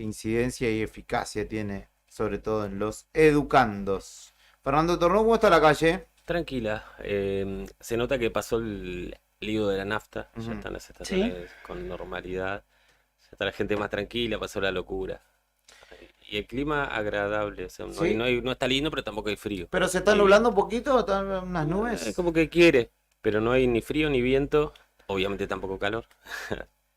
incidencia y eficacia tiene, sobre todo en los educandos. Fernando Tornó, ¿cómo está la calle? Tranquila. Se nota que pasó el lío de la nafta. Ya están las estaciones con normalidad. Ya está la gente más tranquila, pasó la locura. Y el clima agradable, o sea, no está lindo, pero tampoco hay frío. ¿Pero se está nublando un poquito? ¿Están unas nubes? Es como que quiere, pero no hay ni frío ni viento, obviamente tampoco calor.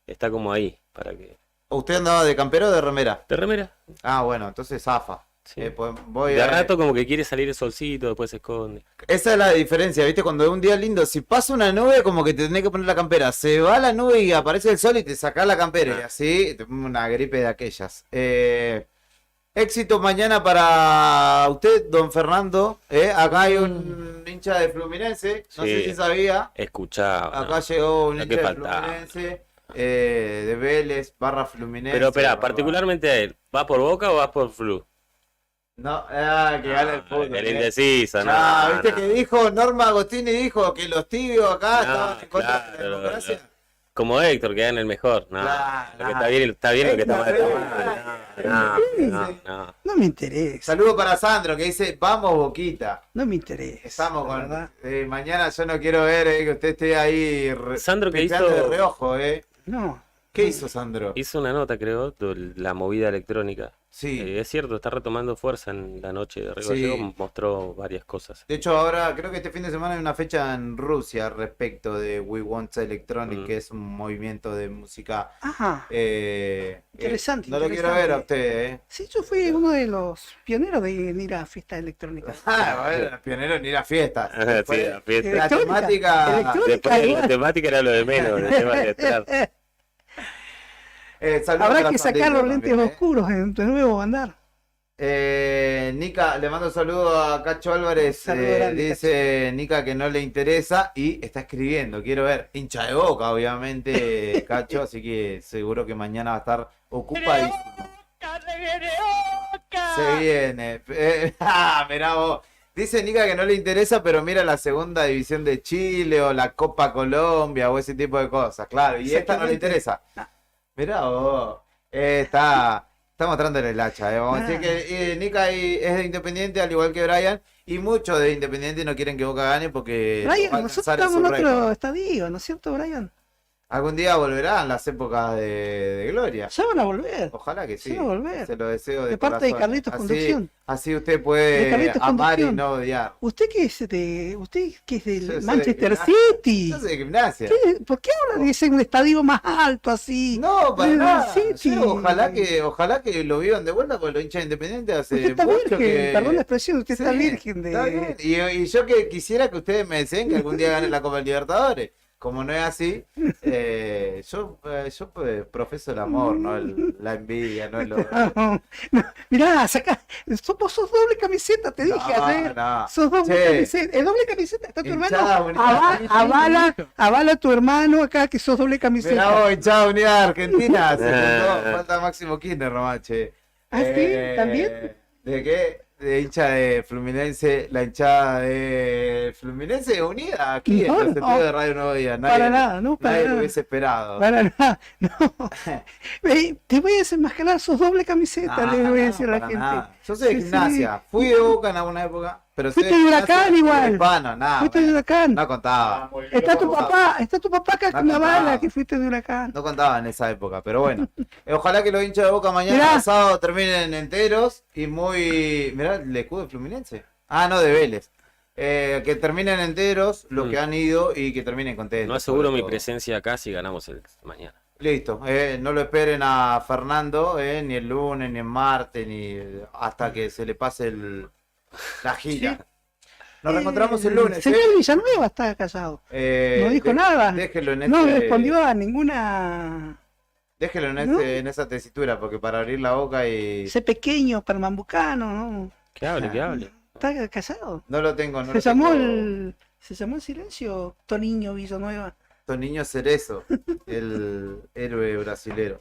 Está como ahí, para que... ¿Usted andaba de campero o de remera? De remera. Ah, bueno, entonces zafa. Sí. De rato como que quiere salir el solcito, después se esconde. Esa es la diferencia, ¿viste? Cuando es un día lindo, si pasa una nube, como que te tenés que poner la campera. Se va la nube y aparece el sol y te sacás la campera. Y así, una gripe de aquellas. Éxito mañana para usted, don Fernando. Acá hay un hincha de Fluminense, no sé si sabía. Escuchaba. Acá llegó un hincha de Fluminense, de Vélez, / Fluminense. Pero espera, particularmente a él, ¿va por Boca o va por Flu? No, que gana el fútbol. El indeciso, no. ¿Viste que dijo Norma Agostini? Dijo que los tibios acá estaban en contra de la democracia. Como Héctor, que gana el mejor. No, lo que está bien, lo que está mal. No me interesa. Saludo para Sandro, que dice, vamos Boquita. No me interesa. Estamos con... mañana yo no quiero ver que usted esté ahí Sandro que hizo... de reojo, No. ¿Qué hizo Sandro? Hizo una nota, creo, de la movida electrónica. Sí. Es cierto, está retomando fuerza en la noche de Río Sí. Gallego, mostró varias cosas. De hecho, ahora creo que este fin de semana hay una fecha en Rusia respecto de We Want Electronic, que es un movimiento de música. Ajá. Interesante. No lo quiero interesante. ver a usted, ¿eh? Sí, yo fui uno de los pioneros de ir a fiestas electrónicas. Ah, bueno, pionero en ir a fiestas. Sí, Después, la fiesta. la temática. Después la temática era lo de menos, el tema de detrás. Saludos Habrá a que la sacar familia los lentes también, ¿eh? oscuros en tu nuevo andar. Nica, le mando un saludo a Cacho Álvarez. Saludo grande, Dice Nica que no le interesa y está escribiendo. Quiero ver, hincha de Boca, obviamente, Cacho. Así que seguro que mañana va a estar ocupadísimo. Se viene. Mirá vos. Dice Nica que no le interesa, pero mira la segunda división de Chile o la Copa Colombia o ese tipo de cosas. Claro, y esta no le interesa. Mirá vos. Está mostrándole el hacha. Vamos a decir que Nica es de Independiente, al igual que Brian. Y muchos de Independiente no quieren que Boca gane porque va a Brian, nosotros alcanzar estamos en su récord. otro estadio, ¿no es cierto, Brian? Algún día volverán las épocas de gloria. Ya van a volver. Ojalá que sí. Ya van a volver. Se lo deseo De parte de corazón. Carlitos Así- Conducción. Así usted De puede Carlitos amar y Conducción. no odiar. ¿Usted qué es del Yo soy Manchester de City? Yo soy de Gimnasia. ¿Por qué ahora dice un estadio más alto así? No, para Del nada. City. Yo, ojalá que lo vivan de vuelta porque los hinchas independientes hace Usted está mucho virgen, que... perdón la expresión, usted está Sí, virgen está de... bien. Y yo que quisiera que ustedes me deseen que algún día gane la Copa Libertadores. Como no es así, yo profeso el amor, no la envidia, no el odio. No, mirá, saca, vos sos doble camiseta, te dije ayer. No. Sos doble Che. camiseta. ¿Es doble camiseta? ¿Está tu Hinchada hermano? unida. Avala a tu hermano acá que sos doble camiseta. Mirá vos, hinchada unidad Argentina. Se juntó, falta Máximo Kirchner nomás, che. ¿Ah, sí? ¿También? ¿De qué? De hincha de Fluminense, la hinchada de Fluminense unida aquí No, en el no. estudio de Radio Nuevo Día. Para nada, no, para nadie nada. lo hubiese esperado. Para nada, no. Te voy a desenmascarar, sos doble camiseta, le voy a decir a la para gente. nada. Yo soy de Sí, Gimnasia, sí. fui de Boca en alguna época, pero soy Fuiste de Huracán Gimnasia, igual. hispano, nada, Fuiste de Huracán. no contaba. Está tu papá acá No con una bala contaba. que fuiste de Huracán. No contaba en esa época, pero bueno. Ojalá que los hinchas de Boca mañana Mirá. pasado terminen enteros y muy... Mirá el escudo de Fluminense. Ah, no, de Vélez. Que terminen enteros los que han ido y que terminen contentos. No aseguro sobre mi todo. presencia acá si ganamos mañana. Listo, no lo esperen a Fernando ni el lunes, ni el martes, ni hasta que se le pase la gira. Nos reencontramos el lunes. Señor Villanueva está callado. No dijo nada. Déjelo en No este- respondió a ninguna... Déjelo en, ¿No? en esa tesitura, porque para abrir la boca y... Ese pequeño pernambucano, ¿no? Que hable. Está callado. No lo tengo, no Se lo llamó tengo. se llamó el silencio Toniño Villanueva. Toniño Cerezo, el héroe brasilero.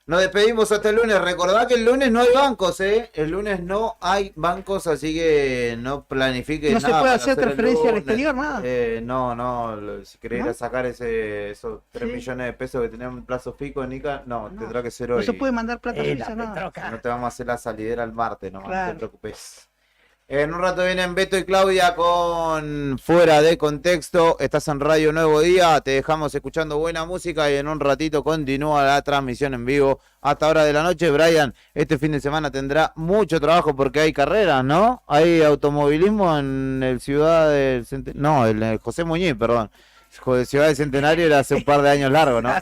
Nos despedimos hasta el lunes. Recordad que el lunes no hay bancos, ¿eh? El lunes no hay bancos, así que no planifiquen No nada. se puede para hacer el transferencia al lunes. exterior, nada. No, si querés ir ¿No? a sacar esos 3 Sí. millones de pesos que tenían un plazo fijo, Nica, no, tendrá que ser No hoy. se puede mandar plata suiza, nada. No te vamos a hacer la salidera el martes, nomás, no Claro. te preocupes. En un rato vienen Beto y Claudia con Fuera de Contexto. Estás en Radio Nuevo Día, te dejamos escuchando buena música y en un ratito continúa la transmisión en vivo hasta hora de la noche. Brian, este fin de semana tendrá mucho trabajo porque hay carreras, ¿no? Hay automovilismo en el Ciudad del Centenario, no, en el José Muñiz, perdón. Ciudad del Centenario era hace un par de años largo, ¿no?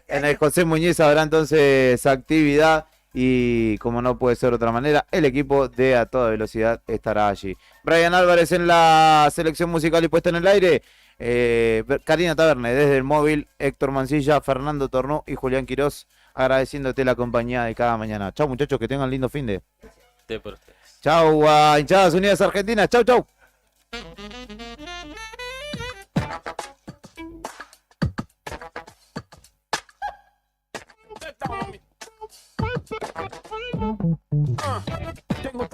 En el José Muñiz habrá entonces actividad. Y como no puede ser de otra manera, el equipo de A Toda Velocidad estará allí. Brian Álvarez en la selección musical y puesta en el aire. Karina Taberne desde el móvil. Héctor Mancilla, Fernando Tornó y Julián Quirós agradeciéndote la compañía de cada mañana. Chau muchachos, que tengan lindo fin de. Por ustedes. Chau a Hinchadas Unidas Argentinas. Chau, chau.